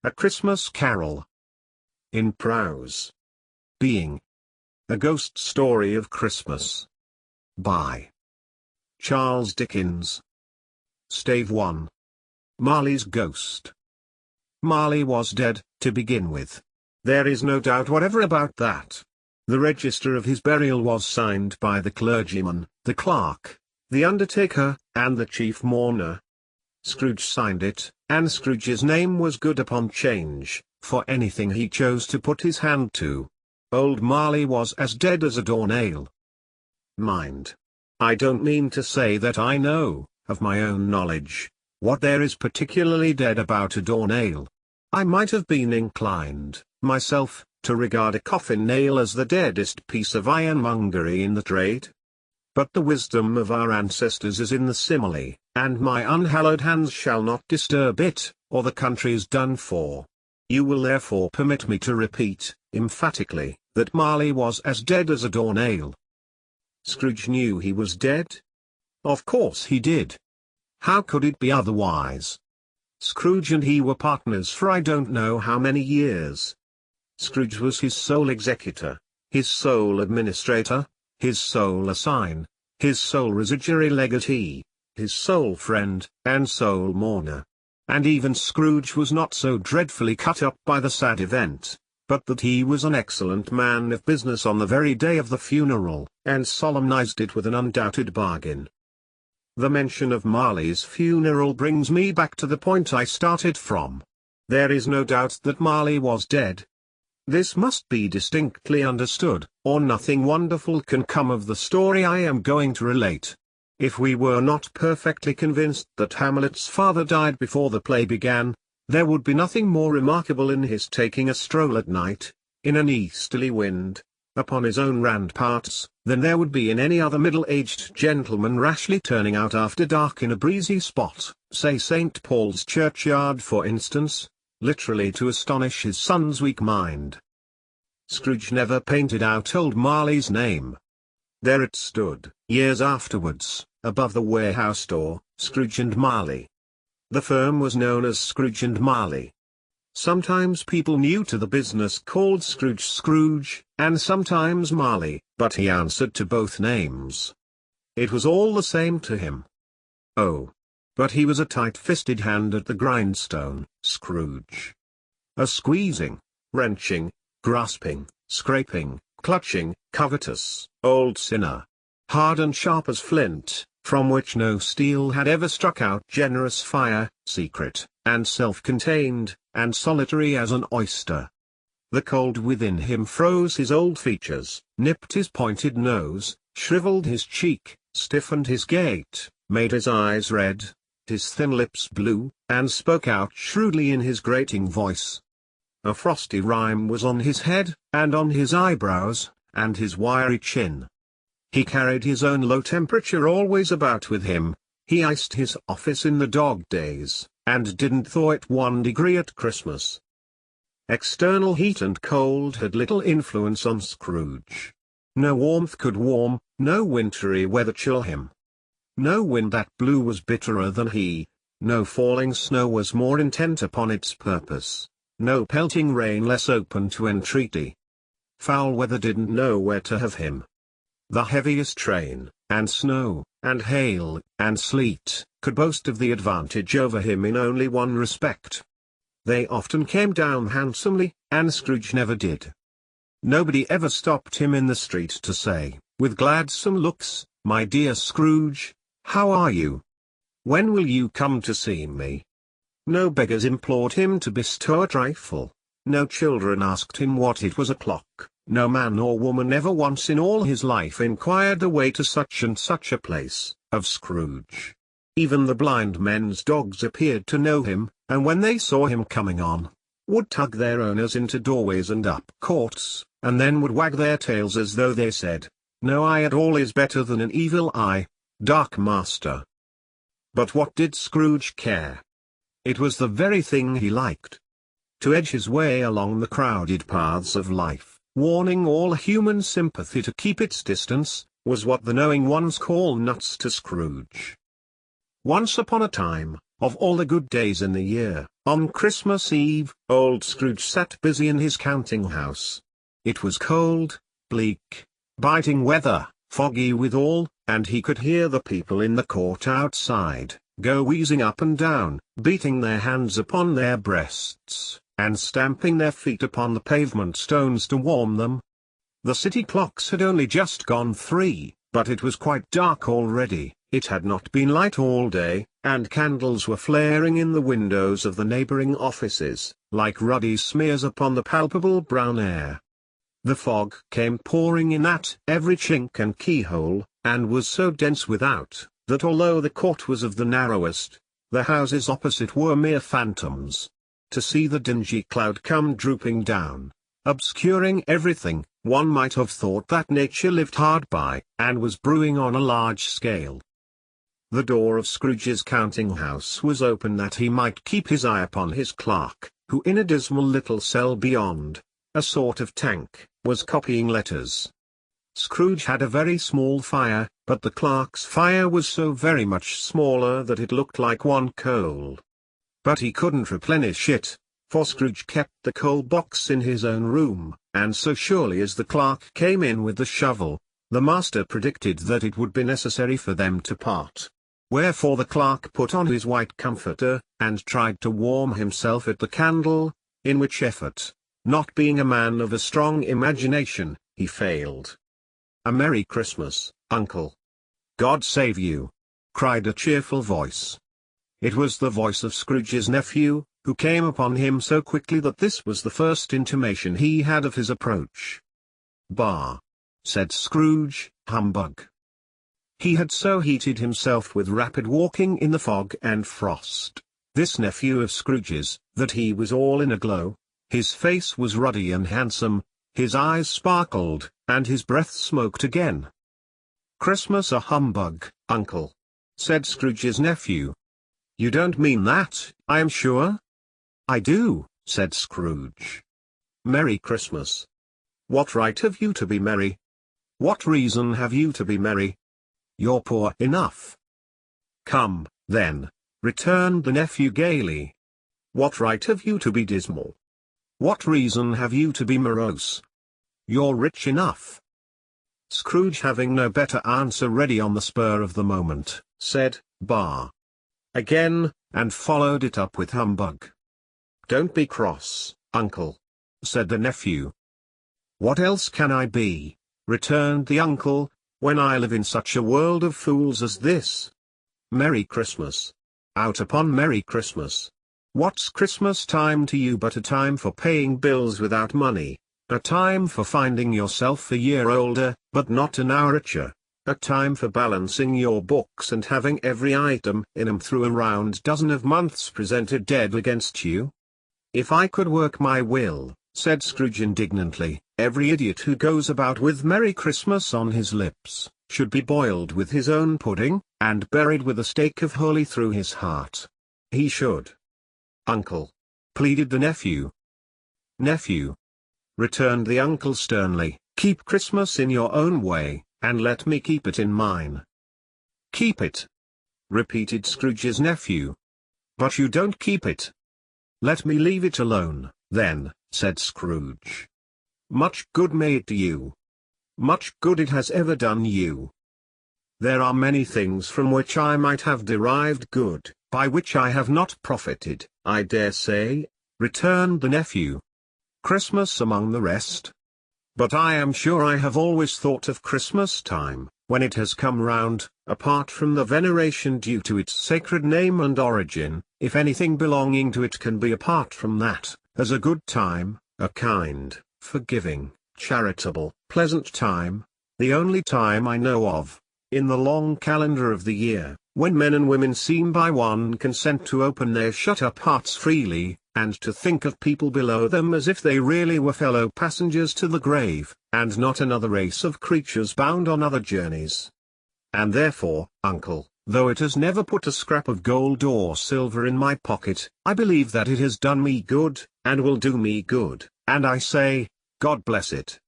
A Christmas Carol. In Prose. Being. A Ghost Story of Christmas. By Charles Dickens. Stave 1. Marley's Ghost. Marley was dead, to begin with. There is no doubt whatever about that. The register of his burial was signed by the clergyman, the clerk, the undertaker, and the chief mourner. Scrooge signed it, and Scrooge's name was good upon change, for anything he chose to put his hand to. Old Marley was as dead as a doornail. Mind. I don't mean to say that I know, of my own knowledge, what there is particularly dead about a doornail. I might have been inclined, myself, to regard a coffin nail as the deadest piece of ironmongery in the trade. But the wisdom of our ancestors is in the simile, and my unhallowed hands shall not disturb it, or the country is done for. You will therefore permit me to repeat, emphatically, that Marley was as dead as a doornail. Scrooge knew he was dead? Of course he did. How could it be otherwise? Scrooge and he were partners for I don't know how many years. Scrooge was his sole executor, his sole administrator, his sole assign, his sole residuary legatee, his sole friend, and sole mourner. And even Scrooge was not so dreadfully cut up by the sad event, but that he was an excellent man of business on the very day of the funeral, and solemnized it with an undoubted bargain. The mention of Marley's funeral brings me back to the point I started from. There is no doubt that Marley was dead. This must be distinctly understood, or nothing wonderful can come of the story I am going to relate. If we were not perfectly convinced that Hamlet's father died before the play began, there would be nothing more remarkable in his taking a stroll at night, in an easterly wind, upon his own ramparts, than there would be in any other middle-aged gentleman rashly turning out after dark in a breezy spot, say St. Paul's churchyard for instance, literally to astonish his son's weak mind. Scrooge never painted out old Marley's name. There it stood, years afterwards, above the warehouse door, Scrooge and Marley. The firm was known as Scrooge and Marley. Sometimes people new to the business called Scrooge, and sometimes Marley, but he answered to both names. It was all the same to him. Oh! But he was a tight-fisted hand at the grindstone, Scrooge. A squeezing, wrenching, grasping, scraping, clutching, covetous, old sinner. Hard and sharp as flint, from which no steel had ever struck out, generous fire, secret, and self-contained, and solitary as an oyster. The cold within him froze his old features, nipped his pointed nose, shriveled his cheek, stiffened his gait, made his eyes red, his thin lips blue, and spoke out shrewdly in his grating voice. A frosty rime was on his head, and on his eyebrows, and his wiry chin. He carried his own low temperature always about with him. He iced his office in the dog days, and didn't thaw it 1 degree at Christmas. External heat and cold had little influence on Scrooge. No warmth could warm, no wintry weather chill him. No wind that blew was bitterer than he, no falling snow was more intent upon its purpose, no pelting rain less open to entreaty. Foul weather didn't know where to have him. The heaviest rain, and snow, and hail, and sleet, could boast of the advantage over him in only one respect. They often came down handsomely, and Scrooge never did. Nobody ever stopped him in the street to say, with gladsome looks, "My dear Scrooge, how are you? When will you come to see me?" No beggars implored him to bestow a trifle. No children asked him what it was o'clock. No man or woman ever once in all his life inquired the way to such and such a place, of Scrooge. Even the blind men's dogs appeared to know him, and when they saw him coming on, would tug their owners into doorways and up courts, and then would wag their tails as though they said, "No eye at all is better than an evil eye, dark master." But what did Scrooge care? It was the very thing he liked. To edge his way along the crowded paths of life, warning all human sympathy to keep its distance, was what the knowing ones call nuts to Scrooge. Once upon a time, of all the good days in the year, On Christmas Eve, old Scrooge sat busy in his counting-house. It was cold, bleak, biting weather, foggy withal, and he could hear the people in the court outside, go wheezing up and down, beating their hands upon their breasts, and stamping their feet upon the pavement stones to warm them. The city clocks had only just gone 3, but it was quite dark already. It had not been light all day, and candles were flaring in the windows of the neighboring offices, like ruddy smears upon the palpable brown air. The fog came pouring in at every chink and keyhole, and was so dense without, that although the court was of the narrowest, the houses opposite were mere phantoms. To see the dingy cloud come drooping down, obscuring everything, one might have thought that nature lived hard by, and was brewing on a large scale. The door of Scrooge's counting-house was open that he might keep his eye upon his clerk, who in a dismal little cell beyond, a sort of tank, was copying letters. Scrooge had a very small fire, but the clerk's fire was so very much smaller that it looked like one coal. But he couldn't replenish it, for Scrooge kept the coal box in his own room, and so surely as the clerk came in with the shovel, the master predicted that it would be necessary for them to part. Wherefore the clerk put on his white comforter, and tried to warm himself at the candle, in which effort, not being a man of a strong imagination, he failed. "A Merry Christmas, Uncle." "God save you!" cried a cheerful voice. It was the voice of Scrooge's nephew, who came upon him so quickly that this was the first intimation he had of his approach. "Bah!" said Scrooge, "humbug." He had so heated himself with rapid walking in the fog and frost, this nephew of Scrooge's, that he was all in a glow. His face was ruddy and handsome, his eyes sparkled, and his breath smoked again. "Christmas a humbug, Uncle," said Scrooge's nephew. "You don't mean that, I am sure?" "I do," said Scrooge. "Merry Christmas." "What right have you to be merry? What reason have you to be merry? You're poor enough." "Come, then," returned the nephew gaily. "What right have you to be dismal? What reason have you to be morose? You're rich enough." Scrooge, having no better answer ready on the spur of the moment, said, "Bah!" again, and followed it up with humbug. "Don't be cross, Uncle," said the nephew. "What else can I be," returned the uncle, "when I live in such a world of fools as this? Merry Christmas. Out upon Merry Christmas. What's Christmas time to you but a time for paying bills without money, a time for finding yourself a year older, but not an hour richer, a time for balancing your books and having every item in 'em through a round dozen of months presented dead against you? If I could work my will," said Scrooge indignantly, "every idiot who goes about with Merry Christmas on his lips, should be boiled with his own pudding, and buried with a stake of holly through his heart. He should." "Uncle," pleaded the nephew. "Nephew," returned the uncle sternly, "keep Christmas in your own way, and let me keep it in mine." "Keep it?" repeated Scrooge's nephew. "But you don't keep it." "Let me leave it alone, then," said Scrooge. "Much good may it do you. Much good it has ever done you." "There are many things from which I might have derived good, by which I have not profited, I dare say," returned the nephew. "Christmas among the rest. But I am sure I have always thought of Christmas time, when it has come round, apart from the veneration due to its sacred name and origin, if anything belonging to it can be apart from that, as a good time, a kind, forgiving, charitable, pleasant time, the only time I know of, in the long calendar of the year, when men and women seem by one consent to open their shut-up hearts freely, and to think of people below them as if they really were fellow passengers to the grave, and not another race of creatures bound on other journeys. And therefore, Uncle, though it has never put a scrap of gold or silver in my pocket, I believe that it has done me good, and will do me good, and I say, God bless it."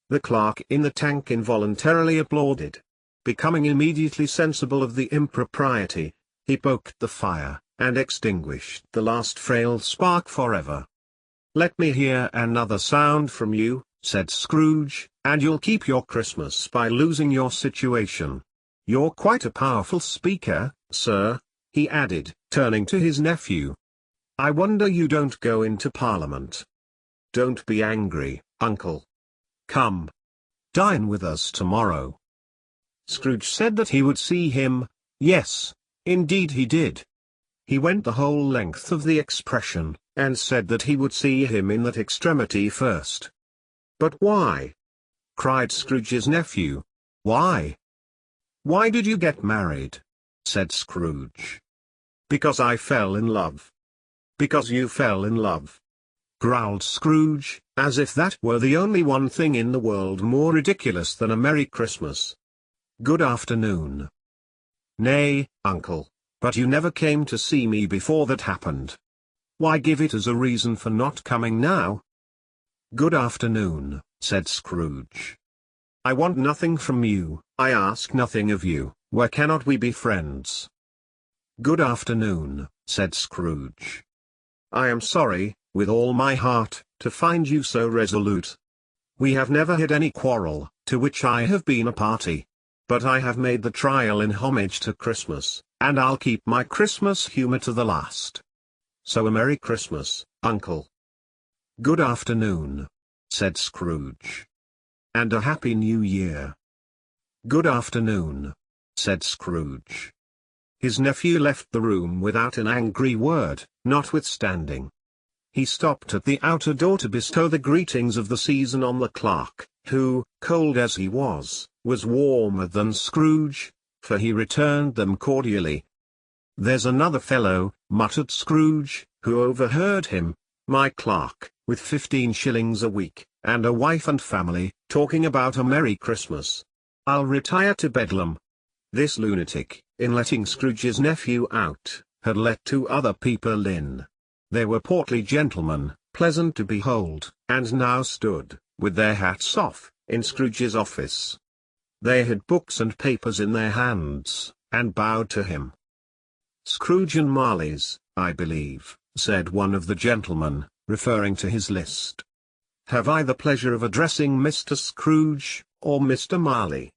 The clerk in the tank involuntarily applauded. Becoming immediately sensible of the impropriety, he poked the fire, and extinguished the last frail spark forever. "Let me hear another sound from you," said Scrooge, "and you'll keep your Christmas by losing your situation. You're quite a powerful speaker, sir," he added, turning to his nephew. "I wonder you don't go into Parliament. Don't be angry, uncle. Come. Dine with us tomorrow." Scrooge said that he would see him. Yes, indeed he did. He went the whole length of the expression, and said that he would see him in that extremity first. "But why?" cried Scrooge's nephew. "Why? Why did you get married?" said Scrooge. "Because I fell in love." "Because you fell in love," growled Scrooge, as if that were the only one thing in the world more ridiculous than a Merry Christmas. "Good afternoon." "Nay, uncle, but you never came to see me before that happened. Why give it as a reason for not coming now?" "Good afternoon," said Scrooge. "I want nothing from you, I ask nothing of you, why cannot we be friends?" "Good afternoon," said Scrooge. "I am sorry, with all my heart, to find you so resolute. We have never had any quarrel, to which I have been a party. But I have made the trial in homage to Christmas, and I'll keep my Christmas humor to the last. So a Merry Christmas, uncle." "Good afternoon," said Scrooge. "And a Happy New Year." "Good afternoon," said Scrooge. His nephew left the room without an angry word, notwithstanding. He stopped at the outer door to bestow the greetings of the season on the clerk, who, cold as he was warmer than Scrooge, for he returned them cordially. "There's another fellow," muttered Scrooge, who overheard him, "my clerk, with 15 shillings a week, and a wife and family, talking about a Merry Christmas. I'll retire to Bedlam." This lunatic, in letting Scrooge's nephew out, had let 2 other people in. They were portly gentlemen, pleasant to behold, and now stood, with their hats off, in Scrooge's office. They had books and papers in their hands, and bowed to him. "Scrooge and Marley's, I believe," said one of the gentlemen, referring to his list. "Have I the pleasure of addressing Mr. Scrooge, or Mr. Marley?"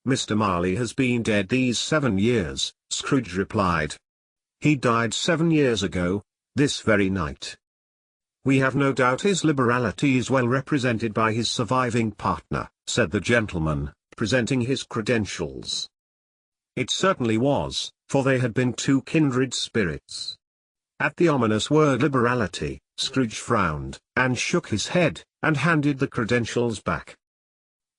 "Mr. Marley has been dead these 7 years," Scrooge replied. "He died 7 years ago, this very night. We have no doubt his liberality is well represented by his surviving partner," said the gentleman, presenting his credentials. It certainly was, for they had been 2 kindred spirits. At the ominous word liberality, Scrooge frowned, and shook his head, and handed the credentials back.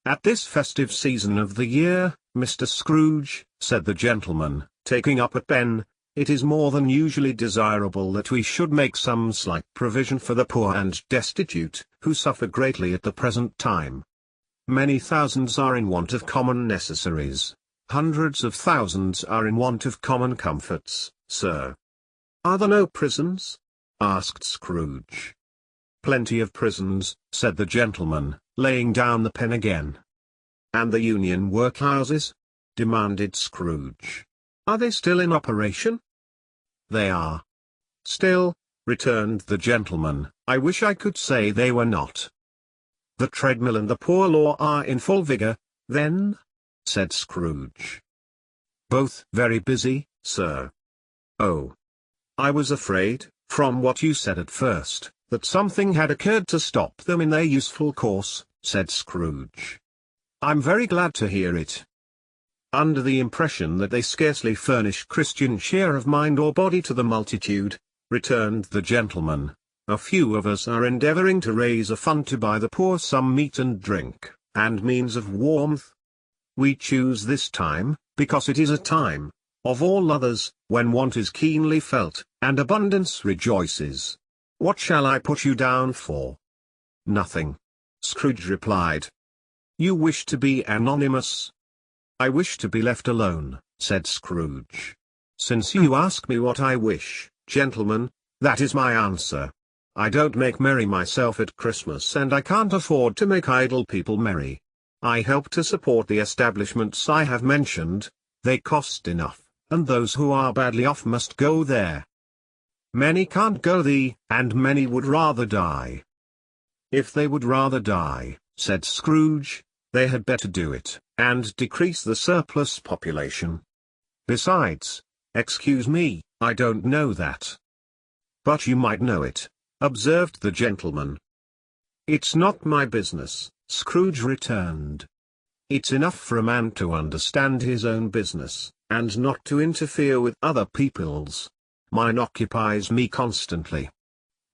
"At this festive season of the year, Mr. Scrooge," said the gentleman, taking up a pen, "it is more than usually desirable that we should make some slight provision for the poor and destitute, who suffer greatly at the present time. Many thousands are in want of common necessaries. Hundreds of thousands are in want of common comforts, sir." "Are there no prisons?" asked Scrooge. "Plenty of prisons," said the gentleman, laying down the pen again. "And the Union workhouses?" demanded Scrooge. "Are they still in operation?" "They are." "Still," returned the gentleman, "I wish I could say they were not." "The treadmill and the poor law are in full vigor, then?" said Scrooge. "Both very busy, sir." "Oh. I was afraid, from what you said at first, that something had occurred to stop them in their useful course," said Scrooge. "I'm very glad to hear it." "Under the impression that they scarcely furnish Christian cheer of mind or body to the multitude," returned the gentleman, "a few of us are endeavoring to raise a fund to buy the poor some meat and drink, and means of warmth. We choose this time, because it is a time, of all others, when want is keenly felt, and abundance rejoices. What shall I put you down for?" "Nothing," Scrooge replied. "You wish to be anonymous?" "I wish to be left alone," said Scrooge. "Since you ask me what I wish, gentlemen, that is my answer. I don't make merry myself at Christmas, and I can't afford to make idle people merry. I help to support the establishments I have mentioned. They cost enough, and those who are badly off must go there. Many can't go thee, and many would rather die. If they would rather die, said Scrooge, they had better do it, and decrease the surplus population. Besides, excuse me, I don't know that. But you might know it, observed the gentleman. It's not my business, Scrooge returned. It's enough for a man to understand his own business, and not to interfere with other people's. Mine occupies me constantly.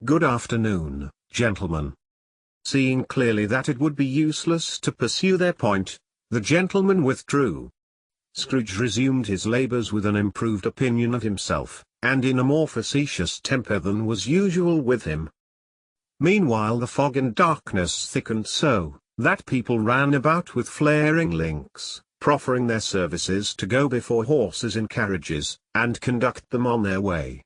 Good afternoon, gentlemen. Seeing clearly that it would be useless to pursue their point, the gentleman withdrew. Scrooge resumed his labours with an improved opinion of himself, and in a more facetious temper than was usual with him. Meanwhile the fog and darkness thickened so, that people ran about with flaring links, proffering their services to go before horses in carriages, and conduct them on their way.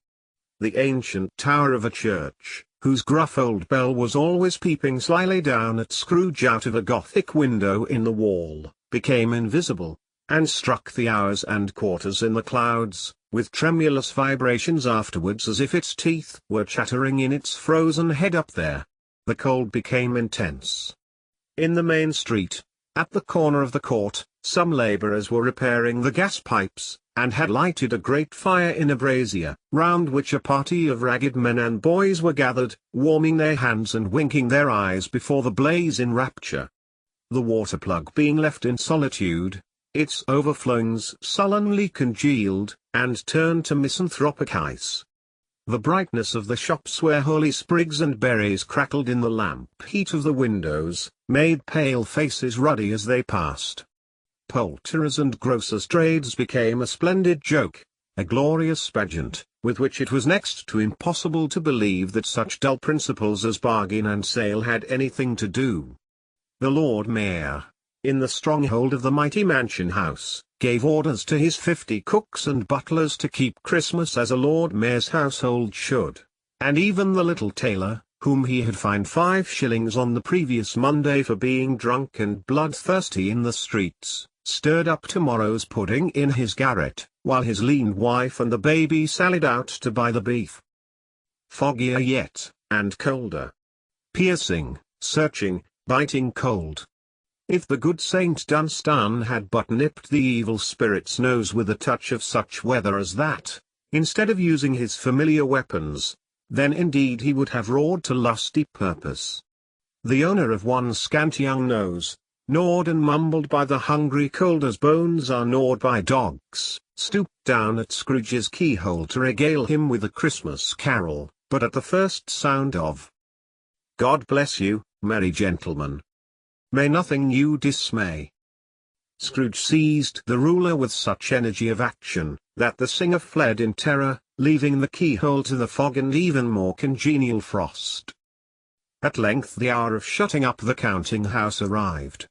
The ancient tower of a church, whose gruff old bell was always peeping slyly down at Scrooge out of a Gothic window in the wall, became invisible, and struck the hours and quarters in the clouds, with tremulous vibrations afterwards as if its teeth were chattering in its frozen head up there. The cold became intense. In the main street, at the corner of the court, some labourers were repairing the gas pipes, and had lighted a great fire in a brazier, round which a party of ragged men and boys were gathered, warming their hands and winking their eyes before the blaze in rapture. The water plug being left in solitude, its overflowings sullenly congealed, and turned to misanthropic ice. The brightness of the shops where holly sprigs and berries crackled in the lamp heat of the windows, made pale faces ruddy as they passed. Poulterers' and grocers' trades became a splendid joke, a glorious pageant, with which it was next to impossible to believe that such dull principles as bargain and sale had anything to do. The Lord Mayor, in the stronghold of the mighty mansion house, gave orders to his 50 cooks and butlers to keep Christmas as a Lord Mayor's household should, and even the little tailor, whom he had fined 5 shillings on the previous Monday for being drunk and bloodthirsty in the streets, stirred up tomorrow's pudding in his garret, while his lean wife and the baby sallied out to buy the beef. Foggier yet, and colder. Piercing, searching, biting cold. If the good Saint Dunstan had but nipped the evil spirit's nose with a touch of such weather as that, instead of using his familiar weapons, then indeed he would have roared to lusty purpose. The owner of one scant young nose, gnawed and mumbled by the hungry cold as bones are gnawed by dogs, stooped down at Scrooge's keyhole to regale him with a Christmas carol, but at the first sound of "God bless you, merry gentlemen, may nothing you dismay," Scrooge seized the ruler with such energy of action, that the singer fled in terror, leaving the keyhole to the fog and even more congenial frost. At length the hour of shutting up the counting-house arrived.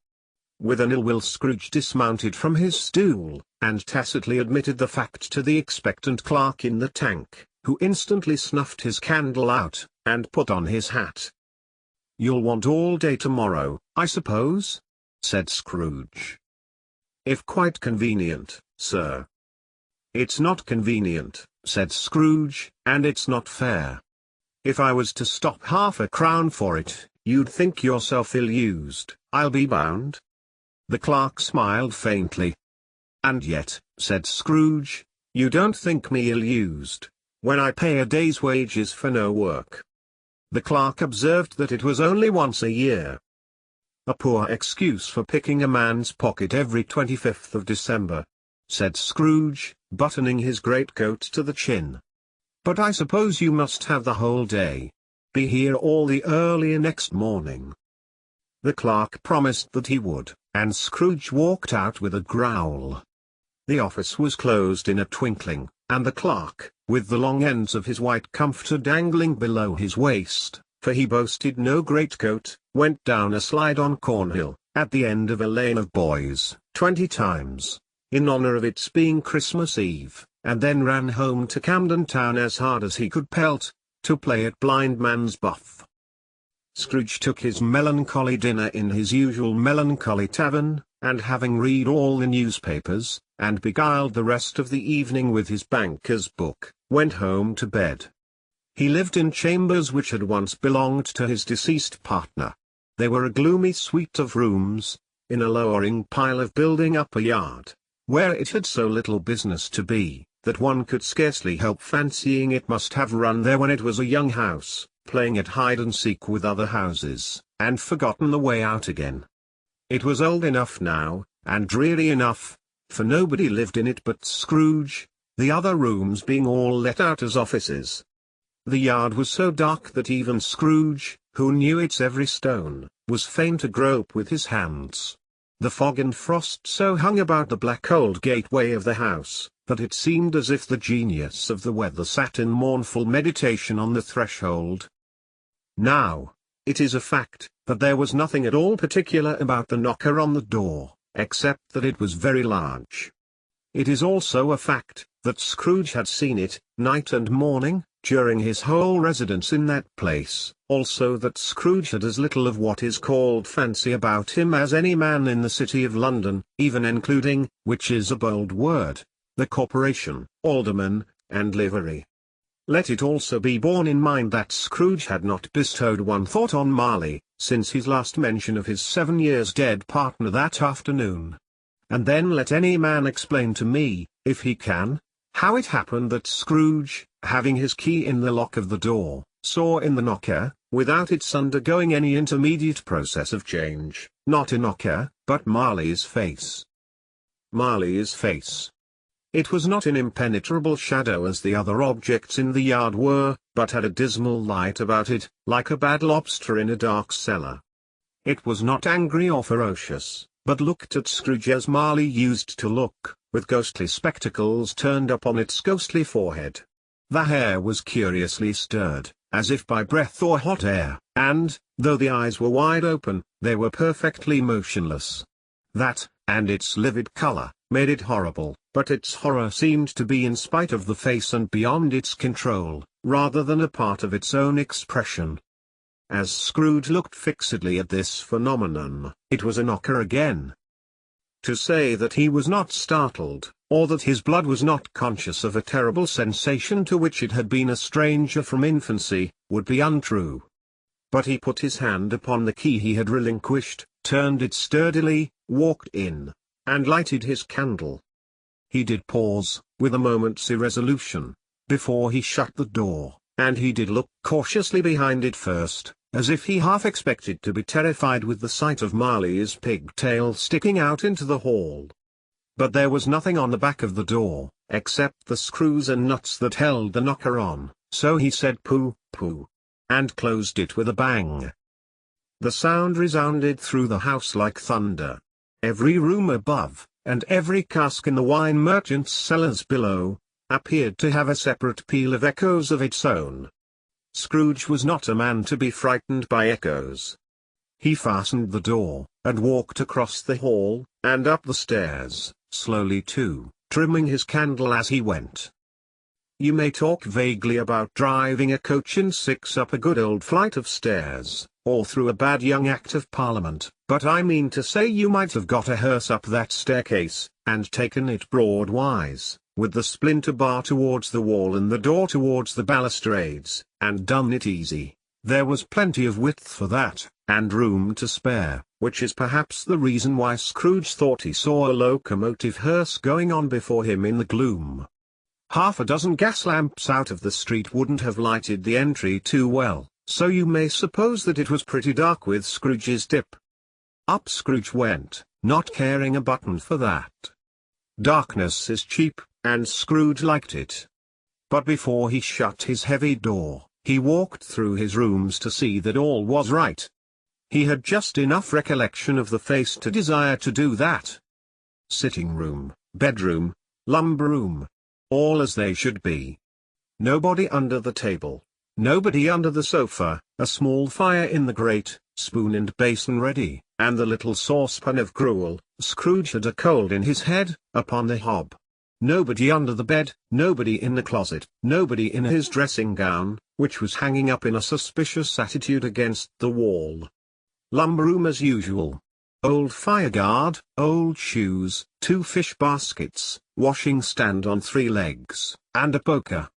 With an ill will Scrooge dismounted from his stool, and tacitly admitted the fact to the expectant clerk in the tank, who instantly snuffed his candle out, and put on his hat. "You'll want all day tomorrow, I suppose?" said Scrooge. "If quite convenient, sir." "It's not convenient," said Scrooge, "and it's not fair. If I was to stop half a crown for it, you'd think yourself ill-used, I'll be bound." The clerk smiled faintly. "And yet," said Scrooge, "you don't think me ill-used, when I pay a day's wages for no work." The clerk observed that it was only once a year. "A poor excuse for picking a man's pocket every 25th of December," said Scrooge, buttoning his greatcoat to the chin. "But I suppose you must have the whole day. Be here all the earlier next morning." The clerk promised that he would, and Scrooge walked out with a growl. The office was closed in a twinkling, and the clerk, with the long ends of his white comforter dangling below his waist, for he boasted no greatcoat, went down a slide on Cornhill, at the end of a lane of boys, 20 times, in honour of its being Christmas Eve, and then ran home to Camden Town as hard as he could pelt, to play at blind man's buff. Scrooge took his melancholy dinner in his usual melancholy tavern, and having read all the newspapers, and beguiled the rest of the evening with his banker's book, went home to bed. He lived in chambers which had once belonged to his deceased partner. They were a gloomy suite of rooms, in a lowering pile of building up a yard, where it had so little business to be, that one could scarcely help fancying it must have run there when it was a young house, playing at hide-and-seek with other houses, and forgotten the way out again. It was old enough now, and dreary enough, for nobody lived in it but Scrooge, the other rooms being all let out as offices. The yard was so dark that even Scrooge, who knew its every stone, was fain to grope with his hands. The fog and frost so hung about the black old gateway of the house, that it seemed as if the genius of the weather sat in mournful meditation on the threshold. Now, it is a fact, that there was nothing at all particular about the knocker on the door, except that it was very large. It is also a fact, that Scrooge had seen it, night and morning, during his whole residence in that place, also that Scrooge had as little of what is called fancy about him as any man in the city of London, even including, which is a bold word, the corporation, aldermen, and livery. Let it also be borne in mind that Scrooge had not bestowed one thought on Marley, since his last mention of his 7 years dead partner that afternoon. And then let any man explain to me, if he can, how it happened that Scrooge, having his key in the lock of the door, saw in the knocker, without its undergoing any intermediate process of change, not a knocker, but Marley's face. Marley's face. It was not an impenetrable shadow as the other objects in the yard were, but had a dismal light about it, like a bad lobster in a dark cellar. It was not angry or ferocious, but looked at Scrooge as Marley used to look, with ghostly spectacles turned up on its ghostly forehead. The hair was curiously stirred, as if by breath or hot air, and, though the eyes were wide open, they were perfectly motionless. That, and its livid color, made it horrible, but its horror seemed to be in spite of the face and beyond its control, rather than a part of its own expression. As Scrooge looked fixedly at this phenomenon, it was a knocker again. To say that he was not startled, or that his blood was not conscious of a terrible sensation to which it had been a stranger from infancy, would be untrue. But he put his hand upon the key he had relinquished, turned it sturdily, walked in, and lighted his candle. He did pause, with a moment's irresolution, before he shut the door, and he did look cautiously behind it first, as if he half expected to be terrified with the sight of Marley's pigtail sticking out into the hall. But there was nothing on the back of the door, except the screws and nuts that held the knocker on, so he said "Pooh, pooh," and closed it with a bang. The sound resounded through the house like thunder. Every room above, and every cask in the wine merchant's cellars below, appeared to have a separate peal of echoes of its own. Scrooge was not a man to be frightened by echoes. He fastened the door, and walked across the hall, and up the stairs, slowly too, trimming his candle as he went. You may talk vaguely about driving a coach and six up a good old flight of stairs, or through a bad young Act of Parliament, but I mean to say you might have got a hearse up that staircase, and taken it broadwise, with the splinter bar towards the wall and the door towards the balustrades, and done it easy. There was plenty of width for that, and room to spare, which is perhaps the reason why Scrooge thought he saw a locomotive hearse going on before him in the gloom. Half a dozen gas lamps out of the street wouldn't have lighted the entry too well, so you may suppose that it was pretty dark with Scrooge's dip. Up Scrooge went, not caring a button for that. Darkness is cheap, and Scrooge liked it. But before he shut his heavy door, he walked through his rooms to see that all was right. He had just enough recollection of the face to desire to do that. Sitting room, bedroom, lumber room, all as they should be. Nobody under the table, nobody under the sofa, a small fire in the grate, spoon and basin ready, and the little saucepan of gruel. Scrooge had a cold in his head, upon the hob. Nobody under the bed, nobody in the closet, nobody in his dressing gown, which was hanging up in a suspicious attitude against the wall. Lumber room as usual. old fireguard, old shoes, 2 fish baskets, washing stand on 3 legs, and a poker.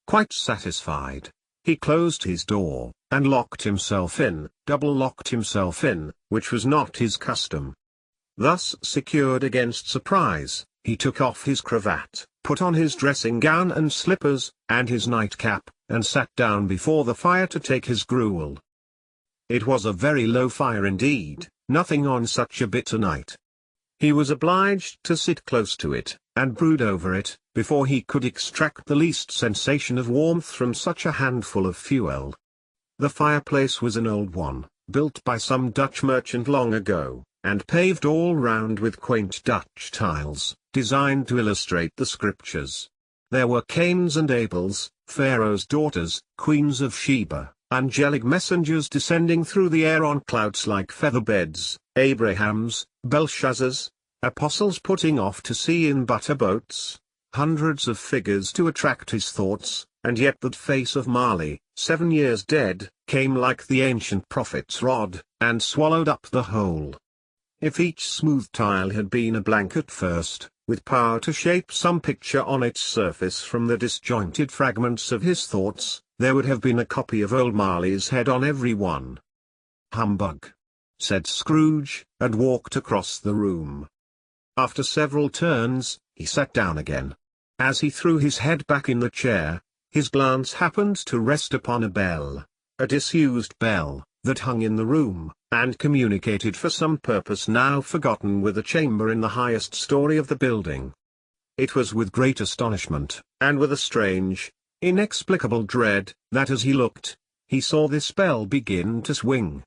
Quite satisfied, he closed his door, and locked himself in, double-locked himself in, which was not his custom. Thus secured against surprise, he took off his cravat, put on his dressing gown and slippers, and his nightcap, and sat down before the fire to take his gruel. It was a very low fire indeed, nothing on such a bitter night. He was obliged to sit close to it, and brood over it, before he could extract the least sensation of warmth from such a handful of fuel. The fireplace was an old one, built by some Dutch merchant long ago, and paved all round with quaint Dutch tiles, designed to illustrate the scriptures. There were Cains and Abels, Pharaoh's daughters, queens of Sheba, angelic messengers descending through the air on clouds like feather-beds, Abrahams, Belshazzars, apostles putting off to sea in butter boats, hundreds of figures to attract his thoughts, and yet that face of Marley, 7 years dead, came like the ancient prophet's rod, and swallowed up the whole. If each smooth tile had been a blank at first, with power to shape some picture on its surface from the disjointed fragments of his thoughts, there would have been a copy of old Marley's head on every one. "Humbug," said Scrooge, and walked across the room. After several turns, he sat down again. As he threw his head back in the chair, his glance happened to rest upon a bell, a disused bell, that hung in the room, and communicated for some purpose now forgotten with a chamber in the highest story of the building. It was with great astonishment, and with a strange, inexplicable dread, that as he looked, he saw this bell begin to swing.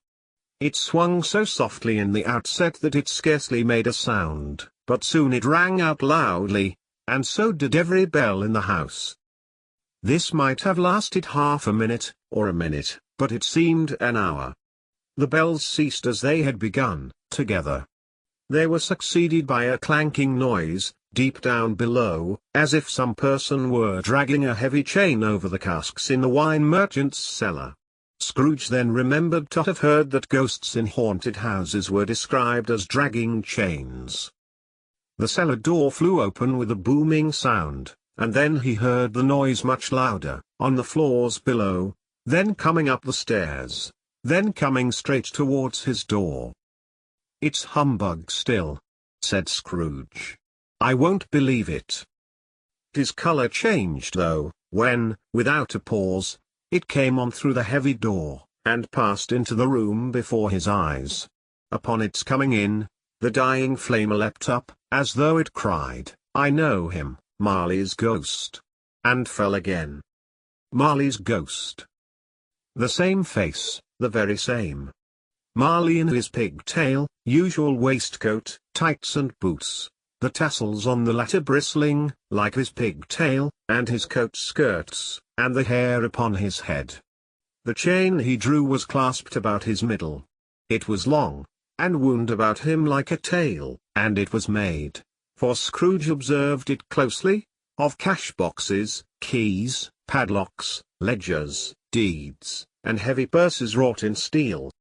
It swung so softly in the outset that it scarcely made a sound, but soon it rang out loudly, and so did every bell in the house. This might have lasted half a minute, or a minute, but it seemed an hour. The bells ceased as they had begun, together. They were succeeded by a clanking noise, deep down below, as if some person were dragging a heavy chain over the casks in the wine merchant's cellar. Scrooge then remembered to have heard that ghosts in haunted houses were described as dragging chains. The cellar door flew open with a booming sound, and then he heard the noise much louder, on the floors below, then coming up the stairs, then coming straight towards his door. "It's humbug still," said Scrooge. "I won't believe it." His colour changed though, when, without a pause, it came on through the heavy door, and passed into the room before his eyes. Upon its coming in, the dying flame leapt up, as though it cried, "I know him, Marley's ghost," and fell again. Marley's ghost. The same face, the very same. Marley in his pigtail, usual waistcoat, tights and boots, the tassels on the latter bristling, like his pigtail, and his coat skirts, and the hair upon his head. The chain he drew was clasped about his middle. It was long, and wound about him like a tail, and it was made, for Scrooge observed it closely, of cash-boxes, keys, padlocks, ledgers, deeds, and heavy purses wrought in steel.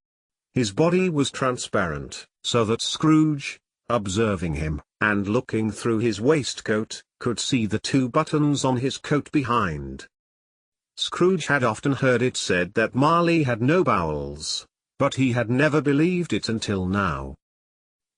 His body was transparent, so that Scrooge, observing him, and looking through his waistcoat, could see the 2 buttons on his coat behind. Scrooge had often heard it said that Marley had no bowels, but he had never believed it until now.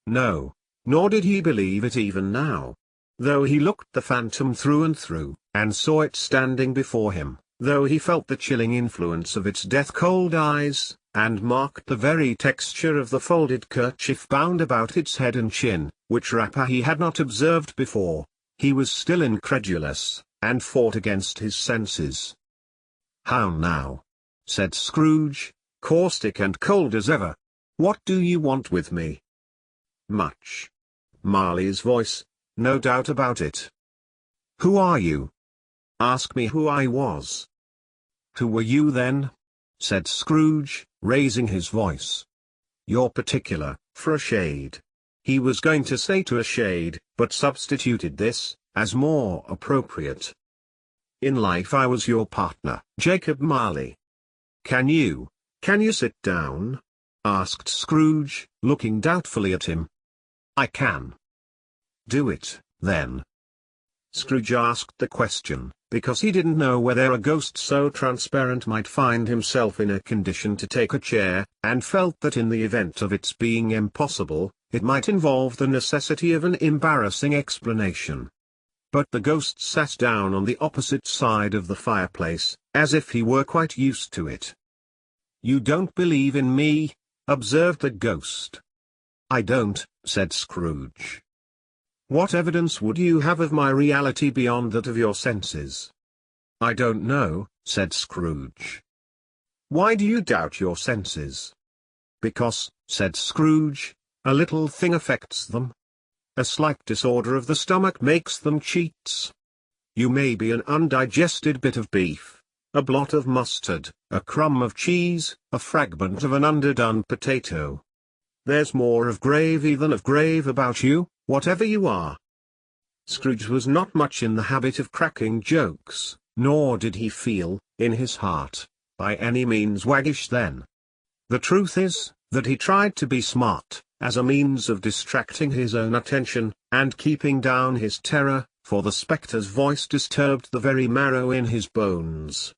No, nor did he believe it even now. Though he looked the phantom through and through, and saw it standing before him, though he felt the chilling influence of its death-cold eyes, and marked the very texture of the folded kerchief bound about its head and chin, which wrapper he had not observed before, he was still incredulous, and fought against his senses. "How now?" said Scrooge, caustic and cold as ever. "What do you want with me?" "Much." Marley's voice, no doubt about it. "Who are you?" "Ask me who I was." "Who were you then?" said Scrooge, raising his voice. "You're particular, for a shade." He was going to say to a shade, but substituted this, as more appropriate. "In life I was your partner, Jacob Marley." Can you sit down?" asked Scrooge, looking doubtfully at him. "I can." "Do it, then." Scrooge asked the question, because he didn't know whether a ghost so transparent might find himself in a condition to take a chair, and felt that in the event of its being impossible, it might involve the necessity of an embarrassing explanation. But the ghost sat down on the opposite side of the fireplace, as if he were quite used to it. "You don't believe in me?" observed the ghost. "I don't," said Scrooge. "What evidence would you have of my reality beyond that of your senses?" "I don't know," said Scrooge. "Why do you doubt your senses?" "Because," said Scrooge, "a little thing affects them. A slight disorder of the stomach makes them cheats. You may be an undigested bit of beef, a blot of mustard, a crumb of cheese, a fragment of an underdone potato. There's more of gravy than of grave about you, whatever you are." Scrooge was not much in the habit of cracking jokes, nor did he feel, in his heart, by any means waggish then. The truth is, that he tried to be smart, as a means of distracting his own attention, and keeping down his terror, for the spectre's voice disturbed the very marrow in his bones.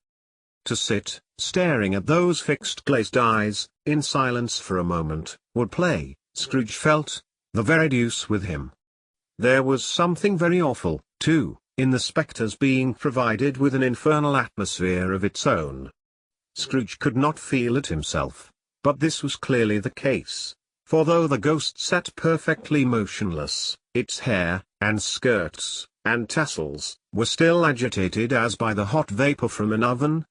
To sit, staring at those fixed glazed eyes, in silence for a moment, would play, Scrooge felt, the very deuce with him. There was something very awful, too, in the spectre's being provided with an infernal atmosphere of its own. Scrooge could not feel it himself, but this was clearly the case, for though the ghost sat perfectly motionless, its hair, and skirts, and tassels, were still agitated as by the hot vapour from an oven.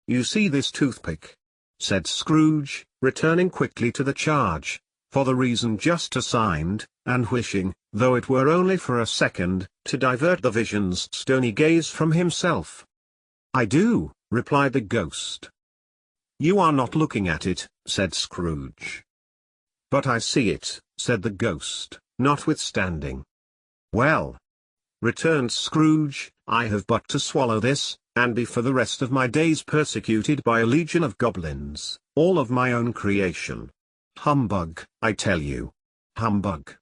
"You see this toothpick?" said Scrooge, returning quickly to the charge, for the reason just assigned, and wishing, though it were only for a second, to divert the vision's stony gaze from himself. "I do," replied the ghost. "You are not looking at it," said Scrooge. "But I see it," said the ghost, notwithstanding. "Well," returned Scrooge, "I have but to swallow this, and be for the rest of my days persecuted by a legion of goblins, all of my own creation. Humbug, I tell you. Humbug."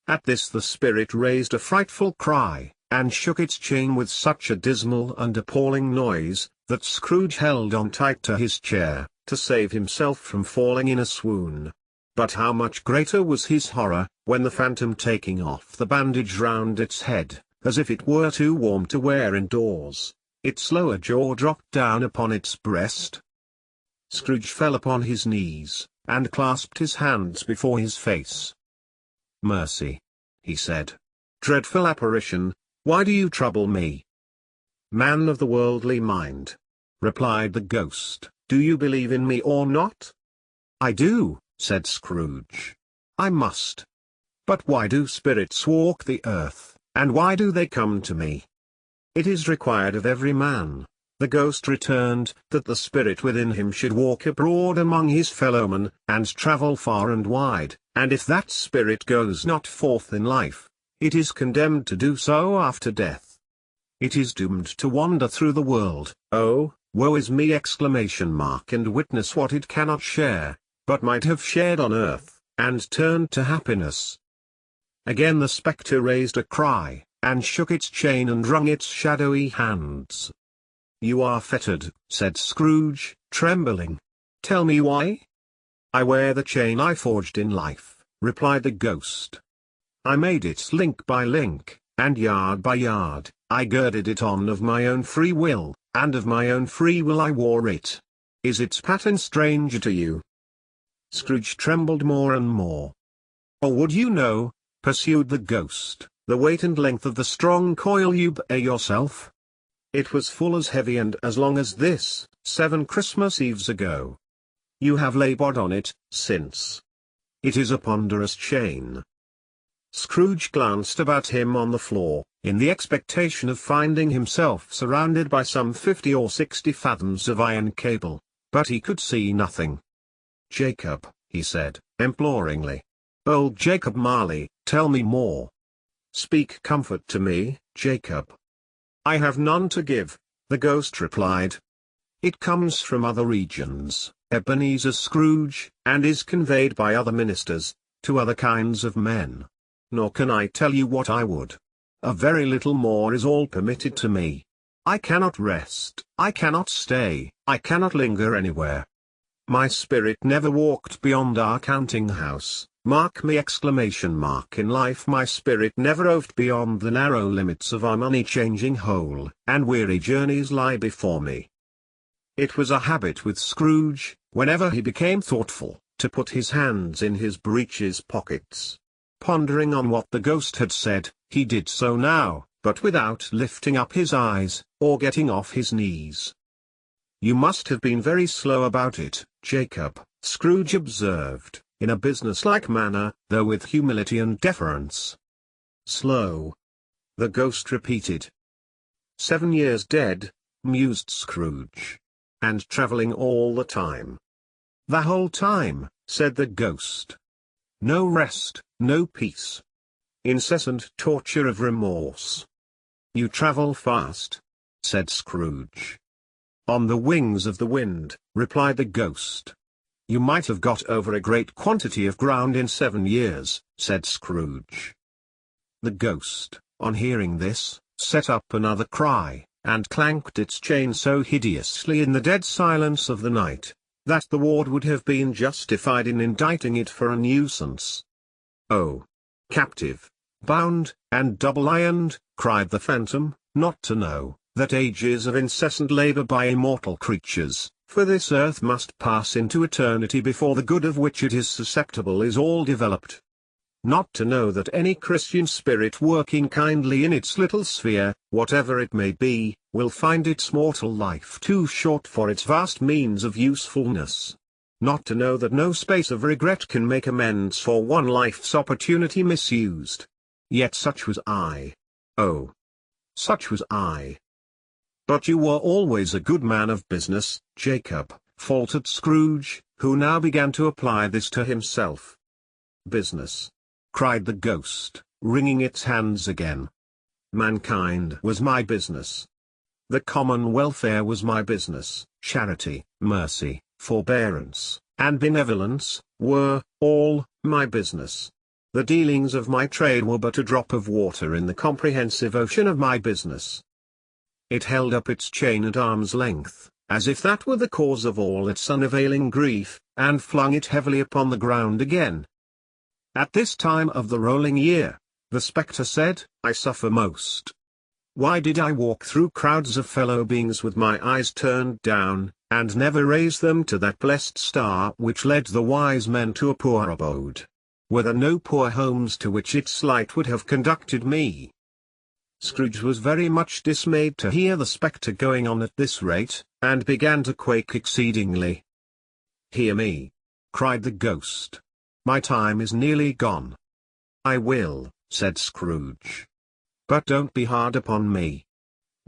At this the spirit raised a frightful cry, and shook its chain with such a dismal and appalling noise, that Scrooge held on tight to his chair, to save himself from falling in a swoon. But how much greater was his horror, when the phantom, taking off the bandage round its head, as if it were too warm to wear indoors, its lower jaw dropped down upon its breast. Scrooge fell upon his knees, and clasped his hands before his face. "Mercy," he said. "Dreadful apparition, why do you trouble me?" "Man of the worldly mind," replied the ghost, "do you believe in me or not?" "I do," said Scrooge. "I must. But why do spirits walk the earth, and why do they come to me?" "It is required of every man," the ghost returned, "that the spirit within him should walk abroad among his fellowmen, and travel far and wide, and if that spirit goes not forth in life, it is condemned to do so after death. It is doomed to wander through the world, oh, woe is me! And witness what it cannot share, but might have shared on earth, and turned to happiness." Again the spectre raised a cry, and shook its chain and wrung its shadowy hands. "You are fettered," said Scrooge, trembling. "Tell me why?" "I wear the chain I forged in life," replied the ghost. "I made it link by link, and yard by yard. I girded it on of my own free will, and of my own free will I wore it. Is its pattern stranger to you?" Scrooge trembled more and more. "Or would you know," pursued the ghost, "the weight and length of the strong coil you bear yourself? It was full as heavy and as long as this, 7 Christmas Eves ago. You have labored on it, since. It is a ponderous chain." Scrooge glanced about him on the floor, in the expectation of finding himself surrounded by some 50 or 60 fathoms of iron cable, but he could see nothing. "Jacob," he said, imploringly. "Old Jacob Marley, tell me more. Speak comfort to me, Jacob." "I have none to give," the ghost replied. "It comes from other regions, Ebenezer Scrooge, and is conveyed by other ministers, to other kinds of men. Nor can I tell you what I would. A very little more is all permitted to me. I cannot rest, I cannot stay, I cannot linger anywhere. My spirit never walked beyond our counting house, mark me ! In life my spirit never roved beyond the narrow limits of our money-changing hole, and weary journeys lie before me. It was a habit with Scrooge, whenever he became thoughtful, to put his hands in his breeches pockets. Pondering on what the ghost had said, he did so now, but without lifting up his eyes, or getting off his knees. "You must have been very slow about it, Jacob," Scrooge observed, in a businesslike manner, though with humility and deference. "Slow?" the ghost repeated. 7 years dead," mused Scrooge. "And travelling all the time." "The whole time," said the ghost. "No rest, no peace. Incessant torture of remorse." "You travel fast," said Scrooge. "On the wings of the wind," replied the ghost. "You might have got over a great quantity of ground in 7 years," said Scrooge. The ghost, on hearing this, set up another cry, and clanked its chain so hideously in the dead silence of the night, that the ward would have been justified in indicting it for a nuisance. "Oh! Captive, bound, and double-ironed," cried the phantom, "not to know that ages of incessant labour by immortal creatures, for this earth must pass into eternity before the good of which it is susceptible is all developed. Not to know that any Christian spirit working kindly in its little sphere, whatever it may be, will find its mortal life too short for its vast means of usefulness. Not to know that no space of regret can make amends for one life's opportunity misused. Yet such was I. Oh! Such was I." "But you were always a good man of business, Jacob," faltered Scrooge, who now began to apply this to himself. "Business!" cried the ghost, wringing its hands again. "Mankind was my business. The common welfare was my business. Charity, mercy, forbearance, and benevolence, were, all, my business. The dealings of my trade were but a drop of water in the comprehensive ocean of my business." It held up its chain at arm's length, as if that were the cause of all its unavailing grief, and flung it heavily upon the ground again. "At this time of the rolling year," the spectre said, "I suffer most. Why did I walk through crowds of fellow beings with my eyes turned down, and never raise them to that blessed star which led the wise men to a poor abode? Were there no poor homes to which its light would have conducted me?" Scrooge was very much dismayed to hear the spectre going on at this rate, and began to quake exceedingly. "Hear me!" cried the ghost. "My time is nearly gone." "I will," said Scrooge. "But don't be hard upon me.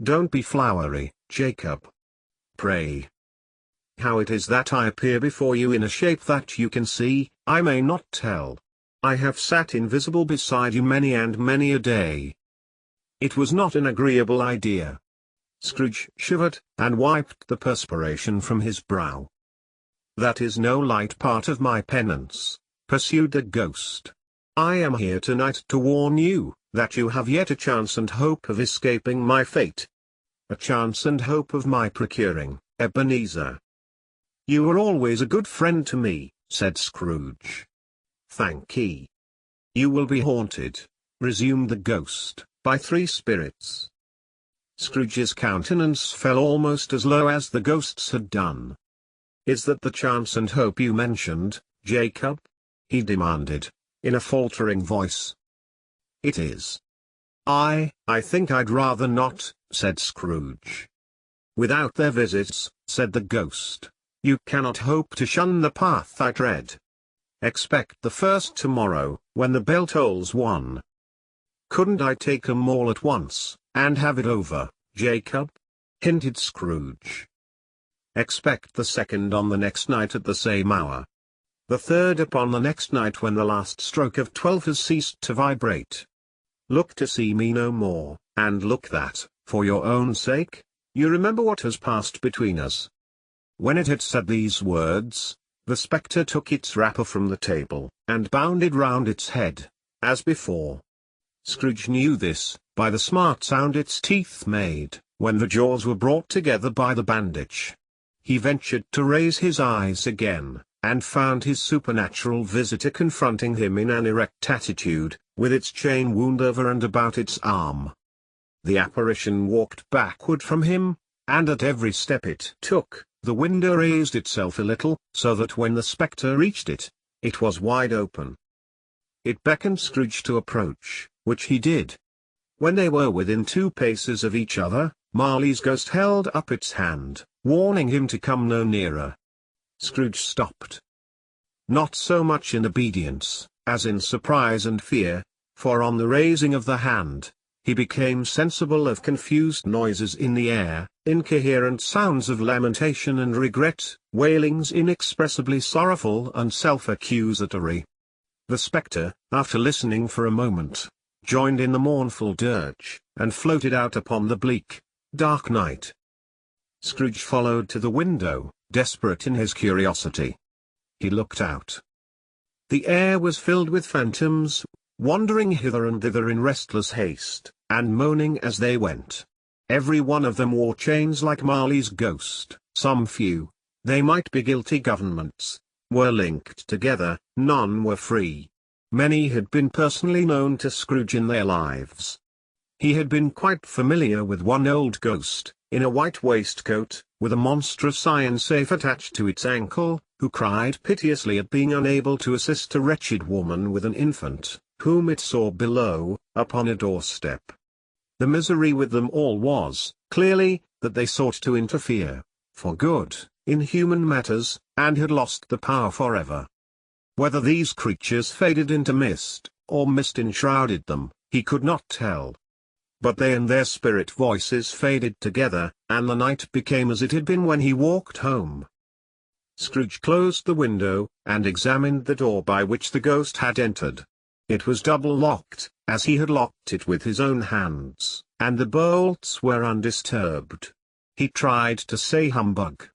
Don't be flowery, Jacob. Pray. How it is that I appear before you in a shape that you can see, I may not tell. I have sat invisible beside you many and many a day." It was not an agreeable idea. Scrooge shivered, and wiped the perspiration from his brow. "That is no light part of my penance," pursued the ghost. "I am here tonight to warn you, that you have yet a chance and hope of escaping my fate. A chance and hope of my procuring, Ebenezer." "You were always a good friend to me," said Scrooge. "Thank'ee." "You will be haunted," resumed the ghost, "by 3 spirits." Scrooge's countenance fell almost as low as the ghost's had done. "Is that the chance and hope you mentioned, Jacob?" he demanded, in a faltering voice. "It is." I think I'd rather not," said Scrooge. "Without their visits," said the ghost, "you cannot hope to shun the path I tread. Expect the first tomorrow, when the bell tolls 1. "Couldn't I take 'em all at once, and have it over, Jacob?" hinted Scrooge. "Expect the second on the next night at the same hour. The third upon the next night when the last stroke of 12 has ceased to vibrate. Look to see me no more, and look that, for your own sake, you remember what has passed between us." When it had said these words, the spectre took its wrapper from the table, and bound it round its head, as before. Scrooge knew this, by the smart sound its teeth made, when the jaws were brought together by the bandage. He ventured to raise his eyes again, and found his supernatural visitor confronting him in an erect attitude, with its chain wound over and about its arm. The apparition walked backward from him, and at every step it took, the window raised itself a little, so that when the spectre reached it, it was wide open. It beckoned Scrooge to approach, which he did. When they were within 2 paces of each other, Marley's ghost held up its hand, warning him to come no nearer. Scrooge stopped. Not so much in obedience, as in surprise and fear, for on the raising of the hand, he became sensible of confused noises in the air, incoherent sounds of lamentation and regret, wailings inexpressibly sorrowful and self-accusatory. The spectre, after listening for a moment, joined in the mournful dirge, and floated out upon the bleak, dark night. Scrooge followed to the window, desperate in his curiosity. He looked out. The air was filled with phantoms, wandering hither and thither in restless haste, and moaning as they went. Every one of them wore chains like Marley's ghost. Some few, they might be guilty governments, were linked together, none were free. Many had been personally known to Scrooge in their lives. He had been quite familiar with one old ghost, in a white waistcoat, with a monstrous iron safe attached to its ankle, who cried piteously at being unable to assist a wretched woman with an infant, whom it saw below, upon a doorstep. The misery with them all was, clearly, that they sought to interfere, for good, in human matters, and had lost the power forever. Whether these creatures faded into mist, or mist enshrouded them, he could not tell. But they and their spirit voices faded together, and the night became as it had been when he walked home. Scrooge closed the window, and examined the door by which the ghost had entered. It was double-locked, as he had locked it with his own hands, and the bolts were undisturbed. He tried to say humbug,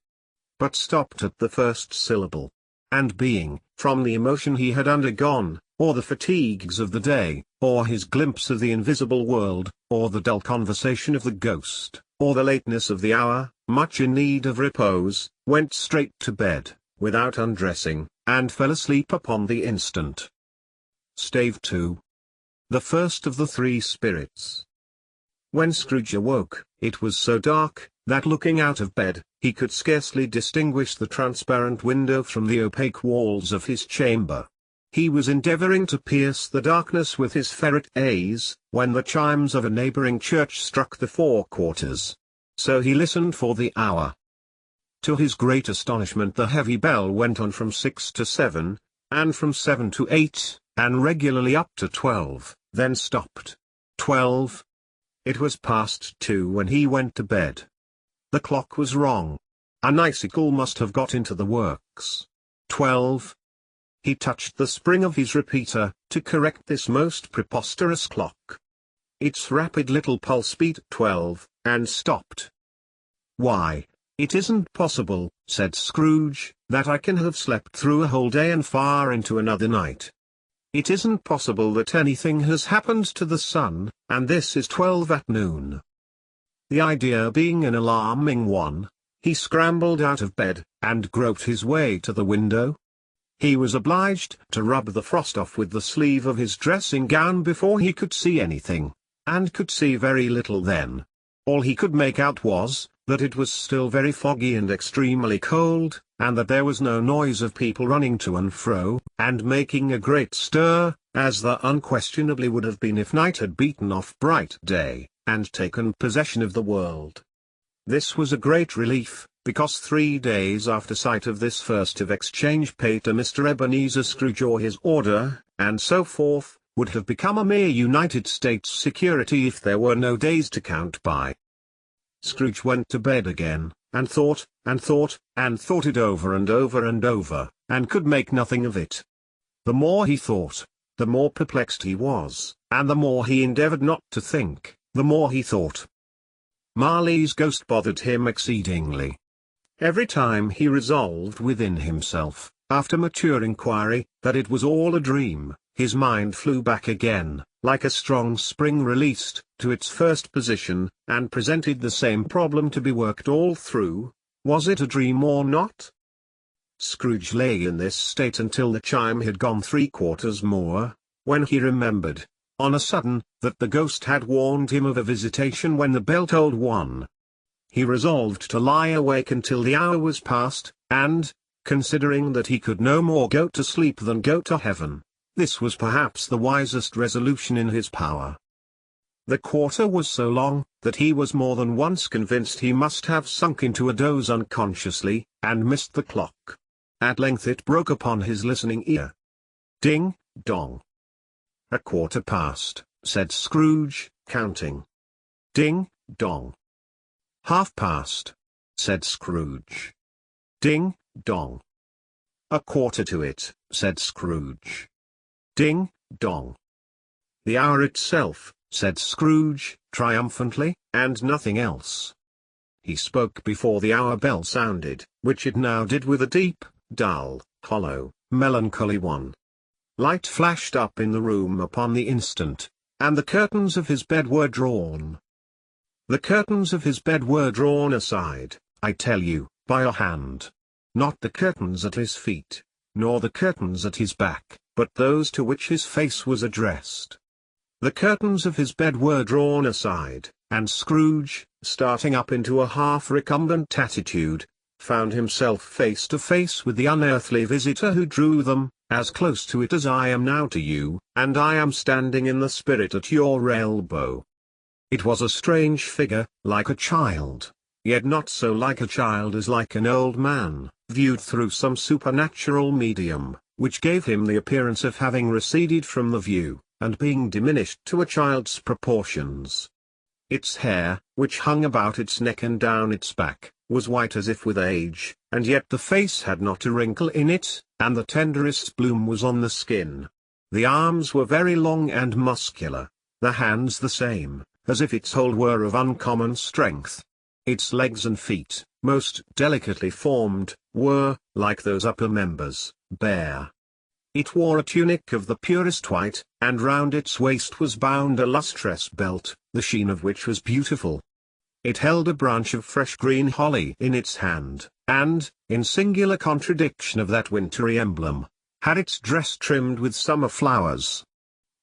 but stopped at the first syllable. And being, from the emotion he had undergone, or the fatigues of the day, or his glimpse of the invisible world, or the dull conversation of the ghost, or the lateness of the hour, much in need of repose, went straight to bed, without undressing, and fell asleep upon the instant. Stave 2. The first of the 3 spirits. When Scrooge awoke, it was so dark, that looking out of bed, he could scarcely distinguish the transparent window from the opaque walls of his chamber. He was endeavouring to pierce the darkness with his ferret eyes, when the chimes of a neighbouring church struck the 4 quarters. So he listened for the hour. To his great astonishment the heavy bell went on from 6 to 7, and from 7 to 8, and regularly up to 12, then stopped. 12. It was past 2 when he went to bed. The clock was wrong. An icicle must have got into the works. 12. He touched the spring of his repeater, to correct this most preposterous clock. Its rapid little pulse beat 12, and stopped. "Why, it isn't possible," said Scrooge, "that I can have slept through a whole day and far into another night. It isn't possible that anything has happened to the sun, and this is 12 at noon." The idea being an alarming one, he scrambled out of bed, and groped his way to the window. He was obliged to rub the frost off with the sleeve of his dressing gown before he could see anything, and could see very little then. All he could make out was, that it was still very foggy and extremely cold, and that there was no noise of people running to and fro, and making a great stir, as there unquestionably would have been if night had beaten off bright day, and taken possession of the world. This was a great relief, because 3 days after sight of this first of exchange paid to Mr. Ebenezer Scrooge or his order, and so forth, would have become a mere United States security if there were no days to count by. Scrooge went to bed again, and thought, and thought, and thought it over and over and over, and could make nothing of it. The more he thought, the more perplexed he was, and the more he endeavoured not to think, the more he thought. Marley's ghost bothered him exceedingly. Every time he resolved within himself, after mature inquiry, that it was all a dream, his mind flew back again, like a strong spring released, to its first position, and presented the same problem to be worked all through: was it a dream or not? Scrooge lay in this state until the chime had gone 3/4 more, when he remembered, on a sudden, that the ghost had warned him of a visitation when the bell tolled 1. He resolved to lie awake until the hour was past, and, considering that he could no more go to sleep than go to heaven, this was perhaps the wisest resolution in his power. The quarter was so long, that he was more than once convinced he must have sunk into a doze unconsciously, and missed the clock. At length it broke upon his listening ear. Ding, dong. 1/4 past, said Scrooge, counting. Ding, dong. 1/2 past, said Scrooge. Ding, dong. 1/4 to it, said Scrooge. Ding, dong. The hour itself, said Scrooge, triumphantly, and nothing else. He spoke before the hour bell sounded, which it now did with a deep, dull, hollow, melancholy one. Light flashed up in the room upon the instant, and the curtains of his bed were drawn. The curtains of his bed were drawn aside, I tell you, by a hand. Not the curtains at his feet, nor the curtains at his back, but those to which his face was addressed. The curtains of his bed were drawn aside, and Scrooge, starting up into a half-recumbent attitude, found himself face to face with the unearthly visitor who drew them, as close to it as I am now to you, and I am standing in the spirit at your elbow. It was a strange figure, like a child, yet not so like a child as like an old man, viewed through some supernatural medium, which gave him the appearance of having receded from the view, and being diminished to a child's proportions. Its hair, which hung about its neck and down its back, was white as if with age, and yet the face had not a wrinkle in it, and the tenderest bloom was on the skin. The arms were very long and muscular, the hands the same, as if its whole were of uncommon strength. Its legs and feet, most delicately formed, were, like those upper members, bare. It wore a tunic of the purest white, and round its waist was bound a lustrous belt, the sheen of which was beautiful. It held a branch of fresh green holly in its hand, and, in singular contradiction of that wintry emblem, had its dress trimmed with summer flowers.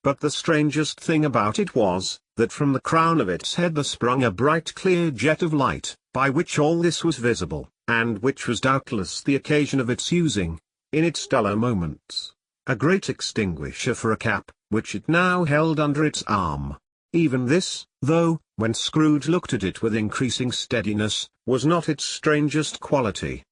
But the strangest thing about it was, that from the crown of its head there sprung a bright clear jet of light, by which all this was visible, and which was doubtless the occasion of its using, in its duller moments, a great extinguisher for a cap, which it now held under its arm. Even this, though, when Scrooge looked at it with increasing steadiness, was not its strangest quality.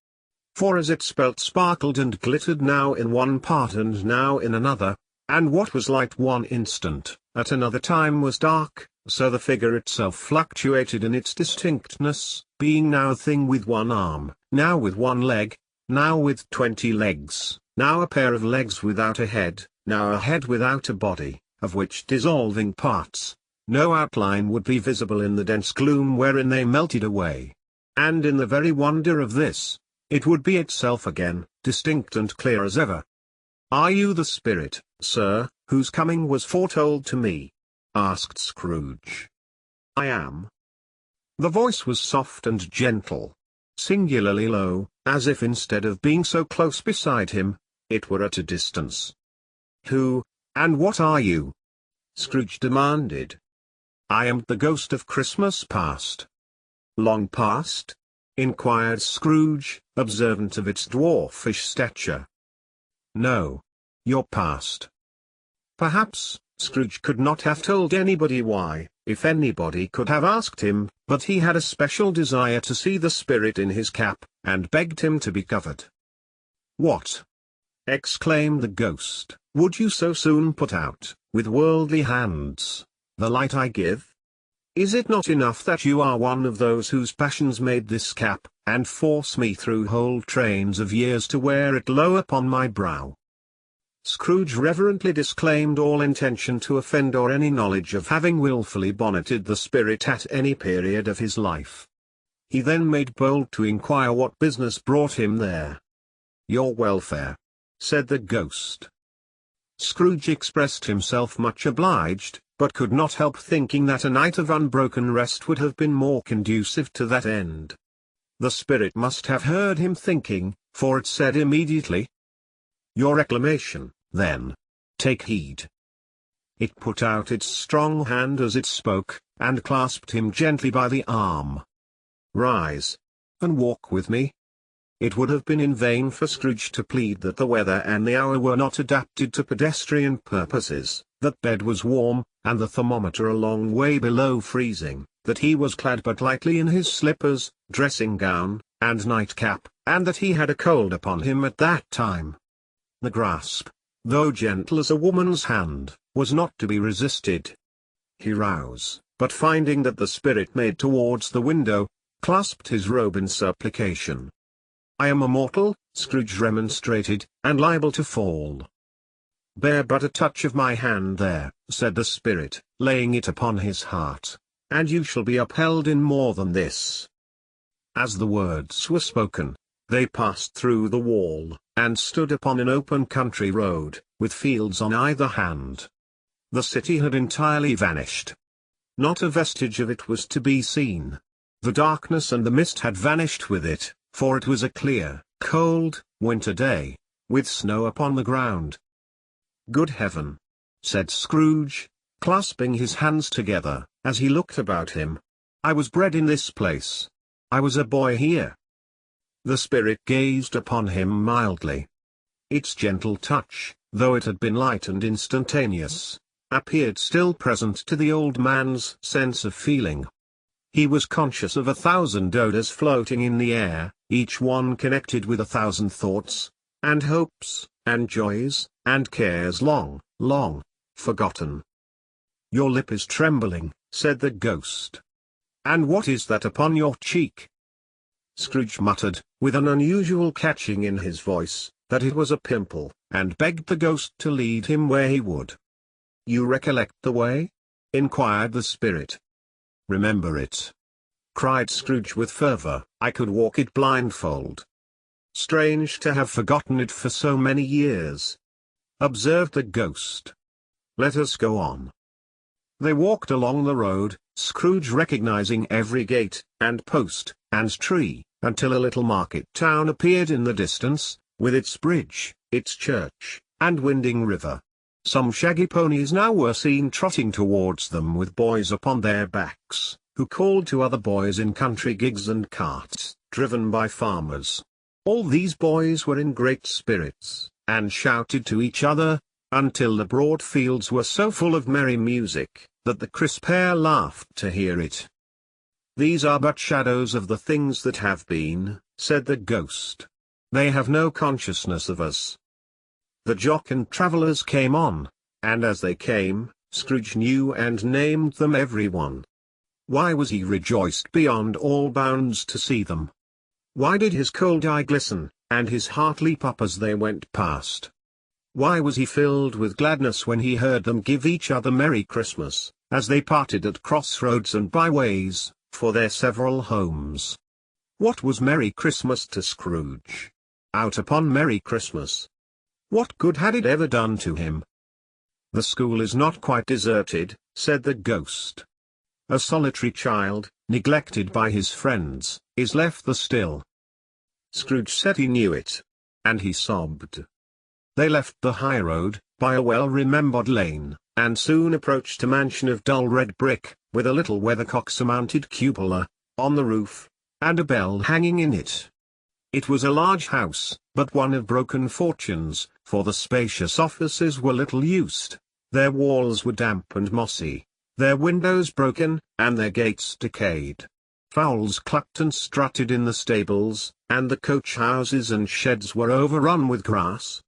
For as its belt sparkled and glittered now in one part and now in another, and what was light one instant, at another time was dark, so the figure itself fluctuated in its distinctness, being now a thing with one arm, now with one leg, now with 20 legs, now a pair of legs without a head, now a head without a body, of which dissolving parts, no outline would be visible in the dense gloom wherein they melted away. And in the very wonder of this, it would be itself again, distinct and clear as ever. "Are you the spirit, sir, whose coming was foretold to me?" asked Scrooge. "I am." The voice was soft and gentle, singularly low, as if instead of being so close beside him, it were at a distance. "Who, and what are you?" Scrooge demanded. "I am the ghost of Christmas past." "Long past?" inquired Scrooge, observant of its dwarfish stature. "No. Your past." Perhaps, Scrooge could not have told anybody why, if anybody could have asked him, but he had a special desire to see the spirit in his cap, and begged him to be covered. "What!" exclaimed the ghost, "would you so soon put out, with worldly hands, the light I give? Is it not enough that you are one of those whose passions made this cap, and force me through whole trains of years to wear it low upon my brow?" Scrooge reverently disclaimed all intention to offend or any knowledge of having wilfully bonneted the spirit at any period of his life. He then made bold to inquire what business brought him there. "Your welfare," said the ghost. Scrooge expressed himself much obliged, but could not help thinking that a night of unbroken rest would have been more conducive to that end. The spirit must have heard him thinking, for it said immediately, "Your reclamation, then. Take heed." It put out its strong hand as it spoke, and clasped him gently by the arm. "Rise, and walk with me." It would have been in vain for Scrooge to plead that the weather and the hour were not adapted to pedestrian purposes, that bed was warm, and the thermometer a long way below freezing, that he was clad but lightly in his slippers, dressing gown, and nightcap, and that he had a cold upon him at that time. The grasp, though gentle as a woman's hand, was not to be resisted. He rose, but finding that the spirit made towards the window, clasped his robe in supplication. "I am a mortal," Scrooge remonstrated, "and liable to fall." "Bear but a touch of my hand there," said the spirit, laying it upon his heart, "and you shall be upheld in more than this." As the words were spoken, they passed through the wall, and stood upon an open country road, with fields on either hand. The city had entirely vanished. Not a vestige of it was to be seen. The darkness and the mist had vanished with it, for it was a clear, cold, winter day, with snow upon the ground. "Good heaven!" said Scrooge, clasping his hands together, as he looked about him. "I was bred in this place. I was a boy here." The spirit gazed upon him mildly. Its gentle touch, though it had been light and instantaneous, appeared still present to the old man's sense of feeling. He was conscious of 1,000 odors floating in the air, each one connected with 1,000 thoughts, and hopes, and joys, and cares long, long forgotten. "Your lip is trembling," said the ghost. "And what is that upon your cheek?" Scrooge muttered, with an unusual catching in his voice, that it was a pimple, and begged the ghost to lead him where he would. "You recollect the way?" inquired the spirit. "Remember it?" cried Scrooge with fervor. "I could walk it blindfold." "Strange to have forgotten it for so many years," observed the ghost. "Let us go on." They walked along the road, Scrooge recognizing every gate, and post, and tree, until a little market town appeared in the distance, with its bridge, its church, and winding river. Some shaggy ponies now were seen trotting towards them with boys upon their backs, who called to other boys in country gigs and carts, driven by farmers. All these boys were in great spirits, and shouted to each other, until the broad fields were so full of merry music, that the crisp air laughed to hear it. "These are but shadows of the things that have been," said the ghost. "They have no consciousness of us." The jocund travellers came on, and as they came, Scrooge knew and named them every one. Why was he rejoiced beyond all bounds to see them? Why did his cold eye glisten, and his heart leap up as they went past? Why was he filled with gladness when he heard them give each other Merry Christmas, as they parted at crossroads and byways, for their several homes? What was Merry Christmas to Scrooge? Out upon Merry Christmas! What good had it ever done to him? "The school is not quite deserted," said the ghost. "A solitary child, neglected by his friends, is left there still." Scrooge said he knew it. And he sobbed. They left the high road, by a well-remembered lane, and soon approached a mansion of dull red brick, with a little weathercock-surmounted cupola on the roof, and a bell hanging in it. It was a large house, but one of broken fortunes, for the spacious offices were little used. Their walls were damp and mossy, their windows broken, and their gates decayed. Fowls clucked and strutted in the stables, and the coach-houses and sheds were overrun with grass.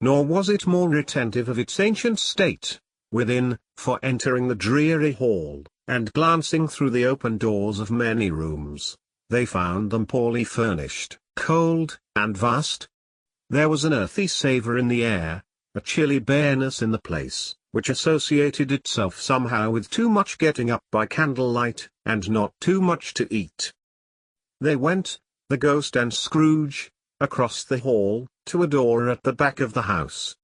Nor was it more retentive of its ancient state, within, for entering the dreary hall, and glancing through the open doors of many rooms, they found them poorly furnished, cold, and vast. There was an earthy savour in the air, a chilly bareness in the place, which associated itself somehow with too much getting up by candlelight, and not too much to eat. They went, the ghost and Scrooge, across the hall, to a door at the back of the house.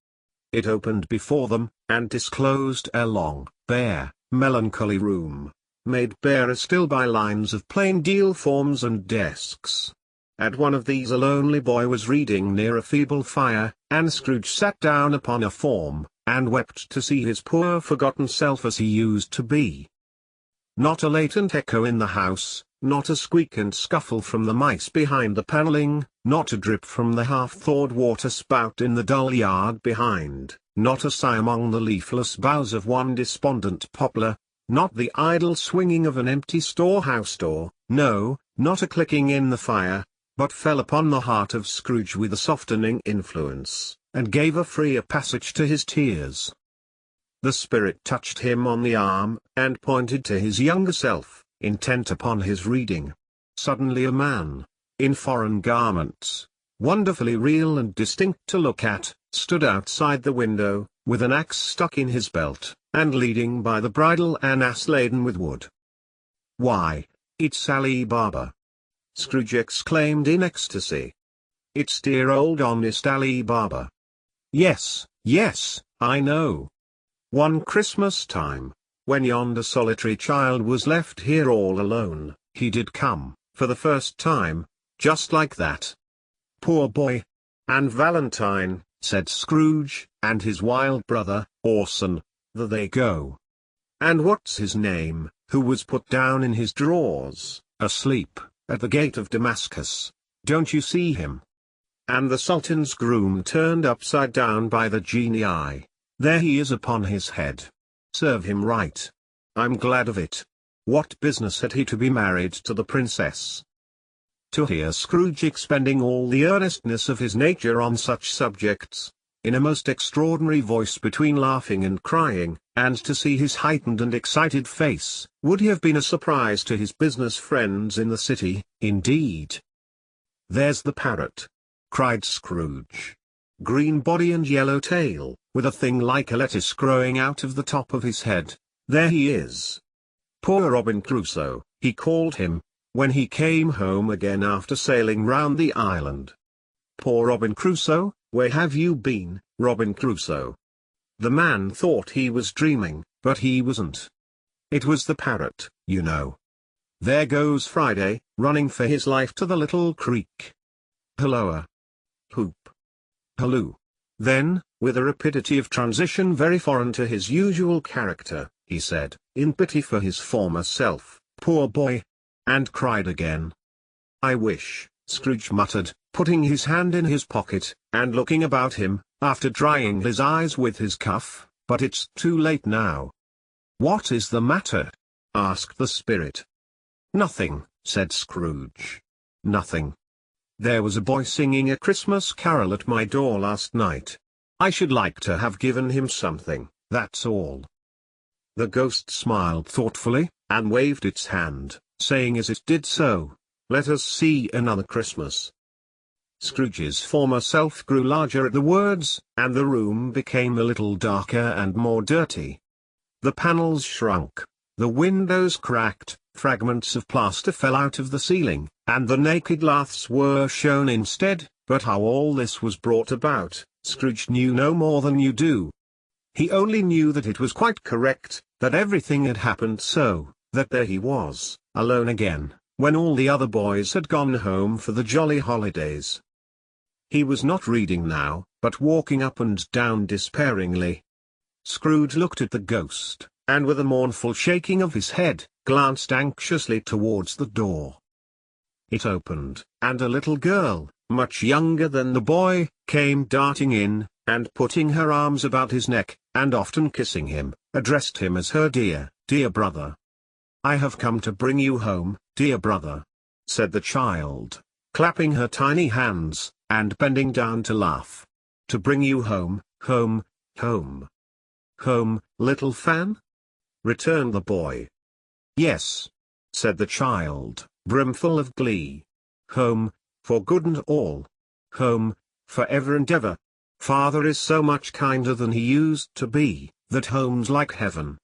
It opened before them, and disclosed a long, bare, melancholy room, made barer still by lines of plain deal forms and desks. At one of these a lonely boy was reading near a feeble fire, and Scrooge sat down upon a form, and wept to see his poor forgotten self as he used to be. Not a latent echo in the house, not a squeak and scuffle from the mice behind the panelling, not a drip from the half-thawed water spout in the dull yard behind, not a sigh among the leafless boughs of one despondent poplar, not the idle swinging of an empty storehouse door, no, not a clicking in the fire, but fell upon the heart of Scrooge with a softening influence, and gave a freer passage to his tears. The spirit touched him on the arm, and pointed to his younger self, intent upon his reading. Suddenly a man, in foreign garments, wonderfully real and distinct to look at, stood outside the window, with an axe stuck in his belt, and leading by the bridle an ass laden with wood. "Why, it's Ali Baba!" Scrooge exclaimed in ecstasy. "It's dear old honest Ali Baba. Yes, yes, I know. One Christmas time, when yonder solitary child was left here all alone, he did come, for the first time, just like that. Poor boy! And Valentine," said Scrooge, "and his wild brother, Orson, there they go. And what's his name, who was put down in his drawers, asleep, at the gate of Damascus, don't you see him? And the Sultan's groom turned upside down by the genii, there he is upon his head. Serve him right. I'm glad of it. What business had he to be married to the princess?" To hear Scrooge expending all the earnestness of his nature on such subjects, in a most extraordinary voice between laughing and crying, and to see his heightened and excited face, would have been a surprise to his business friends in the city, indeed. "There's the parrot!" cried Scrooge. "Green body and yellow tail, with a thing like a lettuce growing out of the top of his head, there he is. Poor Robin Crusoe, he called him, when he came home again after sailing round the island. Poor Robin Crusoe, where have you been, Robin Crusoe?" The man thought he was dreaming, but he wasn't. It was the parrot, you know. There goes Friday, running for his life to the little creek. Halloa! Hoop! Halloo! Then, with a rapidity of transition very foreign to his usual character, he said, in pity for his former self, "Poor boy!" and cried again. "I wish," Scrooge muttered, putting his hand in his pocket, and looking about him, after drying his eyes with his cuff, "but it's too late now." "What is the matter?" asked the spirit. "Nothing," said Scrooge. "Nothing. There was a boy singing a Christmas carol at my door last night. I should like to have given him something, that's all." The ghost smiled thoughtfully, and waved its hand, saying as it did so, "Let us see another Christmas." Scrooge's former self grew larger at the words, and the room became a little darker and more dirty. The panels shrunk, the windows cracked, fragments of plaster fell out of the ceiling, and the naked laths were shown instead, but how all this was brought about, Scrooge knew no more than you do. He only knew that it was quite correct, that everything had happened so, that there he was, alone again, when all the other boys had gone home for the jolly holidays. He was not reading now, but walking up and down despairingly. Scrooge looked at the ghost, and with a mournful shaking of his head, glanced anxiously towards the door. It opened, and a little girl, much younger than the boy, came darting in, and putting her arms about his neck, and often kissing him, addressed him as her dear, dear brother. "I have come to bring you home, dear brother," said the child, clapping her tiny hands, and bending down to laugh. "To bring you home, home, home." "Home, little Fan?" returned the boy. "Yes," said the child, brimful of glee. "Home, for good and all. Home, for ever and ever. Father is so much kinder than he used to be, that home's like heaven.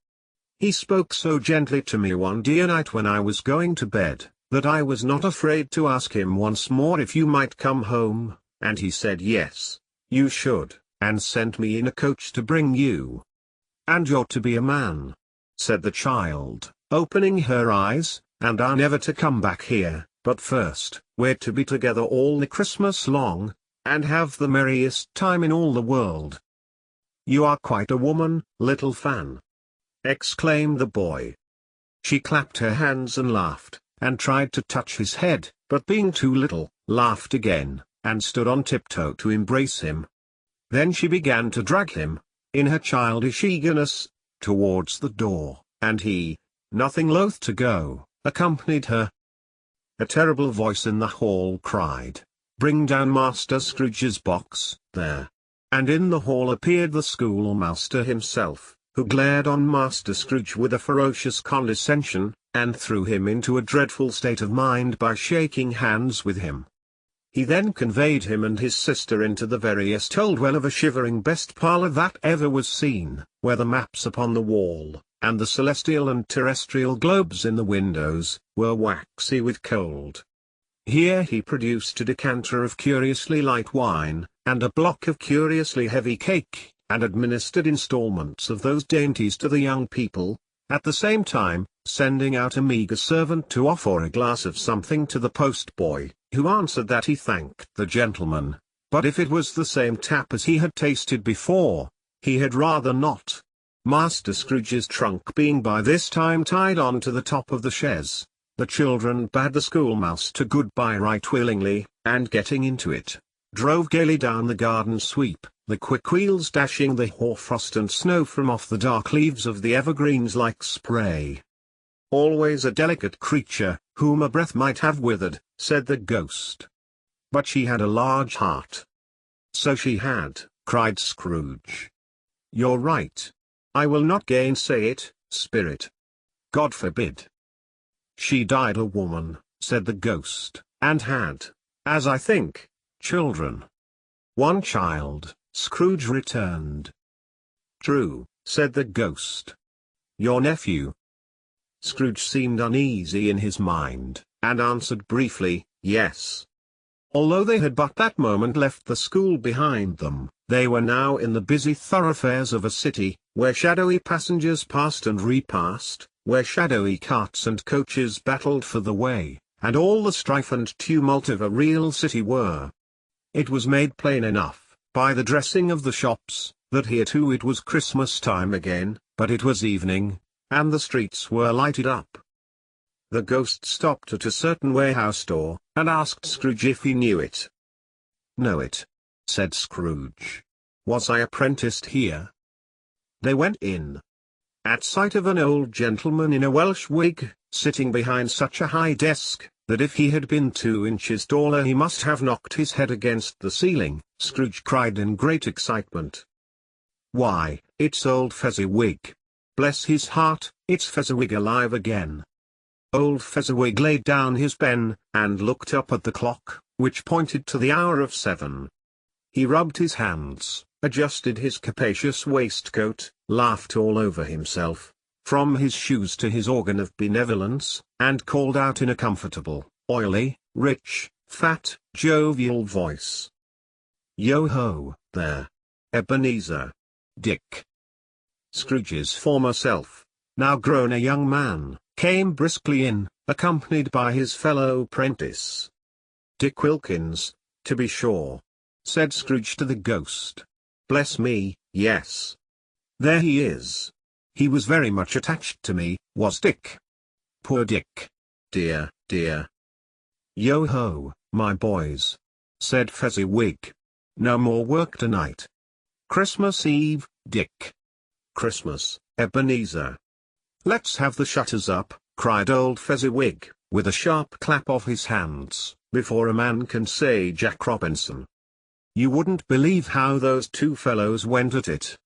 He spoke so gently to me one dear night when I was going to bed, that I was not afraid to ask him once more if you might come home, and he said yes, you should, and sent me in a coach to bring you. And you're to be a man," said the child, opening her eyes, "and are never to come back here, but first, we're to be together all the Christmas long, and have the merriest time in all the world." "You are quite a woman, little Fan!" exclaimed the boy. She clapped her hands and laughed, and tried to touch his head, but being too little, laughed again, and stood on tiptoe to embrace him. Then she began to drag him, in her childish eagerness, towards the door, and he, nothing loath to go, accompanied her. A terrible voice in the hall cried, "Bring down Master Scrooge's box, there!" And in the hall appeared the schoolmaster himself, who glared on Master Scrooge with a ferocious condescension, and threw him into a dreadful state of mind by shaking hands with him. He then conveyed him and his sister into the veriest old well of a shivering best parlour that ever was seen, where the maps upon the wall, and the celestial and terrestrial globes in the windows, were waxy with cold. Here he produced a decanter of curiously light wine, and a block of curiously heavy cake, and administered instalments of those dainties to the young people, at the same time, sending out a meagre servant to offer a glass of something to the post-boy, who answered that he thanked the gentleman, but if it was the same tap as he had tasted before, he had rather not. Master Scrooge's trunk being by this time tied on to the top of the chaise, the children bade the schoolmouse to good-bye right willingly, and getting into it, drove gaily down the garden sweep, the quick wheels dashing the hoarfrost and snow from off the dark leaves of the evergreens like spray. "Always a delicate creature, whom a breath might have withered," said the ghost. "But she had a large heart." "So she had," cried Scrooge. "You're right. I will not gainsay it, Spirit. God forbid." "She died a woman," said the ghost, "and had, as I think, children." "One child," Scrooge returned. "True," said the ghost. "Your nephew?" Scrooge seemed uneasy in his mind, and answered briefly, "Yes." Although they had but that moment left the school behind them, they were now in the busy thoroughfares of a city, where shadowy passengers passed and repassed, where shadowy carts and coaches battled for the way, and all the strife and tumult of a real city were. It was made plain enough, by the dressing of the shops, that here too it was Christmas time again, but it was evening, and the streets were lighted up. The ghost stopped at a certain warehouse door, and asked Scrooge if he knew it. "Know it?" said Scrooge. "Was I apprenticed here?" They went in. At sight of an old gentleman in a Welsh wig, sitting behind such a high desk, that if he had been 2 inches taller he must have knocked his head against the ceiling, Scrooge cried in great excitement, "Why, it's old Fezziwig! Bless his heart, it's Fezziwig alive again!" Old Fezziwig laid down his pen, and looked up at the clock, which pointed to the hour of 7. He rubbed his hands, adjusted his capacious waistcoat, laughed all over himself, from his shoes to his organ of benevolence, and called out in a comfortable, oily, rich, fat, jovial voice, "Yo-ho, there! Ebenezer! Dick!" Scrooge's former self, now grown a young man, came briskly in, accompanied by his fellow prentice. "Dick Wilkins, to be sure," said Scrooge to the ghost. "Bless me, yes. There he is. He was very much attached to me, was Dick. Poor Dick. Dear, dear." "Yo-ho, my boys," said Fezziwig. "No more work tonight. Christmas Eve, Dick. Christmas, Ebenezer." "Let's have the shutters up," cried old Fezziwig, with a sharp clap of his hands, "before a man can say Jack Robinson." You wouldn't believe how those two fellows went at it.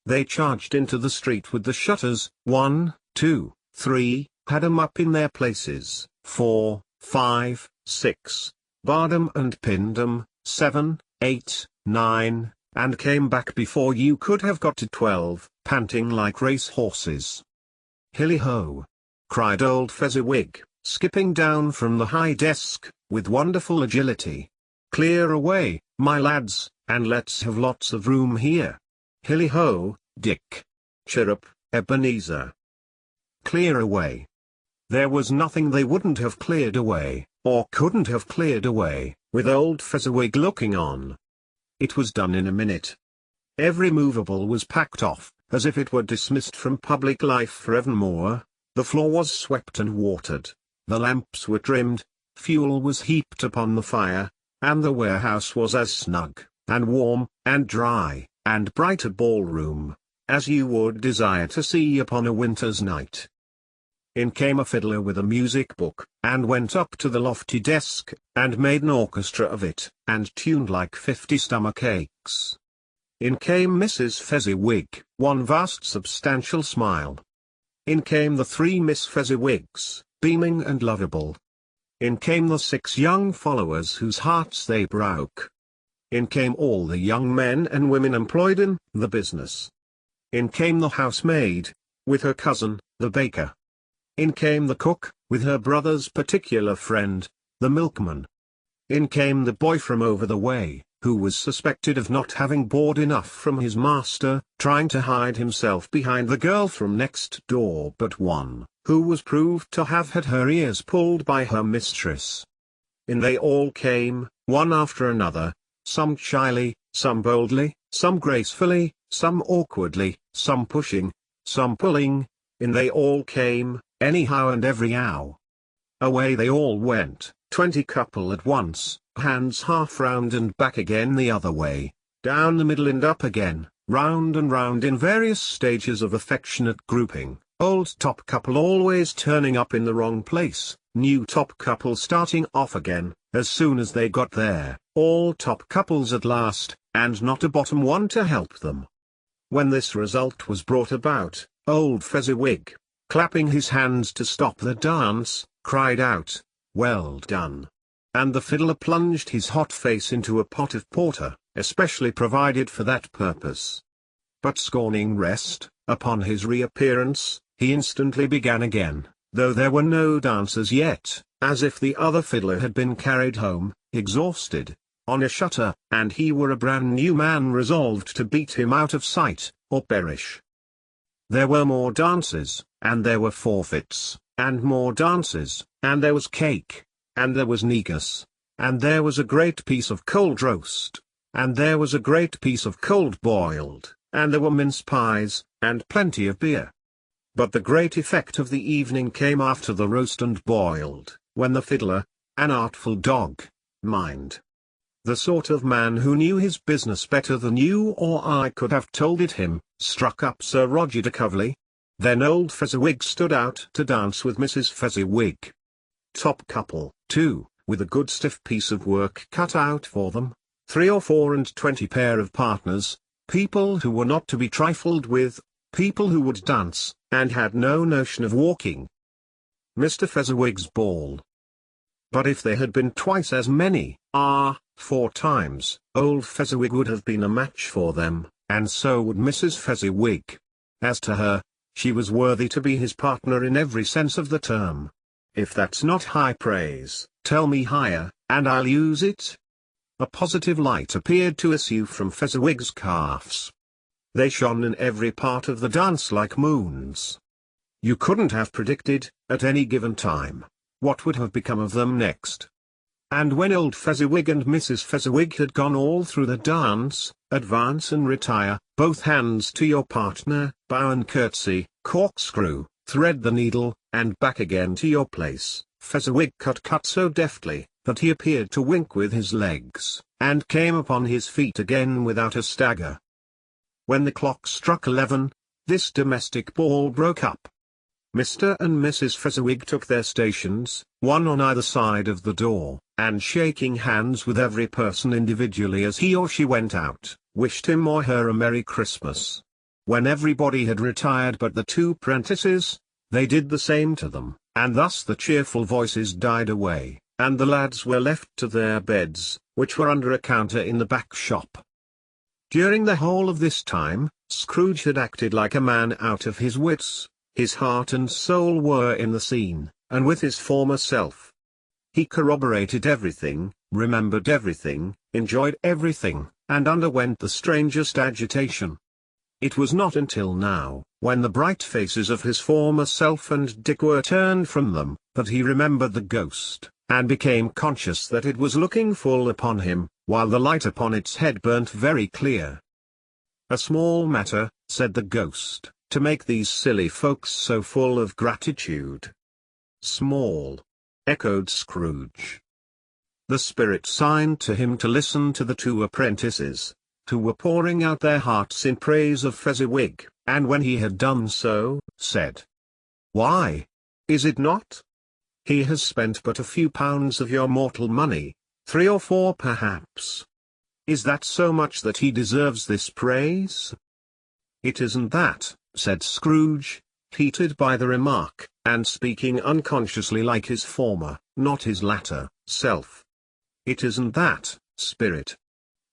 They charged into the street with the shutters, 1, 2, 3, had 'em up in their places, 4, 5, 6, barred 'em and pinned 'em, 7, 8, 9, and came back before you could have got to 12, panting like race horses. "Hilly ho!" cried old Fezziwig, skipping down from the high desk, with wonderful agility. "Clear away, my lads, and let's have lots of room here. Hilly-ho, Dick. Chirrup, Ebenezer. Clear away." There was nothing they wouldn't have cleared away, or couldn't have cleared away, with old Fezziwig looking on. It was done in a minute. Every movable was packed off, as if it were dismissed from public life forevermore. The floor was swept and watered, the lamps were trimmed, fuel was heaped upon the fire, and the warehouse was as snug, and warm, and dry, and bright a ballroom, as you would desire to see upon a winter's night. In came a fiddler with a music book, and went up to the lofty desk, and made an orchestra of it, and tuned like 50 stomach aches. In came Mrs. Fezziwig, one vast substantial smile. In came the 3 Miss Fezziwigs, beaming and lovable. In came the 6 young followers whose hearts they broke. In came all the young men and women employed in the business. In came the housemaid, with her cousin, the baker. In came the cook, with her brother's particular friend, the milkman. In came the boy from over the way, who was suspected of not having board enough from his master, trying to hide himself behind the girl from next door but one, who was proved to have had her ears pulled by her mistress. In they all came, one after another, some shyly, some boldly, some gracefully, some awkwardly, some pushing, some pulling. In they all came, anyhow and every-how. Away they all went, 20 couple at once, hands half round and back again the other way, down the middle and up again, round and round in various stages of affectionate grouping, old top couple always turning up in the wrong place, new top couple starting off again, as soon as they got there, all top couples at last, and not a bottom one to help them. When this result was brought about, old Fezziwig, clapping his hands to stop the dance, cried out, "Well done!" And the fiddler plunged his hot face into a pot of porter, especially provided for that purpose. But scorning rest, upon his reappearance, he instantly began again, though there were no dancers yet, as if the other fiddler had been carried home, exhausted, on a shutter, and he were a brand new man resolved to beat him out of sight, or perish. There were more dances, and there were forfeits, and more dances, and there was cake, and there was negus, and there was a great piece of cold roast, and there was a great piece of cold boiled, and there were mince pies, and plenty of beer. But the great effect of the evening came after the roast and boiled, when the fiddler, an artful dog, mind, the sort of man who knew his business better than you or I could have told it him, struck up Sir Roger de Coverley. Then old Fezziwig stood out to dance with Mrs. Fezziwig. Top couple, too, with a good stiff piece of work cut out for them, 3 or 4 and 20 pair of partners, people who were not to be trifled with, people who would dance, and had no notion of walking. Mr. Fezziwig's ball. But if there had been twice as many, 4 times, old Fezziwig would have been a match for them, and so would Mrs. Fezziwig. As to her, she was worthy to be his partner in every sense of the term. If that's not high praise, tell me higher, and I'll use it. A positive light appeared to issue from Fezziwig's calves. They shone in every part of the dance like moons. You couldn't have predicted, at any given time, what would have become of them next. And when old Fezziwig and Mrs. Fezziwig had gone all through the dance, advance and retire, both hands to your partner, bow and curtsy, corkscrew, thread the needle, and back again to your place, Fezziwig cut so deftly, that he appeared to wink with his legs, and came upon his feet again without a stagger. When the clock struck 11, this domestic ball broke up. Mr. and Mrs. Fezziwig took their stations, one on either side of the door, and shaking hands with every person individually as he or she went out, wished him or her a Merry Christmas. When everybody had retired but the 2 prentices, they did the same to them, and thus the cheerful voices died away, and the lads were left to their beds, which were under a counter in the back shop. During the whole of this time, Scrooge had acted like a man out of his wits. His heart and soul were in the scene, and with his former self. He corroborated everything, remembered everything, enjoyed everything, and underwent the strangest agitation. It was not until now, when the bright faces of his former self and Dick were turned from them, that he remembered the ghost, and became conscious that it was looking full upon him, while the light upon its head burnt very clear. "A small matter," said the ghost, "to make these silly folks so full of gratitude." "Small," echoed Scrooge. The spirit signed to him to listen to the two apprentices, who were pouring out their hearts in praise of Fezziwig, and when he had done so, said, "Why? Is it not? He has spent but a few pounds of your mortal money, 3 or 4 perhaps. Is that so much that he deserves this praise?" "It isn't that," said Scrooge, heated by the remark, and speaking unconsciously like his former, not his latter, self. "It isn't that, spirit.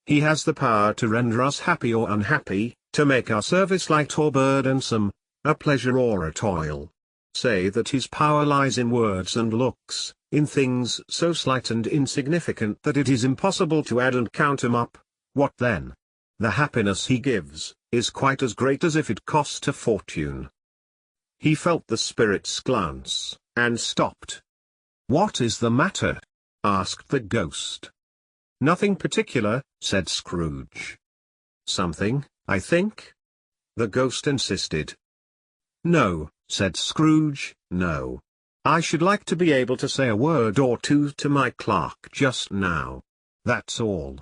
He has the power to render us happy or unhappy, to make our service light or burdensome, a pleasure or a toil. Say that his power lies in words and looks, in things so slight and insignificant that it is impossible to add and count 'em up. What then? The happiness he gives is quite as great as if it cost a fortune." He felt the spirit's glance, and stopped. "What is the matter?" asked the ghost. "Nothing particular," said Scrooge. "Something, I think?" the ghost insisted. "No," said Scrooge, "no. I should like to be able to say a word or two to my clerk just now. That's all."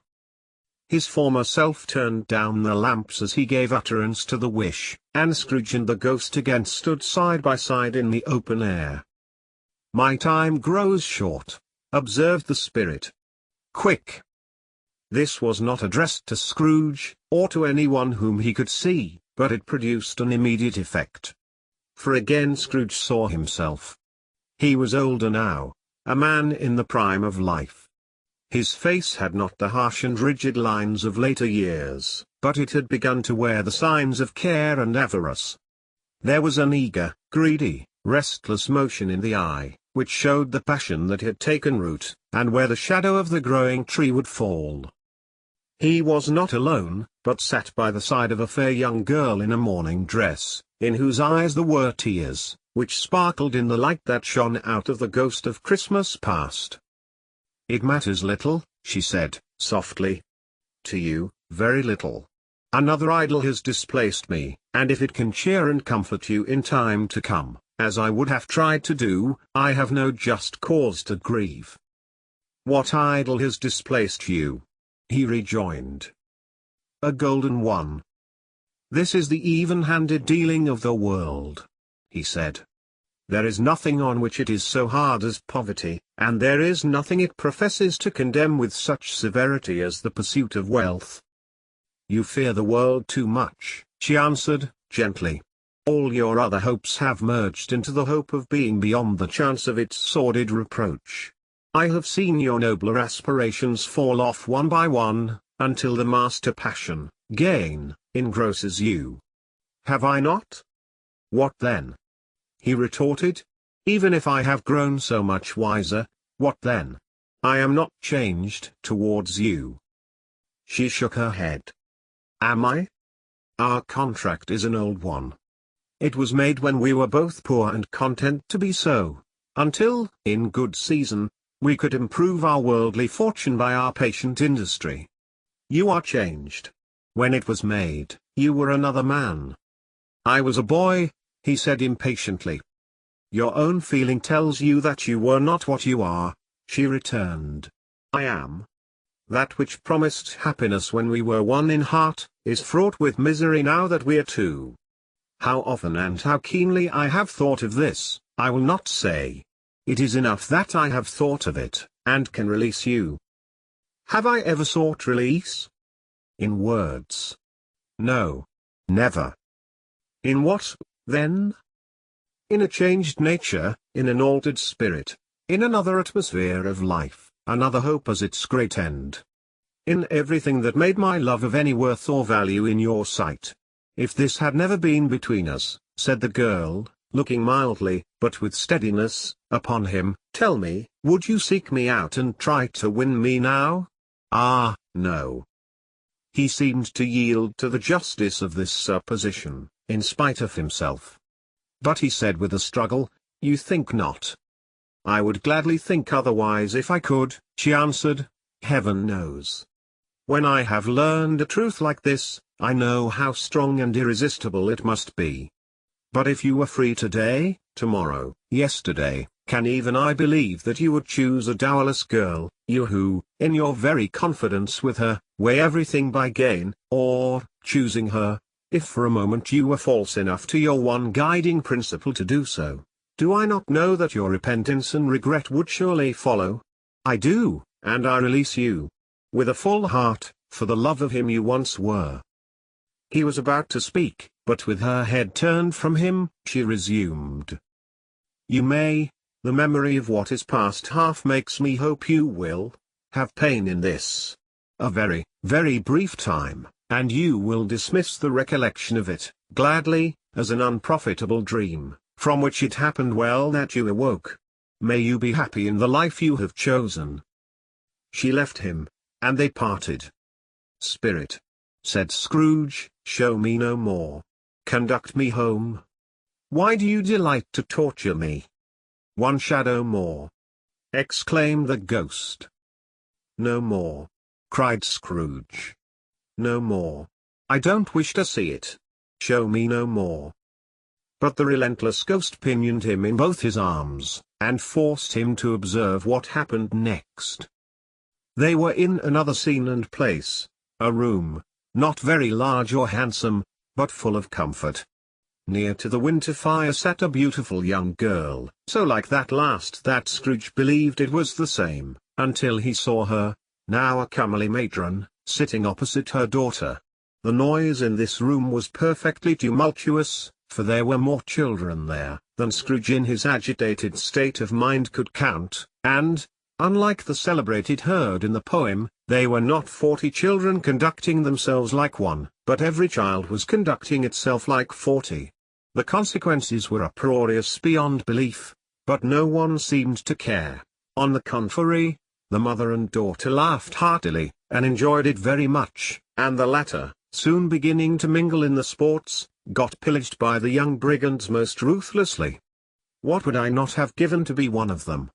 His former self turned down the lamps as he gave utterance to the wish, and Scrooge and the ghost again stood side by side in the open air. "My time grows short," observed the spirit. "Quick!" This was not addressed to Scrooge, or to anyone whom he could see, but it produced an immediate effect. For again Scrooge saw himself. He was older now, a man in the prime of life. His face had not the harsh and rigid lines of later years, but it had begun to wear the signs of care and avarice. There was an eager, greedy, restless motion in the eye, which showed the passion that had taken root, and where the shadow of the growing tree would fall. He was not alone, but sat by the side of a fair young girl in a morning dress, in whose eyes there were tears, which sparkled in the light that shone out of the ghost of Christmas past. "It matters little," she said, softly. "To you, very little. Another idol has displaced me, and if it can cheer and comfort you in time to come, as I would have tried to do, I have no just cause to grieve." "What idol has displaced you?" he rejoined. "A golden one." "This is the even-handed dealing of the world," he said. "There is nothing on which it is so hard as poverty, and there is nothing it professes to condemn with such severity as the pursuit of wealth." "You fear the world too much," she answered, gently. "All your other hopes have merged into the hope of being beyond the chance of its sordid reproach. I have seen your nobler aspirations fall off one by one, until the master passion, gain, engrosses you. Have I not?" "What then?" he retorted. "Even if I have grown so much wiser, what then? I am not changed towards you." She shook her head. "Am I? Our contract is an old one. It was made when we were both poor and content to be so, until, in good season, we could improve our worldly fortune by our patient industry. You are changed. When it was made, you were another man." "I was a boy," he said impatiently. "Your own feeling tells you that you were not what you are," she returned. "I am. That which promised happiness when we were one in heart, is fraught with misery now that we are two. How often and how keenly I have thought of this, I will not say. It is enough that I have thought of it, and can release you." "Have I ever sought release?" "In words. No. Never." "In what, then?" "In a changed nature, in an altered spirit, in another atmosphere of life, another hope as its great end. In everything that made my love of any worth or value in your sight. If this had never been between us," said the girl, looking mildly, but with steadiness, upon him. "Tell me, would you seek me out and try to win me now?" "Ah, no." He seemed to yield to the justice of this supposition, in spite of himself. But he said with a struggle, "You think not?" "I would gladly think otherwise if I could," she answered. "Heaven knows. When I have learned a truth like this, I know how strong and irresistible it must be. But if you were free today, tomorrow, yesterday, can even I believe that you would choose a dowerless girl, you who, in your very confidence with her, weigh everything by gain, or, choosing her, if for a moment you were false enough to your one guiding principle to do so, do I not know that your repentance and regret would surely follow? I do, and I release you, with a full heart, for the love of him you once were." He was about to speak, but with her head turned from him, she resumed. "You may, the memory of what is past half makes me hope you will, have pain in this. A very, very brief time, and you will dismiss the recollection of it, gladly, as an unprofitable dream, from which it happened well that you awoke. May you be happy in the life you have chosen." She left him, and they parted. "Spirit," said Scrooge, "show me no more. Conduct me home. Why do you delight to torture me?" "One shadow more," exclaimed the ghost. "No more," cried Scrooge. "No more. I don't wish to see it. Show me no more." But the relentless ghost pinioned him in both his arms, and forced him to observe what happened next. They were in another scene and place, a room, not very large or handsome, but full of comfort. Near to the winter fire sat a beautiful young girl, so like that last that Scrooge believed it was the same, until he saw her, now a comely matron, sitting opposite her daughter. The noise in this room was perfectly tumultuous, for there were more children there than Scrooge in his agitated state of mind could count, and, unlike the celebrated herd in the poem, they were not 40 children conducting themselves like one, but every child was conducting itself like 40. The consequences were uproarious beyond belief, but no one seemed to care. On the contrary, the mother and daughter laughed heartily, and enjoyed it very much, and the latter, soon beginning to mingle in the sports, got pillaged by the young brigands most ruthlessly. What would I not have given to be one of them?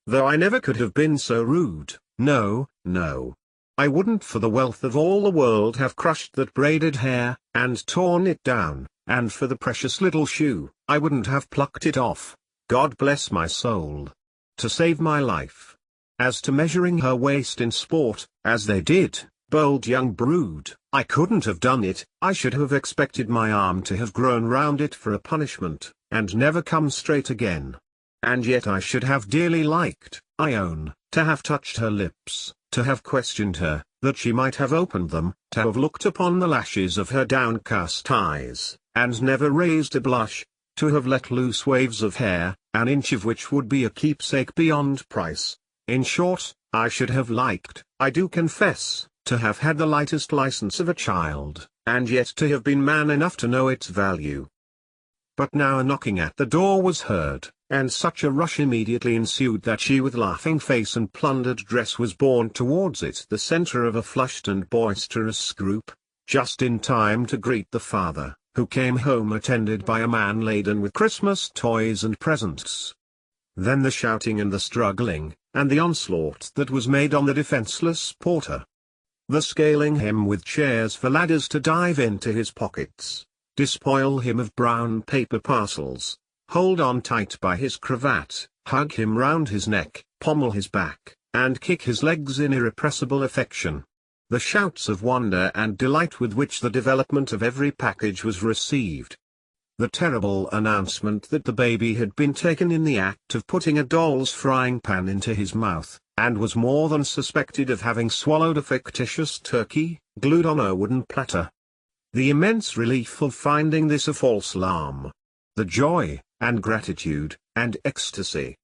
Though I never could have been so rude, no, no. I wouldn't for the wealth of all the world have crushed that braided hair, and torn it down, and for the precious little shoe, I wouldn't have plucked it off, God bless my soul, to save my life. As to measuring her waist in sport, as they did, bold young brood, I couldn't have done it. I should have expected my arm to have grown round it for a punishment, and never come straight again. And yet I should have dearly liked, I own, to have touched her lips, to have questioned her, that she might have opened them, to have looked upon the lashes of her downcast eyes, and never raised a blush, to have let loose waves of hair, an inch of which would be a keepsake beyond price. In short, I should have liked, I do confess, to have had the lightest license of a child, and yet to have been man enough to know its value. But now a knocking at the door was heard, and such a rush immediately ensued that she with laughing face and plundered dress was borne towards it, the centre of a flushed and boisterous group, just in time to greet the father, who came home attended by a man laden with Christmas toys and presents. Then the shouting and the struggling, and the onslaught that was made on the defenceless porter. The scaling him with chairs for ladders to dive into his pockets, despoil him of brown paper parcels, hold on tight by his cravat, hug him round his neck, pommel his back, and kick his legs in irrepressible affection. The shouts of wonder and delight with which the development of every package was received. The terrible announcement that the baby had been taken in the act of putting a doll's frying pan into his mouth, and was more than suspected of having swallowed a fictitious turkey, glued on a wooden platter. The immense relief of finding this a false alarm. The joy, and gratitude, and ecstasy.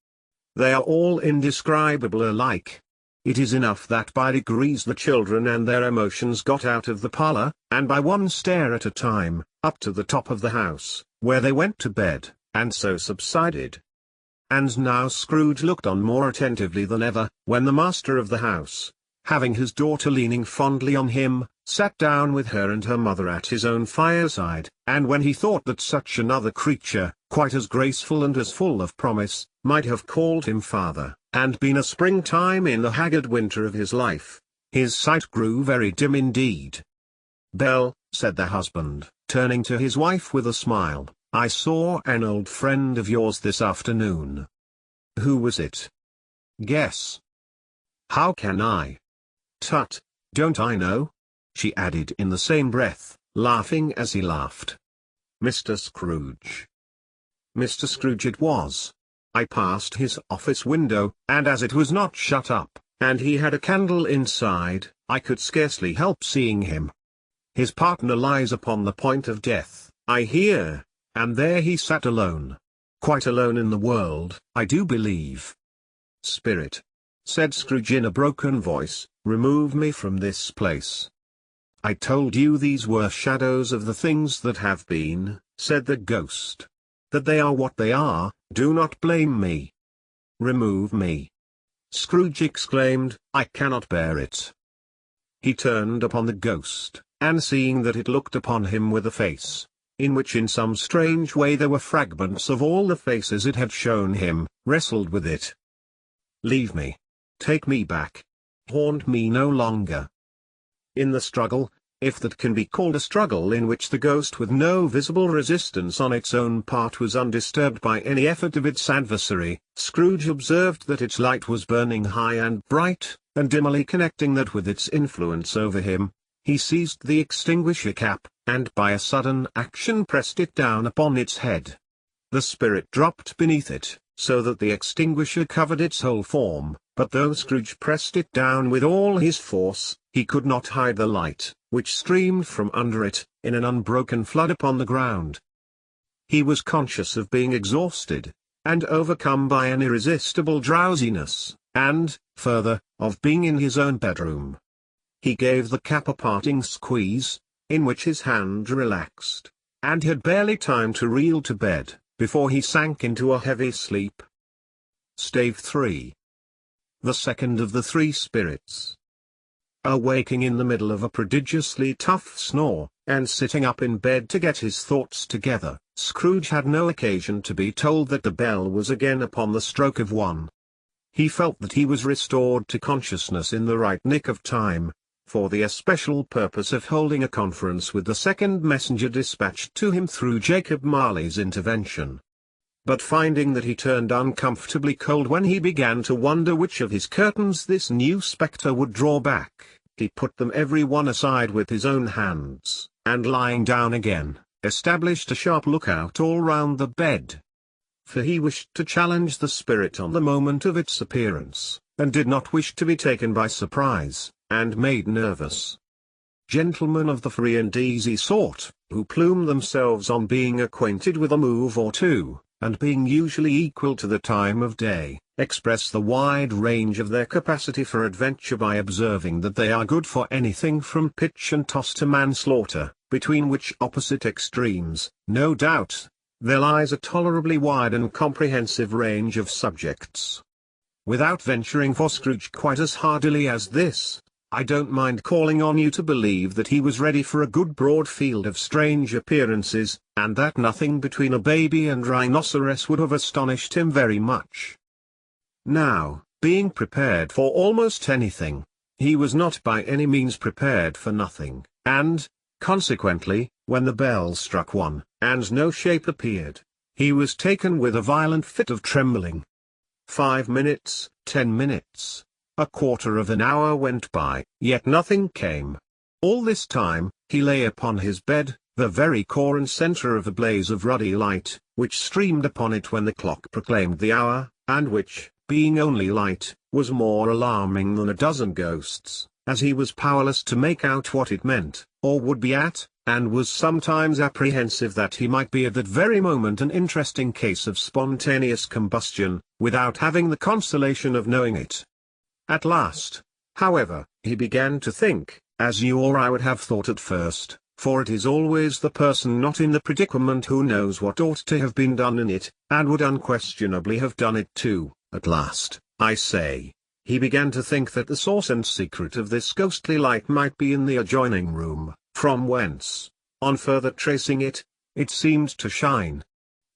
They are all indescribable alike. It is enough that by degrees the children and their emotions got out of the parlor, and by one stair at a time, up to the top of the house, where they went to bed, and so subsided. And now Scrooge looked on more attentively than ever, when the master of the house, having his daughter leaning fondly on him, sat down with her and her mother at his own fireside, and when he thought that such another creature, quite as graceful and as full of promise, might have called him father, and been a springtime in the haggard winter of his life, his sight grew very dim indeed. "Belle," said the husband, turning to his wife with a smile, "I saw an old friend of yours this afternoon." "Who was it?" "Guess." "How can I?" "Tut, don't I know?" she added in the same breath, laughing as he laughed. "Mr. Scrooge." Mr. Scrooge it was. I passed his office window, and as it was not shut up, and he had a candle inside, I could scarcely help seeing him. His partner lies upon the point of death, I hear, and there he sat alone. Quite alone in the world, I do believe. "Spirit," said Scrooge in a broken voice, "remove me from this place." "I told you these were shadows of the things that have been," said the ghost. "That they are what they are, do not blame me." "Remove me," Scrooge exclaimed, "I cannot bear it." He turned upon the ghost, and seeing that it looked upon him with a face, in which in some strange way there were fragments of all the faces it had shown him, wrestled with it. "Leave me. Take me back. Haunt me no longer." In the struggle, if that can be called a struggle in which the ghost with no visible resistance on its own part was undisturbed by any effort of its adversary, Scrooge observed that its light was burning high and bright, and dimly connecting that with its influence over him, he seized the extinguisher cap, and by a sudden action pressed it down upon its head. The spirit dropped beneath it, so that the extinguisher covered its whole form, but though Scrooge pressed it down with all his force, he could not hide the light, which streamed from under it, in an unbroken flood upon the ground. He was conscious of being exhausted, and overcome by an irresistible drowsiness, and, further, of being in his own bedroom. He gave the cap a parting squeeze, in which his hand relaxed, and had barely time to reel to bed, before he sank into a heavy sleep. Stave 3. The second of the three spirits. Awaking in the middle of a prodigiously tough snore, and sitting up in bed to get his thoughts together, Scrooge had no occasion to be told that the bell was again upon the stroke of 1. He felt that he was restored to consciousness in the right nick of time, for the especial purpose of holding a conference with the second messenger dispatched to him through Jacob Marley's intervention. But finding that he turned uncomfortably cold when he began to wonder which of his curtains this new spectre would draw back, he put them every one aside with his own hands, and lying down again, established a sharp lookout all round the bed. For he wished to challenge the spirit on the moment of its appearance, and did not wish to be taken by surprise, and made nervous. Gentlemen of the free and easy sort, who plume themselves on being acquainted with a move or two, and being usually equal to the time of day, express the wide range of their capacity for adventure by observing that they are good for anything from pitch and toss to manslaughter, between which opposite extremes, no doubt, there lies a tolerably wide and comprehensive range of subjects. Without venturing for Scrooge quite as hardily as this, I don't mind calling on you to believe that he was ready for a good broad field of strange appearances, and that nothing between a baby and rhinoceros would have astonished him very much. Now, being prepared for almost anything, he was not by any means prepared for nothing, and, consequently, when the bell struck 1, and no shape appeared, he was taken with a violent fit of trembling. 5 minutes, 10 minutes, a quarter of an hour went by, yet nothing came. All this time, he lay upon his bed, the very core and center of a blaze of ruddy light, which streamed upon it when the clock proclaimed the hour, and which, being only light, was more alarming than a dozen ghosts, as he was powerless to make out what it meant, or would be at, and was sometimes apprehensive that he might be at that very moment an interesting case of spontaneous combustion, without having the consolation of knowing it. At last, however, he began to think, as you or I would have thought at first, for it is always the person not in the predicament who knows what ought to have been done in it, and would unquestionably have done it too. At last, I say, he began to think that the source and secret of this ghostly light might be in the adjoining room, from whence, on further tracing it, it seemed to shine.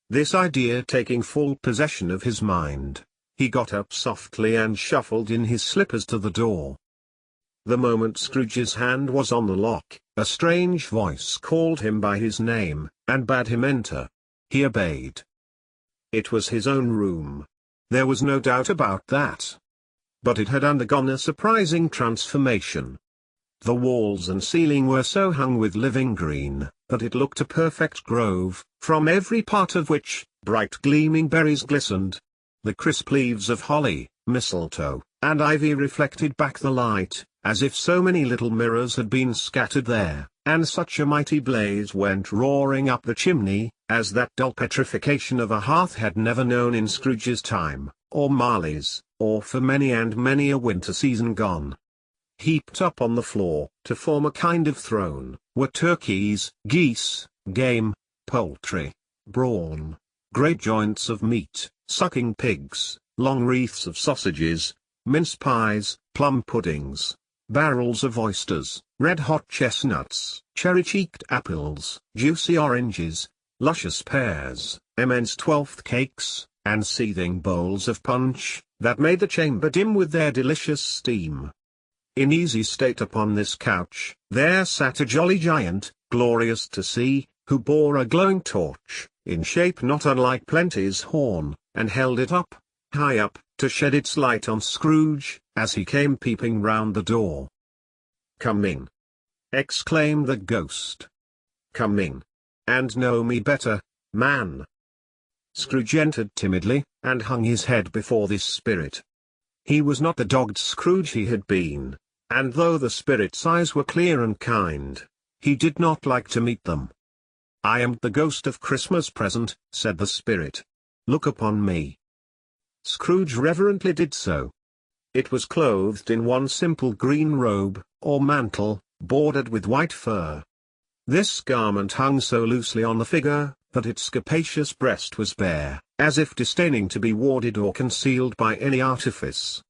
This idea taking full possession of his mind, he got up softly and shuffled in his slippers to the door. The moment Scrooge's hand was on the lock, a strange voice called him by his name, and bade him enter. He obeyed. It was his own room. There was no doubt about that. But it had undergone a surprising transformation. The walls and ceiling were so hung with living green, that it looked a perfect grove, from every part of which, bright gleaming berries glistened. The crisp leaves of holly, mistletoe, and ivy reflected back the light, as if so many little mirrors had been scattered there, and such a mighty blaze went roaring up the chimney, as that dull petrification of a hearth had never known in Scrooge's time, or Marley's, or for many and many a winter season gone. Heaped up on the floor, to form a kind of throne, were turkeys, geese, game, poultry, brawn, great joints of meat, sucking pigs, long wreaths of sausages, mince pies, plum puddings, barrels of oysters, red-hot chestnuts, cherry-cheeked apples, juicy oranges, luscious pears, immense twelfth cakes, and seething bowls of punch, that made the chamber dim with their delicious steam. In easy state upon this couch, there sat a jolly giant, glorious to see, who bore a glowing torch, in shape not unlike Plenty's horn, and held it up, high up, to shed its light on Scrooge, as he came peeping round the door. "Come in!" exclaimed the ghost. "Come in, and know me better, man." Scrooge entered timidly, and hung his head before this spirit. He was not the dogged Scrooge he had been, and though the spirit's eyes were clear and kind, he did not like to meet them. "I am the ghost of Christmas present," said the spirit. "Look upon me." Scrooge reverently did so. It was clothed in one simple green robe, or mantle, bordered with white fur. This garment hung so loosely on the figure, that its capacious breast was bare, as if disdaining to be warded or concealed by any artifice.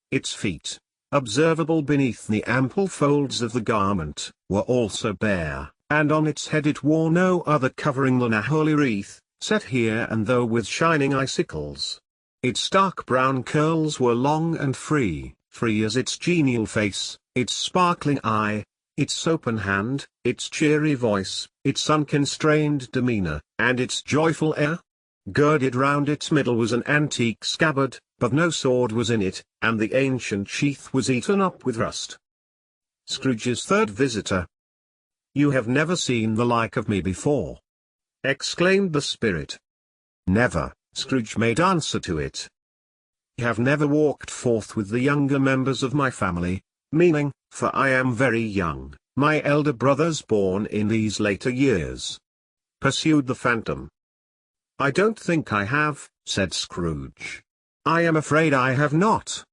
Its feet, observable beneath the ample folds of the garment, were also bare, and on its head it wore no other covering than a holy wreath, set here and there with shining icicles. Its dark brown curls were long and free as its genial face, its sparkling eye, its open hand, its cheery voice, its unconstrained demeanor, and its joyful air. Girded round its middle was an antique scabbard, but no sword was in it, and the ancient sheath was eaten up with rust. Scrooge's third visitor. "You have never seen the like of me before," exclaimed the spirit. "Never," Scrooge made answer to it. "I have never walked forth with the younger members of my family, meaning, for I am very young, my elder brothers born in these later years," pursued the phantom. "I don't think I have," said Scrooge. "I am afraid I have not."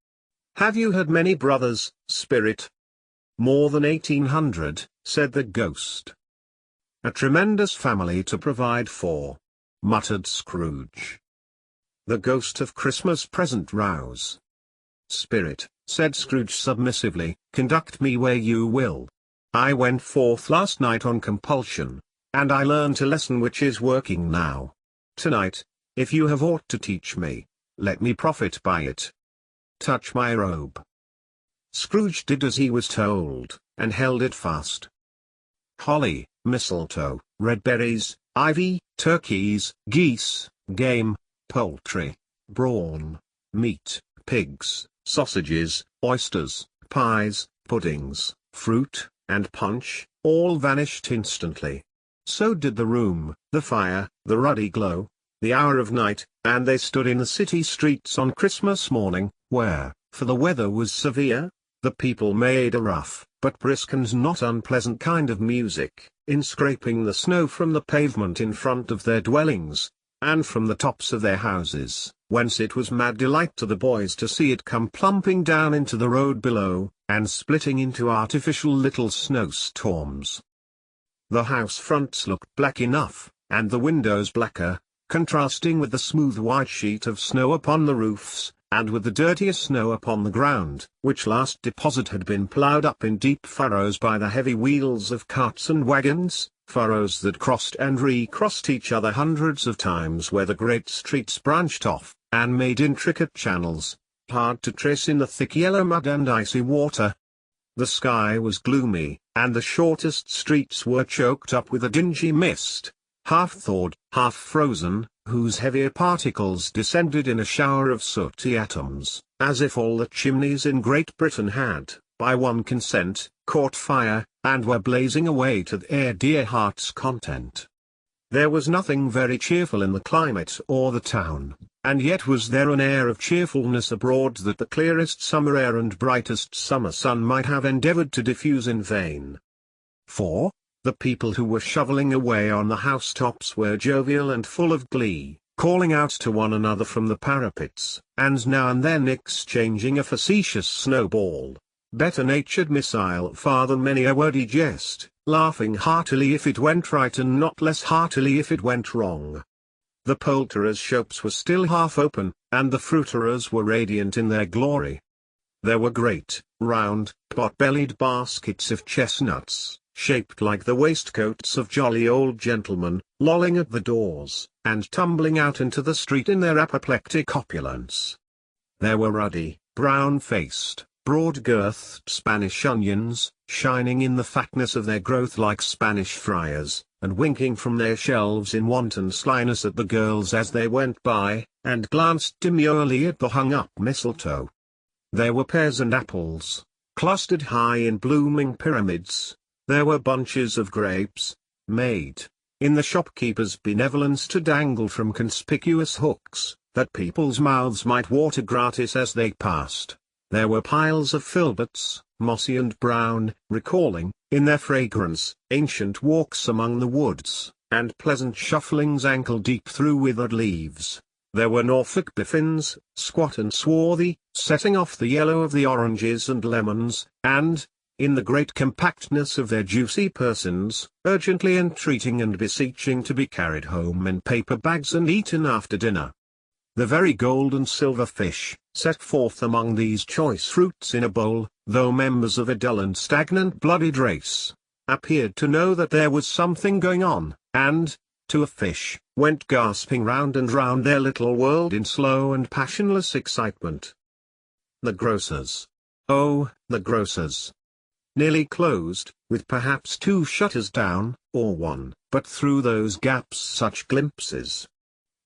"Have you had many brothers, spirit?" "More than 1800, said the ghost. "A tremendous family to provide for," muttered Scrooge. The ghost of Christmas present rouse. "Spirit," said Scrooge submissively, "conduct me where you will. I went forth last night on compulsion, and I learned a lesson which is working now. Tonight, if you have aught to teach me, let me profit by it. Touch my robe." Scrooge did as he was told, and held it fast. Holly, mistletoe, red berries, ivy, turkeys, geese, game, poultry, brawn, meat, pigs, sausages, oysters, pies, puddings, fruit, and punch, all vanished instantly. So did the room, the fire, the ruddy glow, the hour of night, and they stood in the city streets on Christmas morning, where, for the weather was severe, the people made a rough, but brisk and not unpleasant kind of music, in scraping the snow from the pavement in front of their dwellings, and from the tops of their houses, whence it was mad delight to the boys to see it come plumping down into the road below, and splitting into artificial little snowstorms. The house fronts looked black enough, and the windows blacker, contrasting with the smooth white sheet of snow upon the roofs, and with the dirtier snow upon the ground, which last deposit had been ploughed up in deep furrows by the heavy wheels of carts and wagons, furrows that crossed and recrossed each other hundreds of times where the great streets branched off, and made intricate channels, hard to trace in the thick yellow mud and icy water. The sky was gloomy, and the shortest streets were choked up with a dingy mist, half thawed, half frozen, whose heavier particles descended in a shower of sooty atoms, as if all the chimneys in Great Britain had, by one consent, caught fire, and were blazing away to their dear hearts' content. There was nothing very cheerful in the climate or the town, and yet was there an air of cheerfulness abroad that the clearest summer air and brightest summer sun might have endeavoured to diffuse in vain. For, the people who were shovelling away on the housetops were jovial and full of glee, calling out to one another from the parapets, and now and then exchanging a facetious snowball, better-natured missile far than many a wordy jest, laughing heartily if it went right and not less heartily if it went wrong. The poulterers' shops were still half open, and the fruiterers were radiant in their glory. There were great, round, pot-bellied baskets of chestnuts, shaped like the waistcoats of jolly old gentlemen, lolling at the doors, and tumbling out into the street in their apoplectic opulence. There were ruddy, brown-faced, broad-girthed Spanish onions, shining in the fatness of their growth like Spanish friars, and winking from their shelves in wanton slyness at the girls as they went by, and glanced demurely at the hung-up mistletoe. There were pears and apples, clustered high in blooming pyramids. There were bunches of grapes, made, in the shopkeeper's benevolence to dangle from conspicuous hooks, that people's mouths might water gratis as they passed. There were piles of filberts, mossy and brown, recalling, in their fragrance, ancient walks among the woods, and pleasant shufflings ankle-deep through withered leaves. There were Norfolk biffins, squat and swarthy, setting off the yellow of the oranges and lemons, and, in the great compactness of their juicy persons, urgently entreating and beseeching to be carried home in paper bags and eaten after dinner. The very gold and silver fish, set forth among these choice fruits in a bowl, though members of a dull and stagnant-blooded race, appeared to know that there was something going on, and, to a fish, went gasping round and round their little world in slow and passionless excitement. The grocers. Oh, the grocers! Nearly closed, with perhaps 2 shutters down, or 1, but through those gaps such glimpses.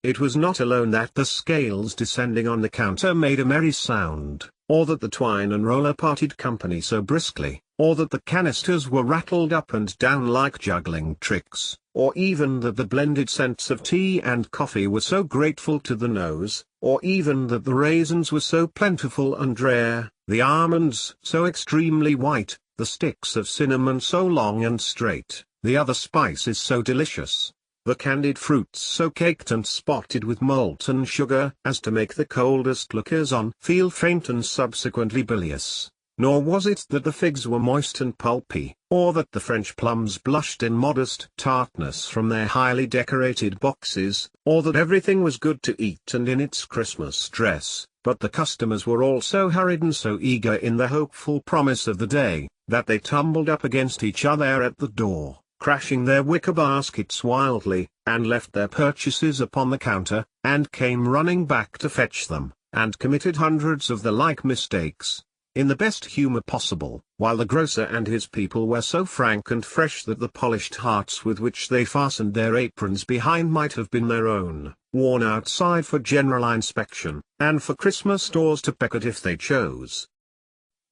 It was not alone that the scales descending on the counter made a merry sound, or that the twine and roller parted company so briskly, or that the canisters were rattled up and down like juggling tricks, or even that the blended scents of tea and coffee were so grateful to the nose, or even that the raisins were so plentiful and rare, the almonds so extremely white, the sticks of cinnamon so long and straight, the other spices so delicious, the candied fruits so caked and spotted with molten sugar as to make the coldest lookers-on feel faint and subsequently bilious. Nor was it that the figs were moist and pulpy, or that the French plums blushed in modest tartness from their highly decorated boxes, or that everything was good to eat and in its Christmas dress, but the customers were all so hurried and so eager in the hopeful promise of the day, that they tumbled up against each other at the door, crashing their wicker baskets wildly, and left their purchases upon the counter, and came running back to fetch them, and committed hundreds of the like mistakes, in the best humour possible, while the grocer and his people were so frank and fresh that the polished hearts with which they fastened their aprons behind might have been their own, worn outside for general inspection, and for Christmas stores to peck at if they chose.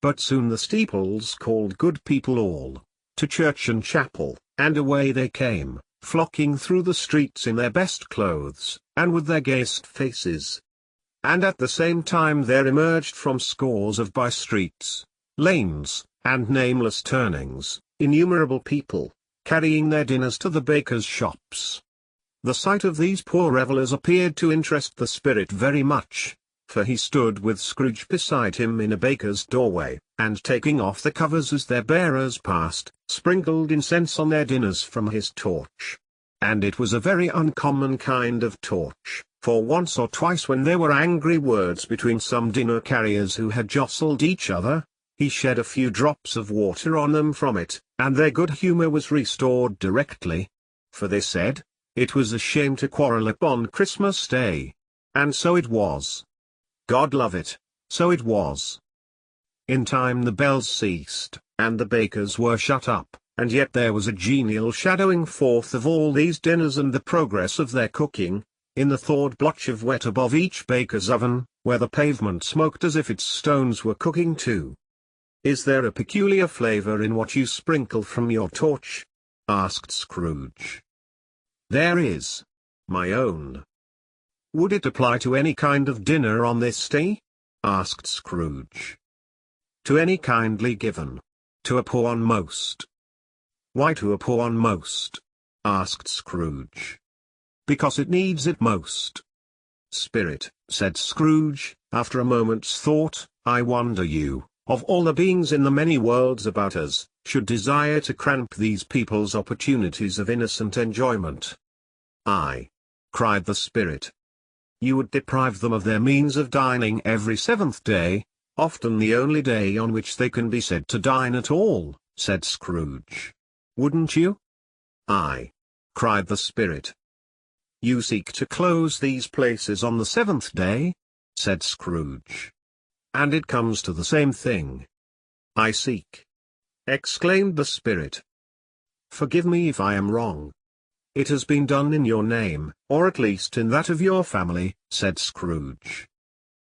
But soon the steeples called good people all, to church and chapel, and away they came, flocking through the streets in their best clothes, and with their gayest faces. And at the same time there emerged from scores of by-streets, lanes, and nameless turnings, innumerable people, carrying their dinners to the bakers' shops. The sight of these poor revellers appeared to interest the spirit very much, for he stood with Scrooge beside him in a baker's doorway, and taking off the covers as their bearers passed, sprinkled incense on their dinners from his torch. And it was a very uncommon kind of torch, for once or twice when there were angry words between some dinner carriers who had jostled each other, he shed a few drops of water on them from it, and their good humour was restored directly. For they said, it was a shame to quarrel upon Christmas Day. And so it was. God love it, so it was. In time the bells ceased, and the bakers were shut up, and yet there was a genial shadowing forth of all these dinners and the progress of their cooking, in the thawed blotch of wet above each baker's oven, where the pavement smoked as if its stones were cooking too. "Is there a peculiar flavour in what you sprinkle from your torch?" asked Scrooge. "There is, my own." "Would it apply to any kind of dinner on this day?" asked Scrooge. "To any kindly given. To a poor one most." "Why to a poor one most?" asked Scrooge. "Because it needs it most." "Spirit," said Scrooge, after a moment's thought, "I wonder you, of all the beings in the many worlds about us, should desire to cramp these people's opportunities of innocent enjoyment." "Aye," cried the Spirit. "You would deprive them of their means of dining every seventh day, often the only day on which they can be said to dine at all," said Scrooge. "Wouldn't you?" "Aye," cried the Spirit. "You seek to close these places on the seventh day?" said Scrooge. "And it comes to the same thing." "I seek," exclaimed the Spirit. "Forgive me if I am wrong." "It has been done in your name, or at least in that of your family," said Scrooge.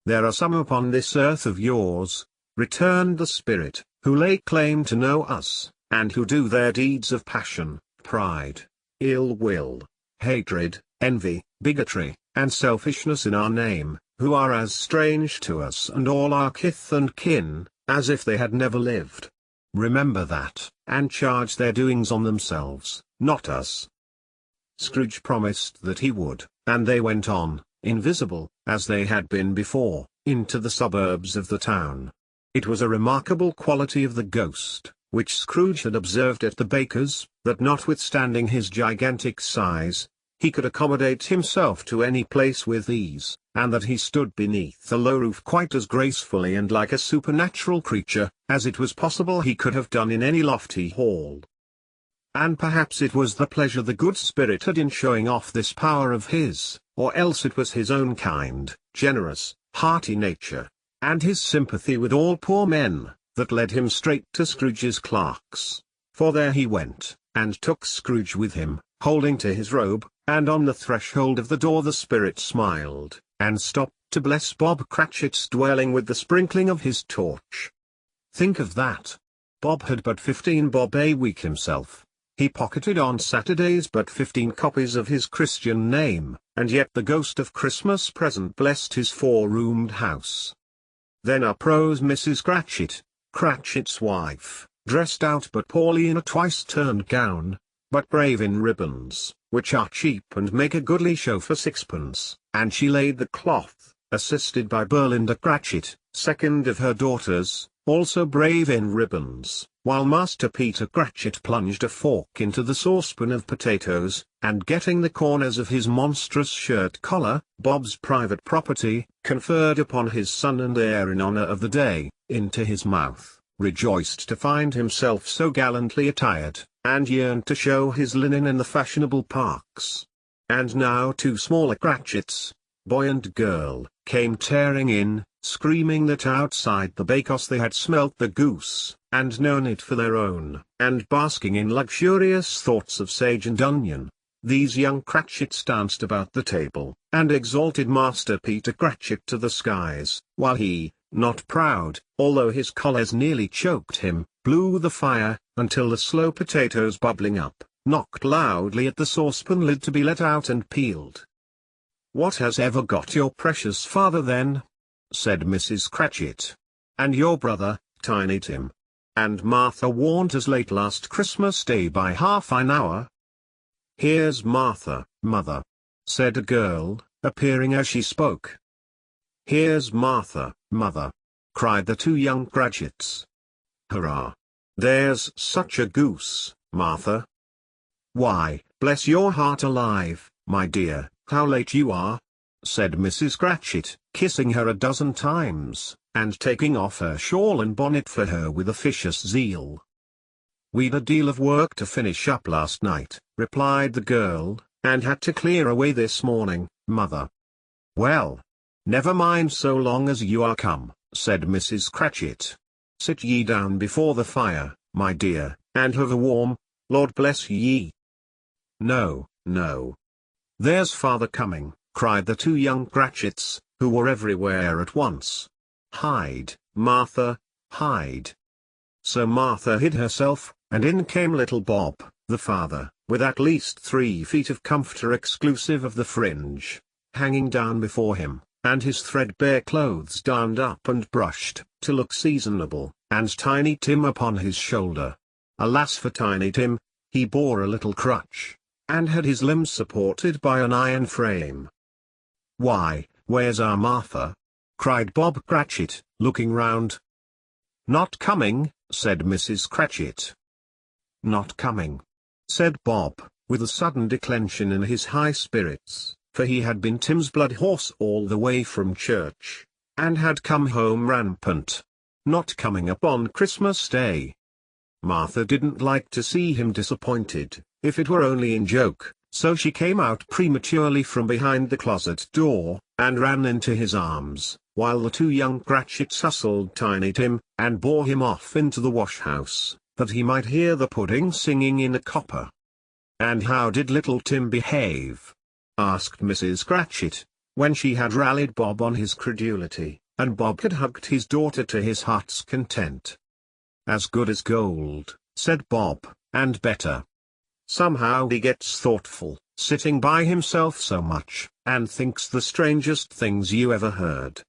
"There are some upon this earth of yours," returned the Spirit, "who lay claim to know us, and who do their deeds of passion, pride, ill will, hatred, envy, bigotry, and selfishness in our name, who are as strange to us and all our kith and kin, as if they had never lived. Remember that, and charge their doings on themselves, not us." Scrooge promised that he would, and they went on, invisible, as they had been before, into the suburbs of the town. It was a remarkable quality of the ghost, which Scrooge had observed at the baker's, that notwithstanding his gigantic size, he could accommodate himself to any place with ease, and that he stood beneath the low roof quite as gracefully and like a supernatural creature, as it was possible he could have done in any lofty hall. And perhaps it was the pleasure the good Spirit had in showing off this power of his, or else it was his own kind, generous, hearty nature, and his sympathy with all poor men, that led him straight to Scrooge's clerks. For there he went, and took Scrooge with him, holding to his robe, and on the threshold of the door the Spirit smiled, and stopped to bless Bob Cratchit's dwelling with the sprinkling of his torch. Think of that! Bob had but 15 bob a week himself. He pocketed on Saturdays but 15 copies of his Christian name, and yet the ghost of Christmas present blessed his 4-roomed house. Then our Prose Mrs. Cratchit, Cratchit's wife, dressed out but poorly in a twice-turned gown, but brave in ribbons, which are cheap and make a goodly show for sixpence, and she laid the cloth, assisted by Belinda Cratchit, second of her daughters, also brave in ribbons, while Master Peter Cratchit plunged a fork into the saucepan of potatoes, and getting the corners of his monstrous shirt collar, Bob's private property, conferred upon his son and heir in honour of the day, into his mouth, rejoiced to find himself so gallantly attired, and yearned to show his linen in the fashionable parks. And now 2 smaller Cratchits, boy and girl, came tearing in, screaming that outside the bakehouse they had smelt the goose, and known it for their own, and basking in luxurious thoughts of sage and onion. These young Cratchits danced about the table, and exalted Master Peter Cratchit to the skies, while he, not proud, although his collars nearly choked him, blew the fire, until the slow potatoes bubbling up, knocked loudly at the saucepan lid to be let out and peeled. "What has ever got your precious father then?" said Mrs. Cratchit. "And your brother, Tiny Tim? And Martha warn't as late last Christmas Day by half an hour?" "Here's Martha, mother," said a girl, appearing as she spoke. "Here's Martha, mother," cried the 2 young Cratchits. "Hurrah! There's such a goose, Martha. Why, bless your heart alive, my dear, how late you are," said Mrs. Cratchit, kissing her a dozen times, and taking off her shawl and bonnet for her with officious zeal. "We'd a deal of work to finish up last night," replied the girl, "and had to clear away this morning, mother." "Well, never mind so long as you are come," said Mrs. Cratchit. "Sit ye down before the fire, my dear, and have a warm, Lord bless ye." "No, no. There's father coming," cried the two young Cratchits, who were everywhere at once. "Hide, Martha, hide." So Martha hid herself, and in came little Bob, the father, with at least 3 feet of comforter exclusive of the fringe, hanging down before him, and his threadbare clothes darned up and brushed, to look seasonable, and Tiny Tim upon his shoulder. Alas for Tiny Tim, he bore a little crutch, and had his limbs supported by an iron frame. "Why, where's our Martha?" cried Bob Cratchit, looking round. "Not coming," said Mrs. Cratchit. "Not coming," said Bob, with a sudden declension in his high spirits, for he had been Tim's blood horse all the way from church, and had come home rampant. "Not coming upon Christmas Day." Martha didn't like to see him disappointed, if it were only in joke, so she came out prematurely from behind the closet door, and ran into his arms, while the two young Cratchits hustled Tiny Tim, and bore him off into the wash-house, that he might hear the pudding singing in a copper. "And how did little Tim behave?" asked Mrs. Cratchit, when she had rallied Bob on his credulity, and Bob had hugged his daughter to his heart's content. "As good as gold," said Bob, "and better. Somehow he gets thoughtful, sitting by himself so much, and thinks the strangest things you ever heard.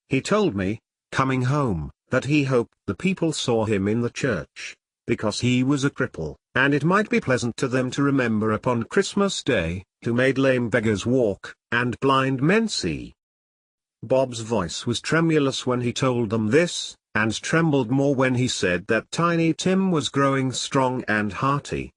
He told me, coming home, that he hoped the people saw him in the church, because he was a cripple, and it might be pleasant to them to remember upon Christmas Day, who made lame beggars walk, and blind men see." Bob's voice was tremulous when he told them this, and trembled more when he said that Tiny Tim was growing strong and hearty.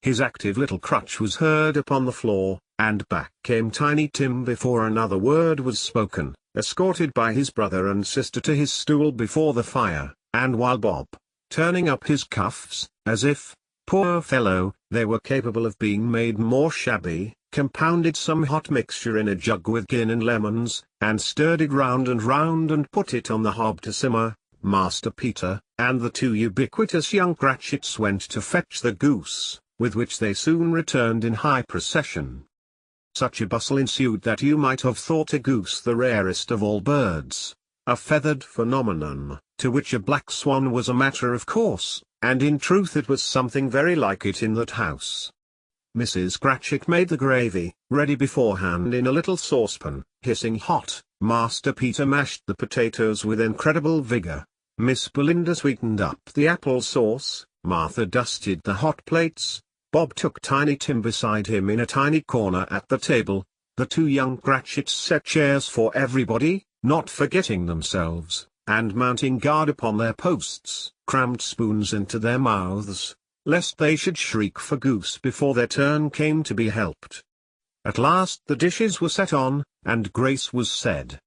His active little crutch was heard upon the floor, and back came Tiny Tim before another word was spoken, escorted by his brother and sister to his stool before the fire, and while Bob, turning up his cuffs, as if, poor fellow, they were capable of being made more shabby, compounded some hot mixture in a jug with gin and lemons, and stirred it round and put it on the hob to simmer, Master Peter, and the two ubiquitous young Cratchits went to fetch the goose, with which they soon returned in high procession. Such a bustle ensued that you might have thought a goose the rarest of all birds, a feathered phenomenon, to which a black swan was a matter of course, and in truth it was something very like it in that house. Mrs. Cratchit made the gravy, ready beforehand in a little saucepan, hissing hot. Master Peter mashed the potatoes with incredible vigor. Miss Belinda sweetened up the apple sauce. Martha dusted the hot plates. Bob took Tiny Tim beside him in a tiny corner at the table. The two young Cratchits set chairs for everybody, not forgetting themselves, and mounting guard upon their posts, crammed spoons into their mouths, lest they should shriek for goose before their turn came to be helped. At last the dishes were set on, and grace was said.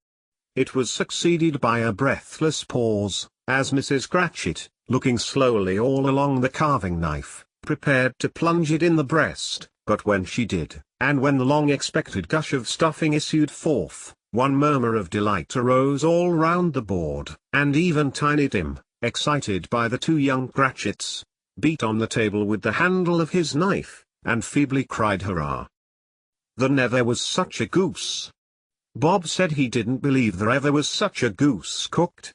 It was succeeded by a breathless pause, as Mrs. Cratchit, looking slowly all along the carving knife, prepared to plunge it in the breast, but when she did, and when the long-expected gush of stuffing issued forth, one murmur of delight arose all round the board, and even Tiny Tim, excited by the two young Cratchits, beat on the table with the handle of his knife, and feebly cried hurrah. There never was such a goose. Bob said he didn't believe there ever was such a goose cooked.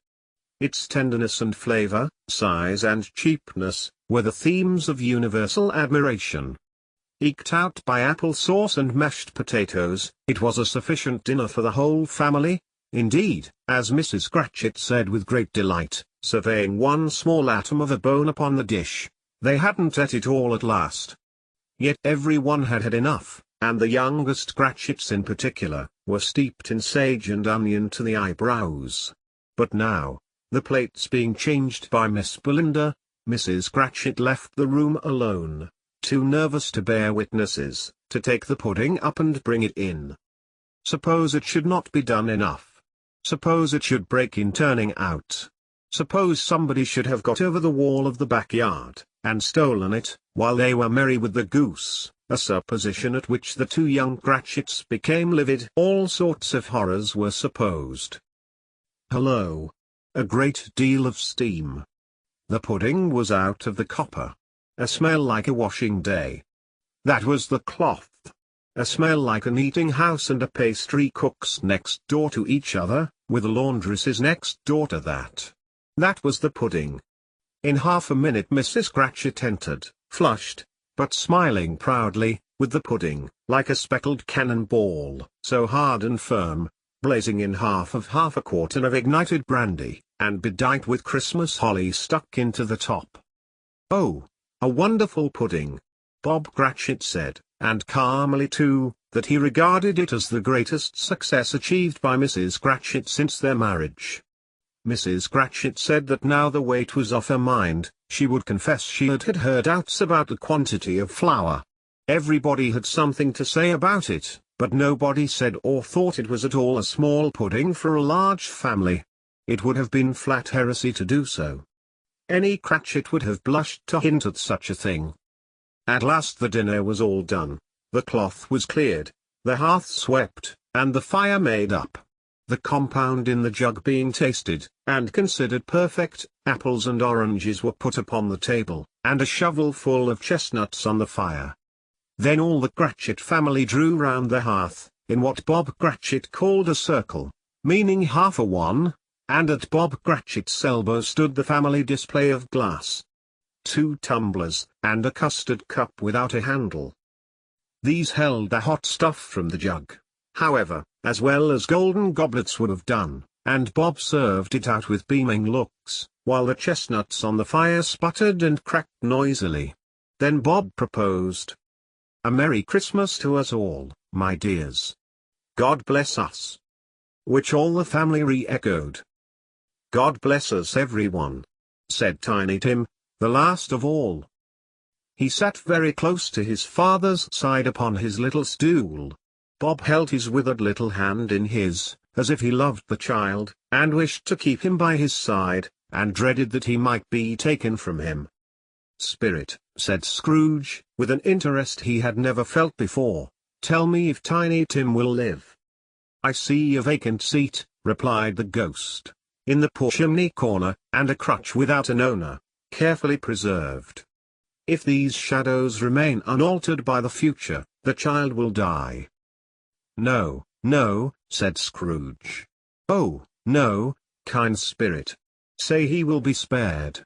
Its tenderness and flavor, size and cheapness, were the themes of universal admiration. Eked out by apple sauce and mashed potatoes, it was a sufficient dinner for the whole family. Indeed, as Mrs. Cratchit said with great delight, surveying one small atom of a bone upon the dish, they hadn't ate it all at last. Yet every one had had enough, and the youngest Cratchits in particular, were steeped in sage and onion to the eyebrows. But now, the plates being changed by Miss Belinda, Mrs. Cratchit left the room alone, too nervous to bear witnesses, to take the pudding up and bring it in. Suppose it should not be done enough. Suppose it should break in turning out. Suppose somebody should have got over the wall of the backyard, and stolen it, while they were merry with the goose, a supposition at which the two young Cratchits became livid. All sorts of horrors were supposed. Hello! A great deal of steam. The pudding was out of the copper. A smell like a washing day. That was the cloth. A smell like an eating house and a pastry cook's next door to each other, with a laundress's next door to that. That was the pudding. In half a minute Mrs. Cratchit entered, flushed, but smiling proudly, with the pudding, like a speckled cannon ball, so hard and firm, blazing in half a quartern of ignited brandy, and bedight with Christmas holly stuck into the top. "Oh, a wonderful pudding," Bob Cratchit said, and calmly too, that he regarded it as the greatest success achieved by Mrs. Cratchit since their marriage. Mrs. Cratchit said that now the weight was off her mind, she would confess she had her doubts about the quantity of flour. Everybody had something to say about it, but nobody said or thought it was at all a small pudding for a large family. It would have been flat heresy to do so. Any Cratchit would have blushed to hint at such a thing. At last the dinner was all done, the cloth was cleared, the hearth swept, and the fire made up. The compound in the jug being tasted, and considered perfect, apples and oranges were put upon the table, and a shovelful of chestnuts on the fire. Then all the Cratchit family drew round the hearth, in what Bob Cratchit called a circle, meaning half a one, and at Bob Cratchit's elbow stood the family display of glass. 2 tumblers, and a custard cup without a handle. These held the hot stuff from the jug, however, as well as golden goblets would have done, and Bob served it out with beaming looks, while the chestnuts on the fire sputtered and cracked noisily. Then Bob proposed, "A Merry Christmas to us all, my dears. God bless us." Which all the family re-echoed. "God bless us everyone," said Tiny Tim, the last of all. He sat very close to his father's side upon his little stool. Bob held his withered little hand in his, as if he loved the child, and wished to keep him by his side, and dreaded that he might be taken from him. "Spirit," said Scrooge, with an interest he had never felt before, "tell me if Tiny Tim will live." "I see a vacant seat," replied the ghost, "in the poor chimney corner, and a crutch without an owner, carefully preserved. If these shadows remain unaltered by the future, the child will die." "No, no," said Scrooge. "Oh, no, kind spirit. Say he will be spared."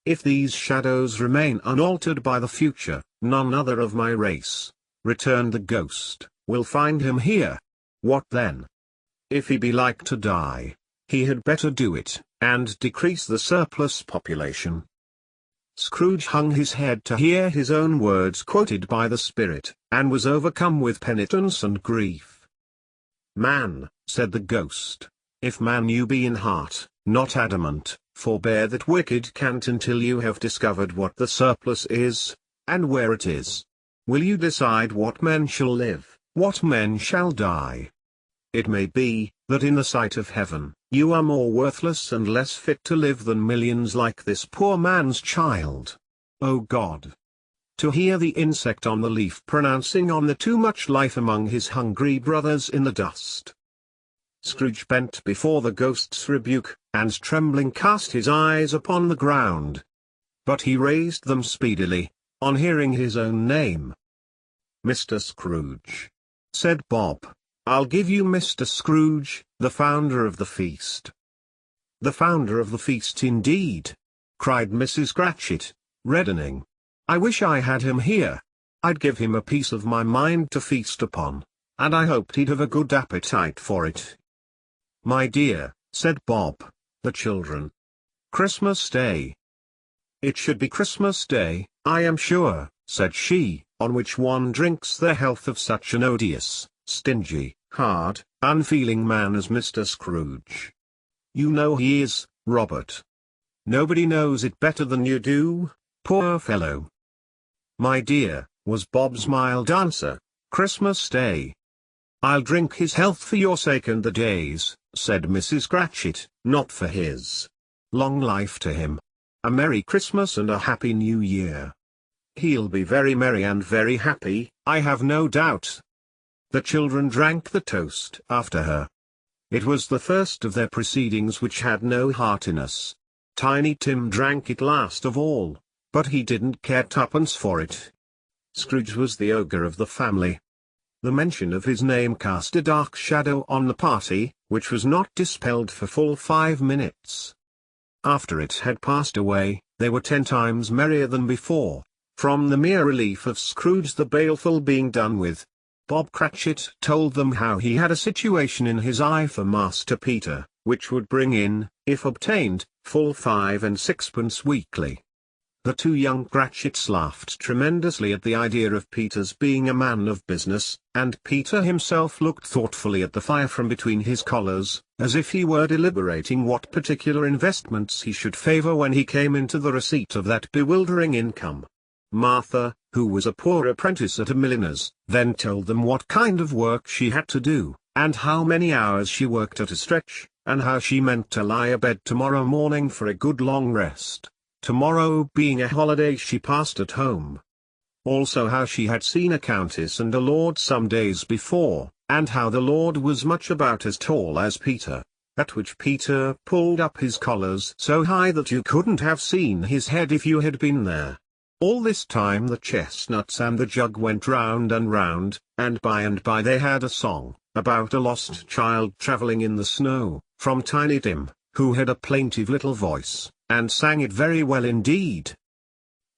"If these shadows remain unaltered by the future, none other of my race," returned the ghost, "will find him here. What then? If he be like to die, he had better do it, and decrease the surplus population." Scrooge hung his head to hear his own words quoted by the spirit, and was overcome with penitence and grief. "Man," said the ghost, "if man you be in heart, not adamant, forbear that wicked cant until you have discovered what the surplus is, and where it is. Will you decide what men shall live, what men shall die? It may be, that in the sight of heaven, you are more worthless and less fit to live than millions like this poor man's child. O God! To hear the insect on the leaf pronouncing on the too much life among his hungry brothers in the dust." Scrooge bent before the ghost's rebuke, and trembling cast his eyes upon the ground. But he raised them speedily, on hearing his own name. "Mr. Scrooge," said Bob, "I'll give you Mr. Scrooge, the founder of the feast." "The founder of the feast indeed!" cried Mrs. Cratchit, reddening. "I wish I had him here. I'd give him a piece of my mind to feast upon, and I hoped he'd have a good appetite for it." "My dear," said Bob, "the children. Christmas Day." "It should be Christmas Day, I am sure," said she, "on which one drinks the health of such an odious, stingy, hard, unfeeling man as Mr. Scrooge. You know he is, Robert." Nobody knows it better than you do, poor fellow." "My dear," was Bob's mild answer, "Christmas Day." "I'll drink his health for your sake and the day's," said Mrs. Cratchit, "not for his. Long life to him. A Merry Christmas and a Happy New Year. He'll be very merry and very happy, I have no doubt." The children drank the toast after her. It was the first of their proceedings which had no heartiness. Tiny Tim drank it last of all, but he didn't care twopence for it. Scrooge was the ogre of the family. The mention of his name cast a dark shadow on the party, which was not dispelled for full 5 minutes. After it had passed away, they were 10 times merrier than before, from the mere relief of Scrooge the baleful being done with. Bob Cratchit told them how he had a situation in his eye for Master Peter, which would bring in, if obtained, full 5 and 6pence weekly. The 2 young Cratchits laughed tremendously at the idea of Peter's being a man of business, and Peter himself looked thoughtfully at the fire from between his collars, as if he were deliberating what particular investments he should favour when he came into the receipt of that bewildering income. Martha, who was a poor apprentice at a milliner's, then told them what kind of work she had to do, and how many hours she worked at a stretch, and how she meant to lie abed tomorrow morning for a good long rest, tomorrow being a holiday she passed at home. Also how she had seen a countess and a lord some days before, and how the lord was much about as tall as Peter, at which Peter pulled up his collars so high that you couldn't have seen his head if you had been there. All this time the chestnuts and the jug went round, and by they had a song, about a lost child travelling in the snow, from Tiny Tim, who had a plaintive little voice, and sang it very well indeed.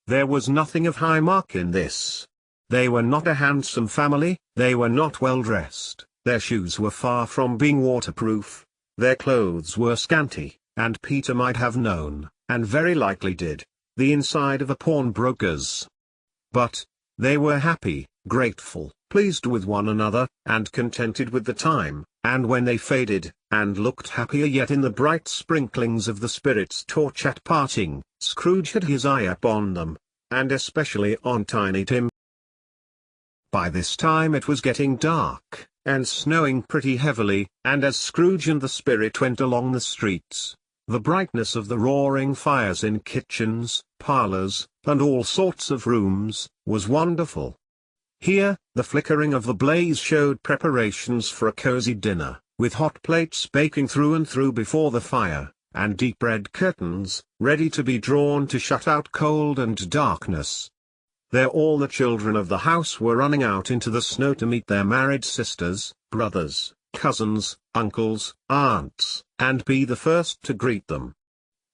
There was nothing of high mark in this. They were not a handsome family, they were not well dressed, their shoes were far from being waterproof, their clothes were scanty, and Peter might have known, and very likely did, the inside of a pawnbroker's. But they were happy, grateful, pleased with one another, and contented with the time, and when they faded, and looked happier yet in the bright sprinklings of the spirit's torch at parting, Scrooge had his eye upon them, and especially on Tiny Tim. By this time it was getting dark, and snowing pretty heavily, and as Scrooge and the spirit went along the streets, the brightness of the roaring fires in kitchens, parlors, and all sorts of rooms, was wonderful. Here, the flickering of the blaze showed preparations for a cozy dinner, with hot plates baking through and through before the fire, and deep red curtains, ready to be drawn to shut out cold and darkness. There all the children of the house were running out into the snow to meet their married sisters, brothers, cousins, uncles, aunts, and be the first to greet them.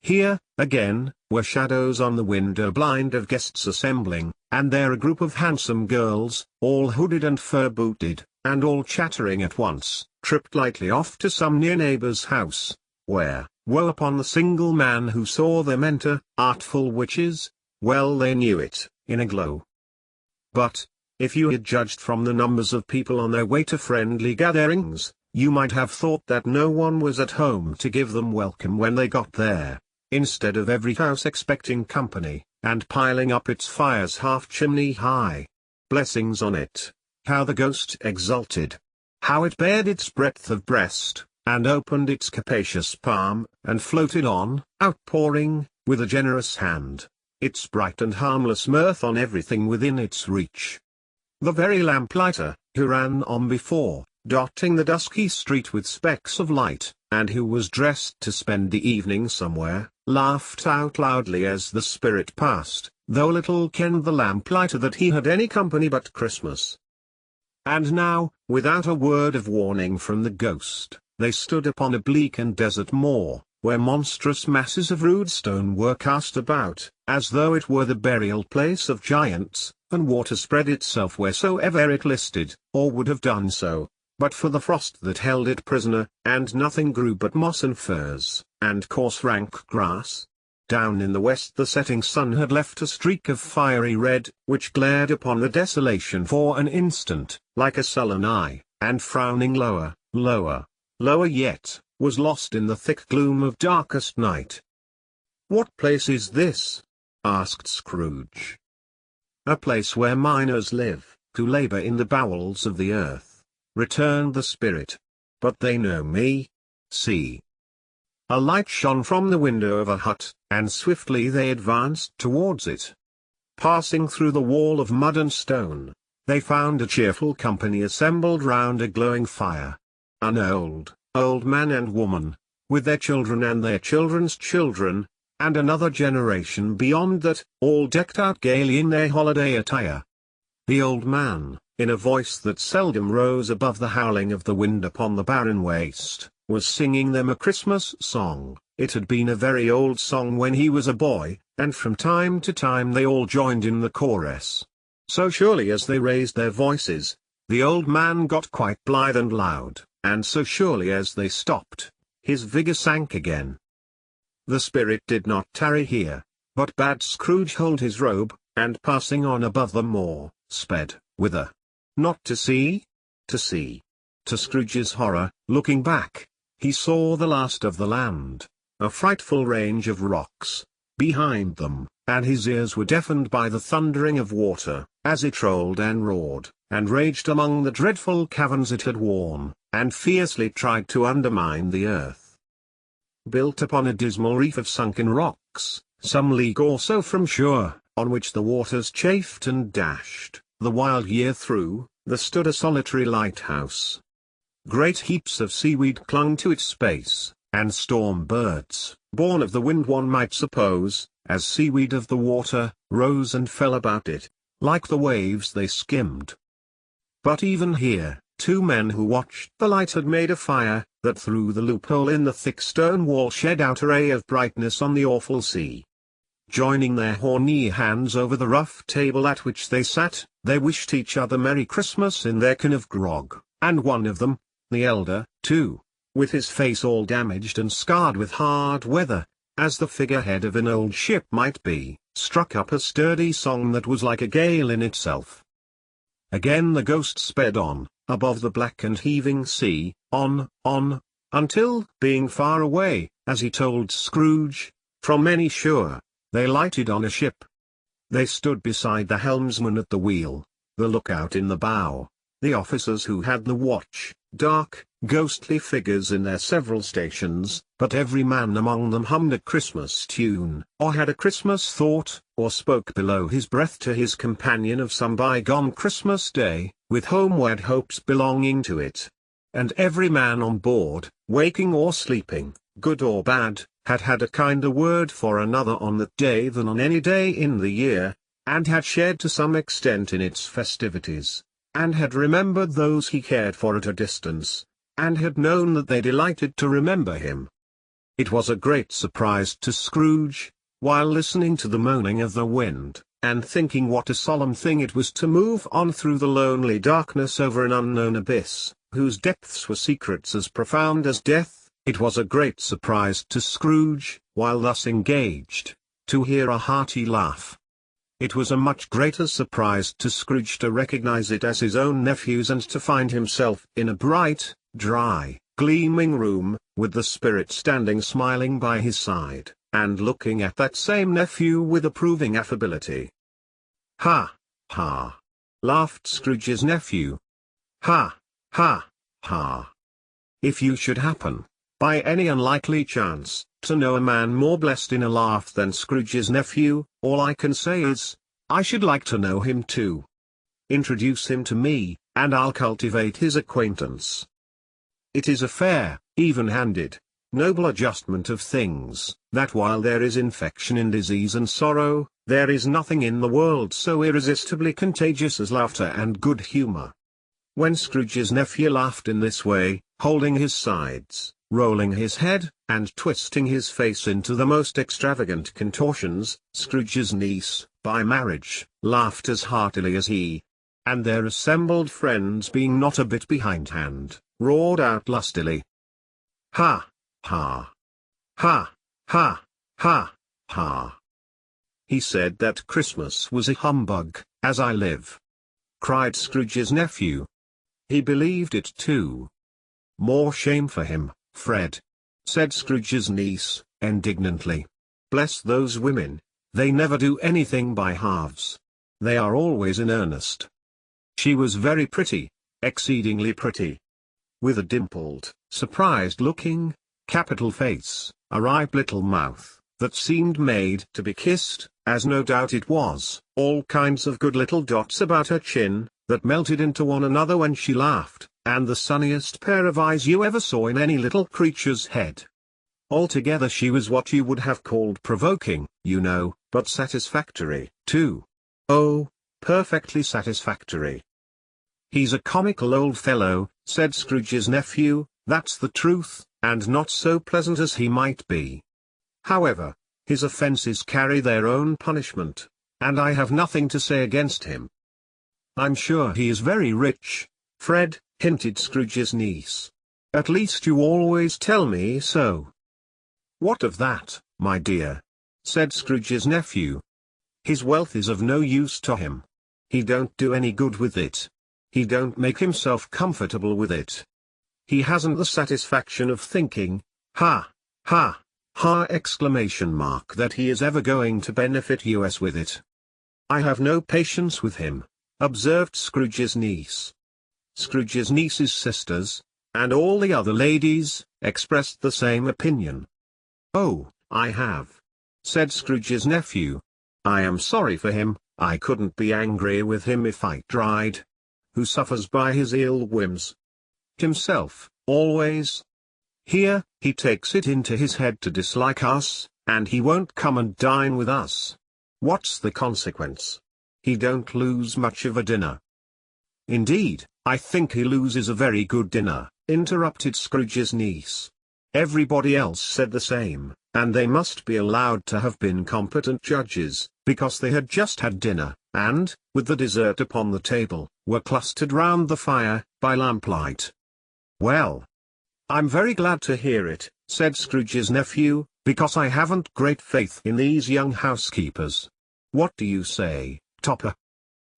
Here, again, were shadows on the window blind of guests assembling, and there a group of handsome girls, all hooded and fur-booted, and all chattering at once, tripped lightly off to some near neighbor's house, where, woe upon the single man who saw them enter, artful witches, well they knew it, in a glow. But, if you had judged from the numbers of people on their way to friendly gatherings, you might have thought that no one was at home to give them welcome when they got there, instead of every house expecting company, and piling up its fires half chimney high. Blessings on it! How the ghost exulted! How it bared its breadth of breast, and opened its capacious palm, and floated on, outpouring, with a generous hand, its bright and harmless mirth on everything within its reach. The very lamplighter, who ran on before, dotting the dusky street with specks of light, and who was dressed to spend the evening somewhere, laughed out loudly as the spirit passed, though little kenned the lamplighter that he had any company but Christmas. And now, without a word of warning from the ghost, they stood upon a bleak and desert moor, where monstrous masses of rude stone were cast about, as though it were the burial place of giants, and water spread itself wheresoever it listed, or would have done so, but for the frost that held it prisoner, and nothing grew but moss and furze, and coarse rank grass. Down in the west the setting sun had left a streak of fiery red, which glared upon the desolation for an instant, like a sullen eye, and frowning lower, lower, lower yet, was lost in the thick gloom of darkest night. "What place is this?" asked Scrooge. "A place where miners live, who labor in the bowels of the earth," returned the spirit. "But they know me. See." A light shone from the window of a hut, and swiftly they advanced towards it. Passing through the wall of mud and stone, they found a cheerful company assembled round a glowing fire. An old man and woman, with their children and their children's children, and another generation beyond that, all decked out gaily in their holiday attire. The old man, in a voice that seldom rose above the howling of the wind upon the barren waste, was singing them a Christmas song. It had been a very old song when he was a boy, and from time to time they all joined in the chorus. So surely as they raised their voices, the old man got quite blithe and loud, and so surely as they stopped, his vigor sank again. The spirit did not tarry here, but bade Scrooge hold his robe, and passing on above them more, sped, whither? Not to sea? To sea. To Scrooge's horror, looking back, he saw the last of the land, a frightful range of rocks, behind them, and his ears were deafened by the thundering of water, as it rolled and roared, and raged among the dreadful caverns it had worn, and fiercely tried to undermine the earth. Built upon a dismal reef of sunken rocks, some league or so from shore, on which the waters chafed and dashed, the wild year through, there stood a solitary lighthouse. Great heaps of seaweed clung to its base, and storm birds, born of the wind one might suppose, as seaweed of the water, rose and fell about it, like the waves they skimmed. But even here, two men who watched the light had made a fire, that through the loophole in the thick stone wall shed out a ray of brightness on the awful sea. Joining their horny hands over the rough table at which they sat, they wished each other Merry Christmas in their can of grog, and one of them, the elder, too, with his face all damaged and scarred with hard weather, as the figurehead of an old ship might be, struck up a sturdy song that was like a gale in itself. Again the ghost sped on, above the black and heaving sea, on, until, being far away, as he told Scrooge, from any shore, they lighted on a ship. They stood beside the helmsman at the wheel, the lookout in the bow, the officers who had the watch, dark, ghostly figures in their several stations, but every man among them hummed a Christmas tune, or had a Christmas thought, or spoke below his breath to his companion of some bygone Christmas day, with homeward hopes belonging to it. And every man on board, waking or sleeping, good or bad, had had a kinder word for another on that day than on any day in the year, and had shared to some extent in its festivities, and had remembered those he cared for at a distance, and had known that they delighted to remember him. It was a great surprise to Scrooge, while listening to the moaning of the wind, and thinking what a solemn thing it was to move on through the lonely darkness over an unknown abyss, whose depths were secrets as profound as death. It was a great surprise to Scrooge, while thus engaged, to hear a hearty laugh. It was a much greater surprise to Scrooge to recognize it as his own nephew's and to find himself in a bright, dry, gleaming room, with the spirit standing smiling by his side, and looking at that same nephew with approving affability. "Ha! Ha!" laughed Scrooge's nephew. "Ha! Ha! Ha! If you should happen, by any unlikely chance, to know a man more blessed in a laugh than Scrooge's nephew, all I can say is, I should like to know him too. Introduce him to me, and I'll cultivate his acquaintance. It is a fair, even-handed, noble adjustment of things, that while there is infection in disease and sorrow, there is nothing in the world so irresistibly contagious as laughter and good humor." When Scrooge's nephew laughed in this way, holding his sides, rolling his head, and twisting his face into the most extravagant contortions, Scrooge's niece, by marriage, laughed as heartily as he. And their assembled friends being not a bit behindhand, roared out lustily. "Ha! Ha! Ha! Ha! Ha! Ha! He said that Christmas was a humbug, as I live!" cried Scrooge's nephew. "He believed it too." "More shame for him, Fred," said Scrooge's niece, indignantly. Bless those women, they never do anything by halves. They are always in earnest. She was very pretty, exceedingly pretty. With a dimpled, surprised-looking, capital face, a ripe little mouth, that seemed made to be kissed, as no doubt it was, all kinds of good little dots about her chin, that melted into one another when she laughed, and the sunniest pair of eyes you ever saw in any little creature's head. Altogether she was what you would have called provoking, you know, but satisfactory, too. Oh, perfectly satisfactory. "He's a comical old fellow," said Scrooge's nephew, "that's the truth, and not so pleasant as he might be. However, his offences carry their own punishment, and I have nothing to say against him." "I'm sure he is very rich, Fred," hinted Scrooge's niece. "At least you always tell me so." "What of that, my dear?" said Scrooge's nephew. "His wealth is of no use to him. He don't do any good with it. He don't make himself comfortable with it. He hasn't the satisfaction of thinking, ha, ha, ha! That he is ever going to benefit us with it." "I have no patience with him," observed Scrooge's niece. Scrooge's niece's sisters, and all the other ladies, expressed the same opinion. "Oh, I have," said Scrooge's nephew. "I am sorry for him. I couldn't be angry with him if I tried. Who suffers by his ill whims? Himself, always. Here, he takes it into his head to dislike us, and he won't come and dine with us. What's the consequence? He don't lose much of a dinner." "Indeed, I think he loses a very good dinner," interrupted Scrooge's niece. Everybody else said the same, and they must be allowed to have been competent judges, because they had just had dinner, and, with the dessert upon the table, were clustered round the fire, by lamplight. "Well, I'm very glad to hear it," said Scrooge's nephew, "because I haven't great faith in these young housekeepers. What do you say, Topper?"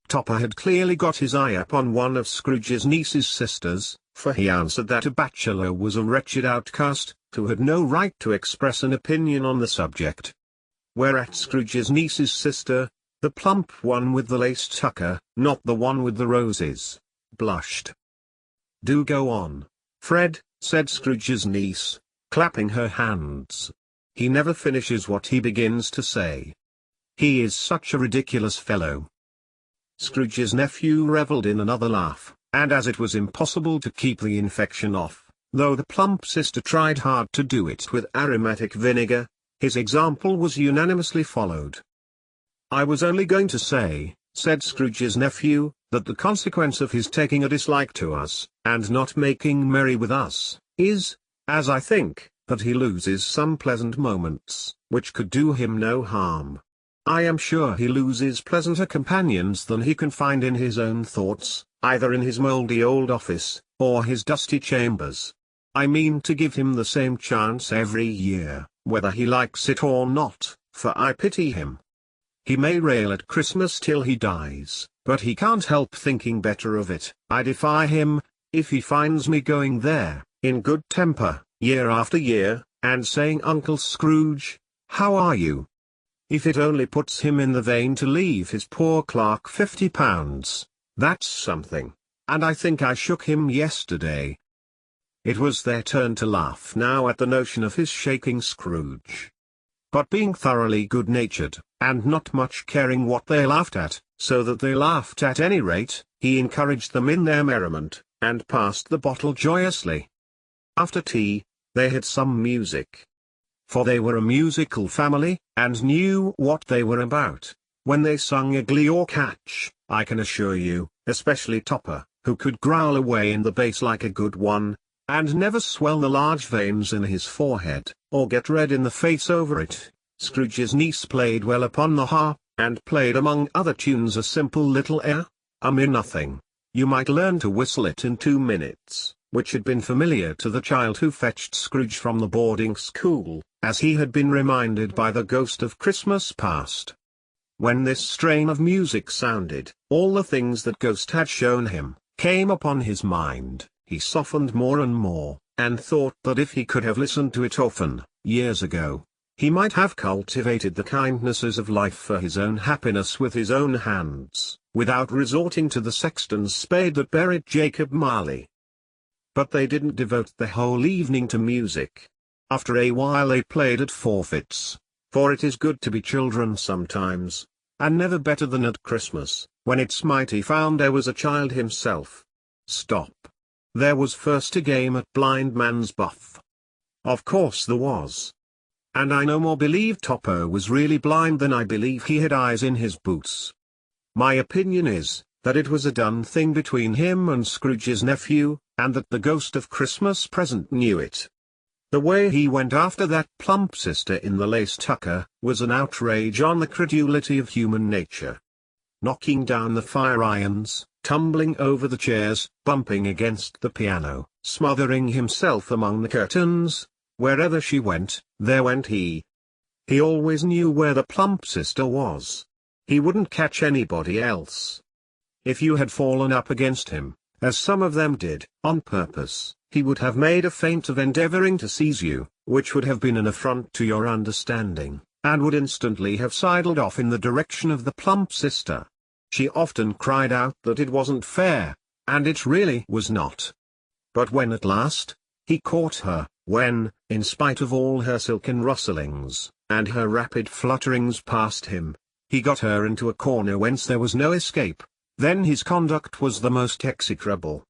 Topper had clearly got his eye upon one of Scrooge's niece's sisters, for he answered that a bachelor was a wretched outcast, who had no right to express an opinion on the subject. Whereat Scrooge's niece's sister, the plump one with the lace tucker, not the one with the roses, blushed. "Do go on, Fred," said Scrooge's niece, clapping her hands. "He never finishes what he begins to say. He is such a ridiculous fellow." Scrooge's nephew revelled in another laugh, and as it was impossible to keep the infection off, though the plump sister tried hard to do it with aromatic vinegar, his example was unanimously followed. "I was only going to say," said Scrooge's nephew, "that the consequence of his taking a dislike to us, and not making merry with us, is, as I think, that he loses some pleasant moments, which could do him no harm. I am sure he loses pleasanter companions than he can find in his own thoughts, either in his mouldy old office, or his dusty chambers. I mean to give him the same chance every year, whether he likes it or not, for I pity him. He may rail at Christmas till he dies, but he can't help thinking better of it. I defy him, if he finds me going there, in good temper, year after year, and saying 'Uncle Scrooge, how are you?' if it only puts him in the vein to leave his poor clerk £50, that's something, and I think I shook him yesterday." It was their turn to laugh now at the notion of his shaking Scrooge. But being thoroughly good-natured, and not much caring what they laughed at, so that they laughed at any rate, he encouraged them in their merriment, and passed the bottle joyously. After tea, they had some music. For they were a musical family, and knew what they were about, when they sung a glee or catch, I can assure you, especially Topper, who could growl away in the bass like a good one, and never swell the large veins in his forehead, or get red in the face over it. Scrooge's niece played well upon the harp, and played among other tunes a simple little air, a mere nothing. You might learn to whistle it in 2 minutes, which had been familiar to the child who fetched Scrooge from the boarding school, as he had been reminded by the ghost of Christmas past. When this strain of music sounded, all the things that ghost had shown him, came upon his mind. He softened more and more, and thought that if he could have listened to it often, years ago, He might have cultivated the kindnesses of life for his own happiness with his own hands, without resorting to the sexton's spade that buried Jacob Marley. But they didn't devote the whole evening to music. After a while they played at forfeits, for it is good to be children sometimes, and never better than at Christmas, when it's mighty found there was a child himself. Stop. There was first a game at blind man's buff. Of course there was. And I no more believe Topper was really blind than I believe he had eyes in his boots. My opinion is, that it was a done thing between him and Scrooge's nephew, and that the ghost of Christmas Present knew it. The way he went after that plump sister in the lace tucker, was an outrage on the credulity of human nature. Knocking down the fire irons, tumbling over the chairs, bumping against the piano, smothering himself among the curtains, wherever she went, there went he. He always knew where the plump sister was. He wouldn't catch anybody else. If you had fallen up against him, as some of them did, on purpose, he would have made a feint of endeavoring to seize you, which would have been an affront to your understanding, and would instantly have sidled off in the direction of the plump sister. She often cried out that it wasn't fair, and it really was not. But when at last, he caught her, when, in spite of all her silken rustlings, and her rapid flutterings past him, he got her into a corner whence there was no escape, then his conduct was the most execrable.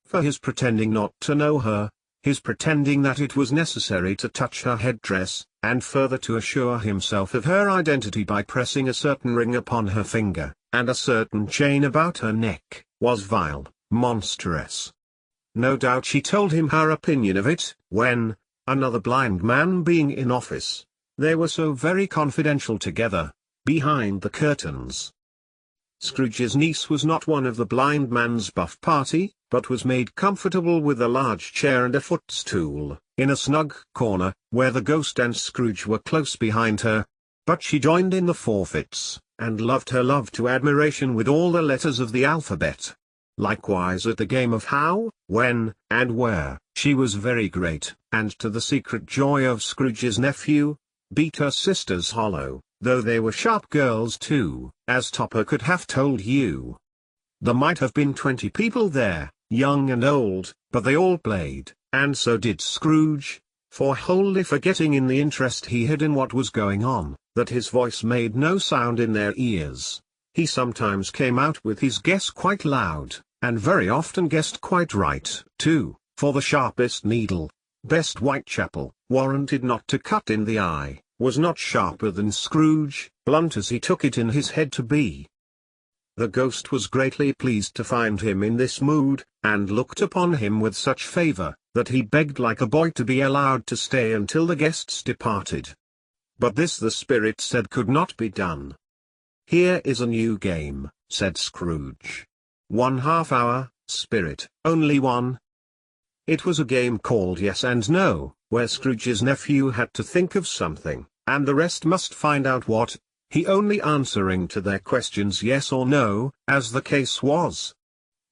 For his pretending not to know her, his pretending that it was necessary to touch her headdress, and further to assure himself of her identity by pressing a certain ring upon her finger, and a certain chain about her neck, was vile, monstrous. No doubt she told him her opinion of it, when, another blind man being in office, they were so very confidential together, behind the curtains. Scrooge's niece was not one of the blind man's buff party, but was made comfortable with a large chair and a footstool, in a snug corner, where the ghost and Scrooge were close behind her. But she joined in the forfeits, and loved her love to admiration with all the letters of the alphabet. Likewise at the game of how, when, and where, she was very great, and to the secret joy of Scrooge's nephew, beat her sisters hollow, though they were sharp girls too, as Topper could have told you. There might have been 20 people there, young and old, but they all played, and so did Scrooge, for wholly forgetting in the interest he had in what was going on, that his voice made no sound in their ears. He sometimes came out with his guess quite loud, and very often guessed quite right, too, for the sharpest needle, best Whitechapel, warranted not to cut in the eye, was not sharper than Scrooge, blunt as he took it in his head to be. The ghost was greatly pleased to find him in this mood, and looked upon him with such favour, that he begged like a boy to be allowed to stay until the guests departed. But this the spirit said could not be done. "Here is a new game," said Scrooge. "1 half-hour, spirit, only one." It was a game called Yes and No, where Scrooge's nephew had to think of something, and the rest must find out what, he only answering to their questions yes or no, as the case was.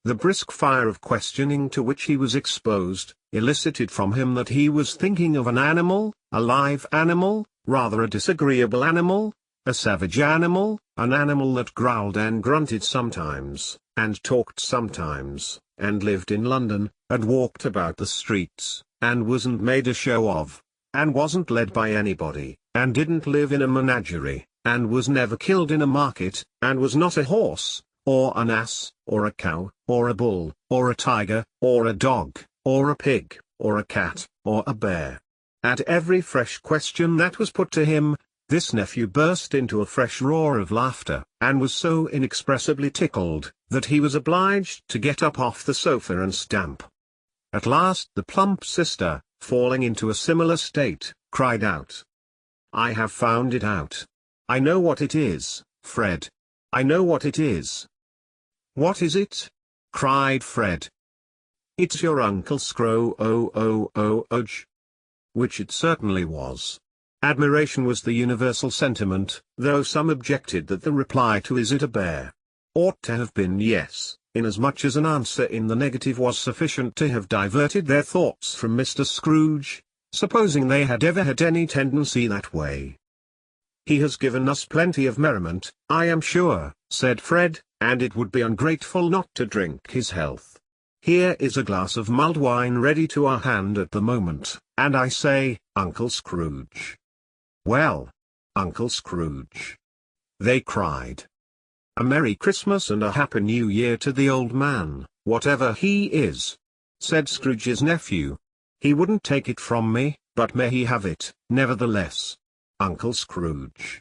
The brisk fire of questioning to which he was exposed, elicited from him that he was thinking of an animal, a live animal, rather a disagreeable animal, a savage animal, an animal that growled and grunted sometimes, and talked sometimes, and lived in London, and walked about the streets, and wasn't made a show of, and wasn't led by anybody, and didn't live in a menagerie, and was never killed in a market, and was not a horse, or an ass, or a cow, or a bull, or a tiger, or a dog, or a pig, or a cat, or a bear. At every fresh question that was put to him, this nephew burst into a fresh roar of laughter, and was so inexpressibly tickled, that he was obliged to get up off the sofa and stamp. At last the plump sister, falling into a similar state, cried out, "I have found it out. I know what it is, Fred. I know what it is." "What is it?" cried Fred. "It's your Uncle Scrooge." Which it certainly was. Admiration was the universal sentiment, though some objected that the reply to "Is it a bear?" ought to have been yes, inasmuch as an answer in the negative was sufficient to have diverted their thoughts from Mr. Scrooge, supposing they had ever had any tendency that way. "He has given us plenty of merriment, I am sure," said Fred, "and it would be ungrateful not to drink his health. Here is a glass of mulled wine ready to our hand at the moment, and I say, Uncle Scrooge." "Well, Uncle Scrooge," they cried. "A Merry Christmas and a Happy New Year to the old man, whatever he is," said Scrooge's nephew. "He wouldn't take it from me, but may he have it, nevertheless. Uncle Scrooge."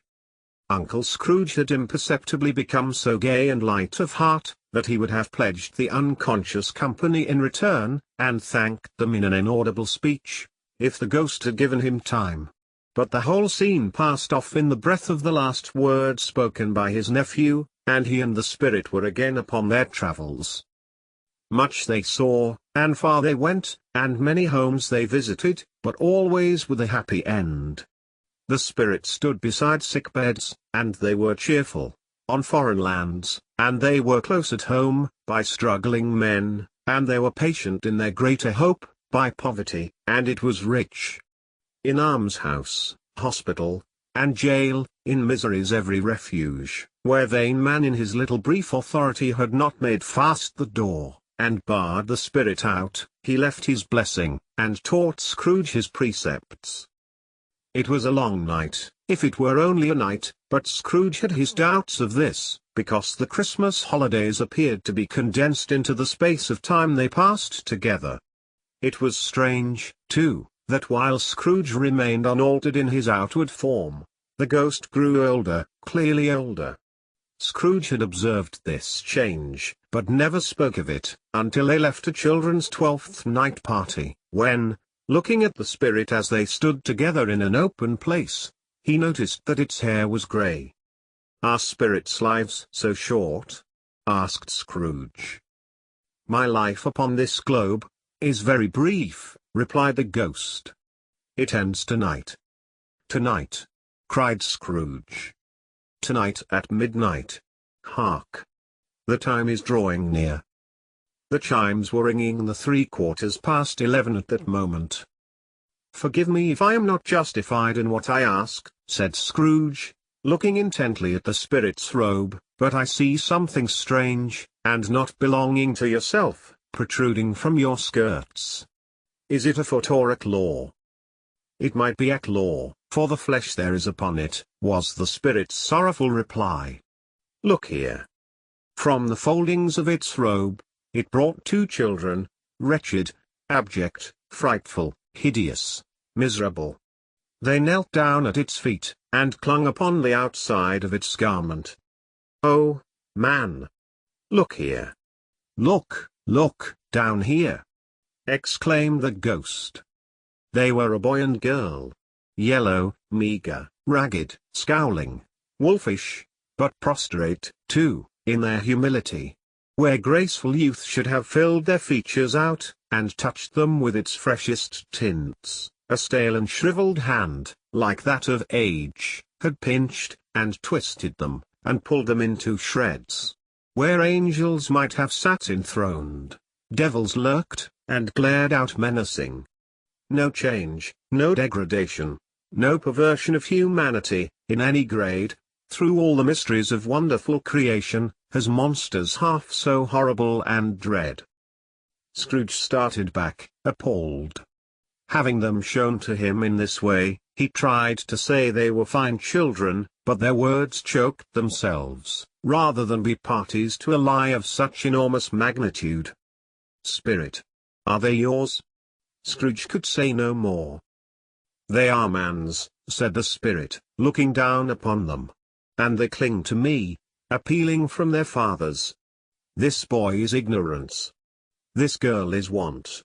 Uncle Scrooge had imperceptibly become so gay and light of heart, that he would have pledged the unconscious company in return, and thanked them in an inaudible speech, if the ghost had given him time. But the whole scene passed off in the breath of the last word spoken by his nephew, and he and the spirit were again upon their travels. Much they saw, and far they went, and many homes they visited, but always with a happy end. The spirit stood beside sick beds, and they were cheerful, on foreign lands, and they were close at home, by struggling men, and they were patient in their greater hope, by poverty, and it was rich. In almshouse, hospital, and jail, in misery's every refuge, where vain man in his little brief authority had not made fast the door, and barred the spirit out, he left his blessing, and taught Scrooge his precepts. It was a long night, if it were only a night, but Scrooge had his doubts of this, because the Christmas holidays appeared to be condensed into the space of time they passed together. It was strange, too, that while Scrooge remained unaltered in his outward form, the ghost grew older, clearly older. Scrooge had observed this change, but never spoke of it, until they left a children's 12th night party, when, looking at the spirit as they stood together in an open place, he noticed that its hair was grey. "Are spirits' lives so short?" asked Scrooge. "My life upon this globe is very brief," replied the ghost. "It ends tonight." "Tonight!" cried Scrooge. "Tonight at midnight. Hark! The time is drawing near." The chimes were ringing the 11:15 at that moment. "Forgive me if I am not justified in what I ask," said Scrooge, looking intently at the spirit's robe, "but I see something strange, and not belonging to yourself, protruding from your skirts. Is it a foot or a claw?" "It might be a claw, for the flesh there is upon it," was the spirit's sorrowful reply. "Look here." From the foldings of its robe, it brought two children, wretched, abject, frightful, hideous, miserable. They knelt down at its feet, and clung upon the outside of its garment. "Oh, man! Look here! Look, down here!" exclaimed the ghost. They were a boy and girl. Yellow, meagre, ragged, scowling, wolfish, but prostrate, too, in their humility. Where graceful youth should have filled their features out, and touched them with its freshest tints, a stale and shriveled hand, like that of age, had pinched, and twisted them, and pulled them into shreds. Where angels might have sat enthroned, devils lurked, and glared out menacing. No change, no degradation, no perversion of humanity, in any grade, through all the mysteries of wonderful creation, has monsters half so horrible and dread. Scrooge started back, appalled. Having them shown to him in this way, he tried to say they were fine children, but their words choked themselves, rather than be parties to a lie of such enormous magnitude. "Spirit, are they yours?" Scrooge could say no more. "They are man's," said the spirit, looking down upon them. "And they cling to me, appealing from their fathers. This boy is ignorance. This girl is want.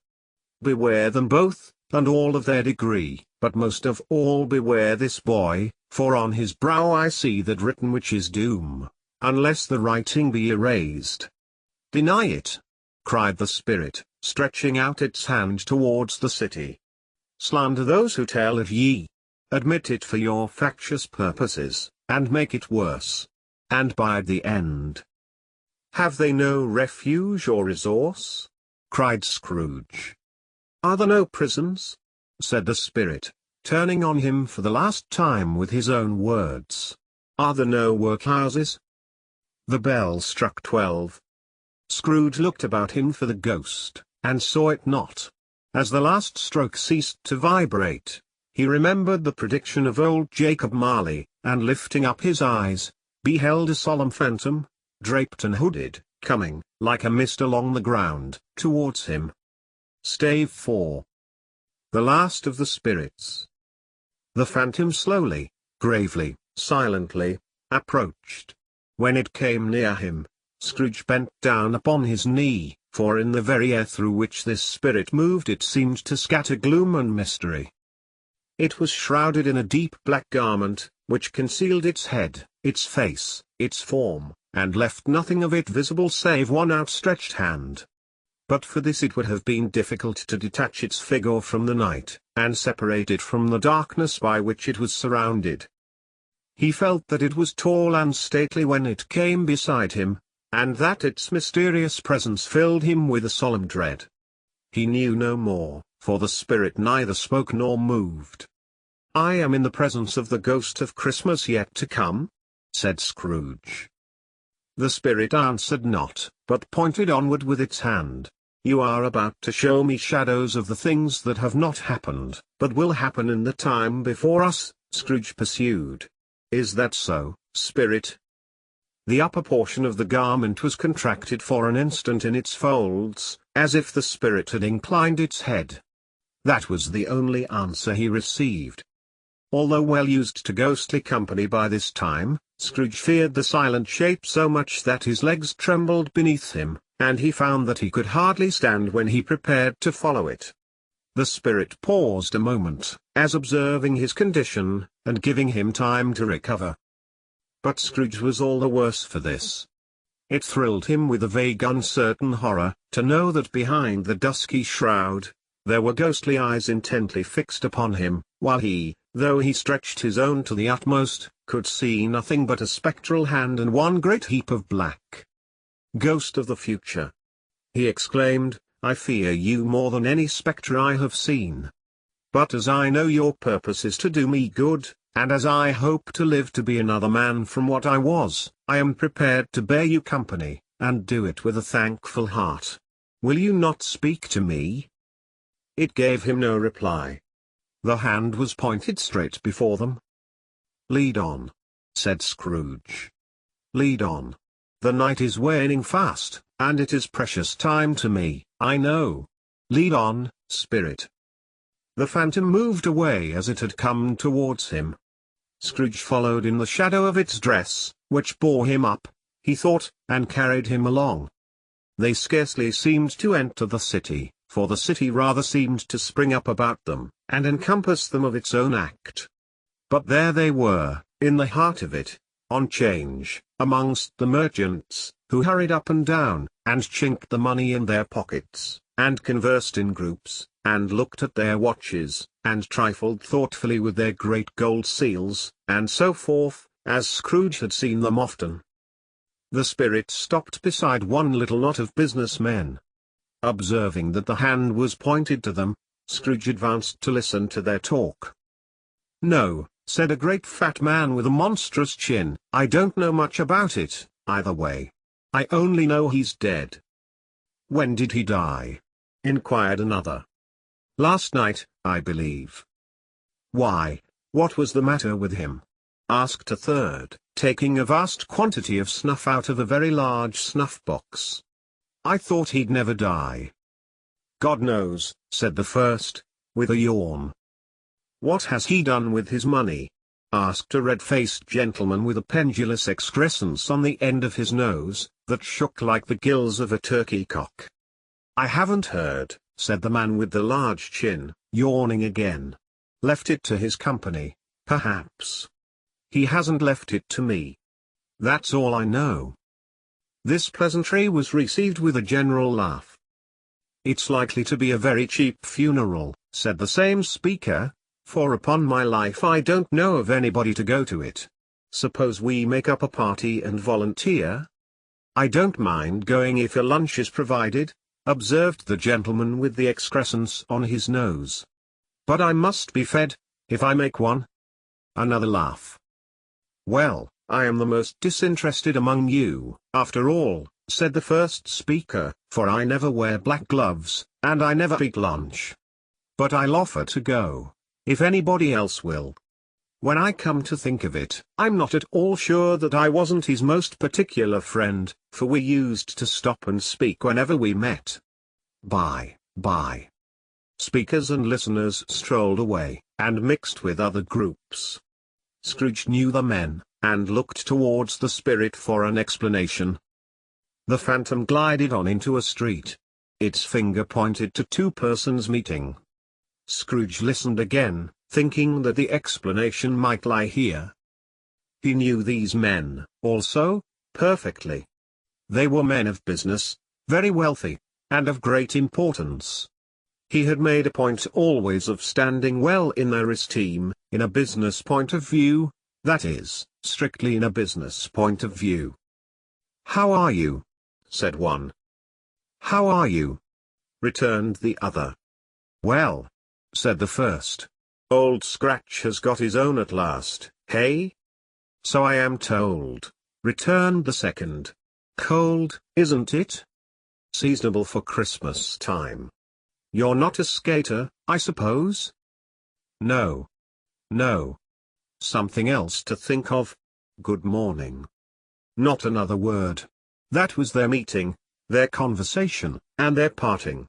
Beware them both, and all of their degree, but most of all beware this boy, for on his brow I see that written which is doom, unless the writing be erased." "Deny it!" cried the spirit, stretching out its hand towards the city. "Slander those who tell it ye. Admit it for your factious purposes, and make it worse. And bide the end." "Have they no refuge or resource?" cried Scrooge. "Are there no prisons? said the spirit, turning on him for the last time with his own words. "Are there no workhouses?" The bell struck 12. Scrooge looked about him for the ghost, and saw it not. As the last stroke ceased to vibrate, he remembered the prediction of old Jacob Marley, and lifting up his eyes, beheld a solemn phantom, draped and hooded, coming, like a mist along the ground, towards him. Stave 4. The last of the spirits. The phantom slowly, gravely, silently, approached. When it came near him, Scrooge bent down upon his knee, for in the very air through which this spirit moved it seemed to scatter gloom and mystery. It was shrouded in a deep black garment, which concealed its head, its face, its form, and left nothing of it visible save one outstretched hand. But for this it would have been difficult to detach its figure from the night, and separate it from the darkness by which it was surrounded. He felt that it was tall and stately when it came beside him, and that its mysterious presence filled him with a solemn dread. He knew no more, for the spirit neither spoke nor moved. "I am in the presence of the ghost of Christmas yet to come?" said Scrooge. The spirit answered not, but pointed onward with its hand. "You are about to show me shadows of the things that have not happened, but will happen in the time before us," Scrooge pursued. "Is that so, spirit?" The upper portion of the garment was contracted for an instant in its folds, as if the spirit had inclined its head. That was the only answer he received. Although well used to ghostly company by this time, Scrooge feared the silent shape so much that his legs trembled beneath him, and he found that he could hardly stand when he prepared to follow it. The spirit paused a moment, as observing his condition, and giving him time to recover. But Scrooge was all the worse for this. It thrilled him with a vague uncertain horror, to know that behind the dusky shroud, there were ghostly eyes intently fixed upon him, while he, though he stretched his own to the utmost, could see nothing but a spectral hand and one great heap of black. "Ghost of the future," he exclaimed, "I fear you more than any spectre I have seen. But as I know your purpose is to do me good, and as I hope to live to be another man from what I was, I am prepared to bear you company, and do it with a thankful heart. Will you not speak to me?" It gave him no reply. The hand was pointed straight before them. "Lead on," said Scrooge. "Lead on. The night is waning fast, and it is precious time to me, I know. Lead on, spirit." The phantom moved away as it had come towards him. Scrooge followed in the shadow of its dress, which bore him up, he thought, and carried him along. They scarcely seemed to enter the city, for the city rather seemed to spring up about them, and encompass them of its own act. But there they were, in the heart of it, on 'Change, amongst the merchants, who hurried up and down, and chinked the money in their pockets, and conversed in groups, and looked at their watches, and trifled thoughtfully with their great gold seals, and so forth, as Scrooge had seen them often. The spirit stopped beside one little knot of business men. Observing that the hand was pointed to them, Scrooge advanced to listen to their talk. "No," said a great fat man with a monstrous chin, "I don't know much about it, either way. I only know he's dead." "When did he die?" inquired another. "Last night, I believe." "Why, what was the matter with him?" asked a third, taking a vast quantity of snuff out of a very large snuff-box. "I thought he'd never die." "God knows," said the first, with a yawn. "What has he done with his money?" asked a red-faced gentleman with a pendulous excrescence on the end of his nose, that shook like the gills of a turkey-cock. "I haven't heard," said the man with the large chin, yawning again. "Left it to his company, perhaps. He hasn't left it to me. That's all I know." This pleasantry was received with a general laugh. "It's likely to be a very cheap funeral," said the same speaker, "for upon my life I don't know of anybody to go to it. Suppose we make up a party and volunteer?" "I don't mind going if a lunch is provided," observed the gentleman with the excrescence on his nose. But I must be fed, if I make one. Another laugh. Well, I am the most disinterested among you, after all, said the first speaker, for I never wear black gloves, and I never eat lunch. But I'll offer to go, if anybody else will. When I come to think of it, I'm not at all sure that I wasn't his most particular friend, for we used to stop and speak whenever we met. Bye. Speakers and listeners strolled away, and mixed with other groups. Scrooge knew the men, and looked towards the spirit for an explanation. The phantom glided on into a street. Its finger pointed to two persons meeting. Scrooge listened again, thinking that the explanation might lie here. He knew these men, also, perfectly. They were men of business, very wealthy, and of great importance. He had made a point always of standing well in their esteem, in a business point of view, that is, strictly in a business point of view. "How are you?" said one. "How are you?" returned the other. "Well," said the first. "Old Scratch has got his own at last, hey?" "So I am told," returned the second. "Cold, isn't it? Seasonable for Christmas time. You're not a skater, I suppose?" No. Something else to think of. Good morning." Not another word. That was their meeting, their conversation, and their parting.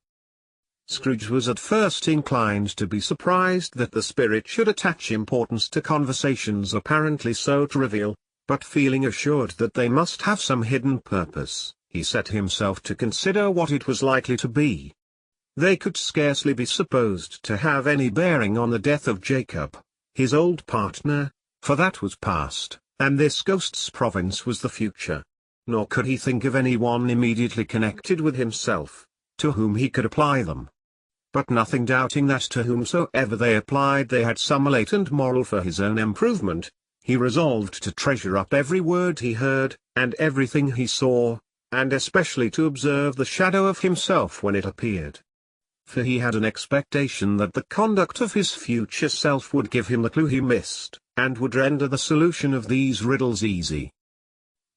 Scrooge was at first inclined to be surprised that the spirit should attach importance to conversations apparently so trivial, but feeling assured that they must have some hidden purpose, he set himself to consider what it was likely to be. They could scarcely be supposed to have any bearing on the death of Jacob, his old partner, for that was past, and this ghost's province was the future. Nor could he think of anyone immediately connected with himself, to whom he could apply them. But nothing doubting that to whomsoever they applied they had some latent moral for his own improvement, he resolved to treasure up every word he heard, and everything he saw, and especially to observe the shadow of himself when it appeared. For he had an expectation that the conduct of his future self would give him the clue he missed, and would render the solution of these riddles easy.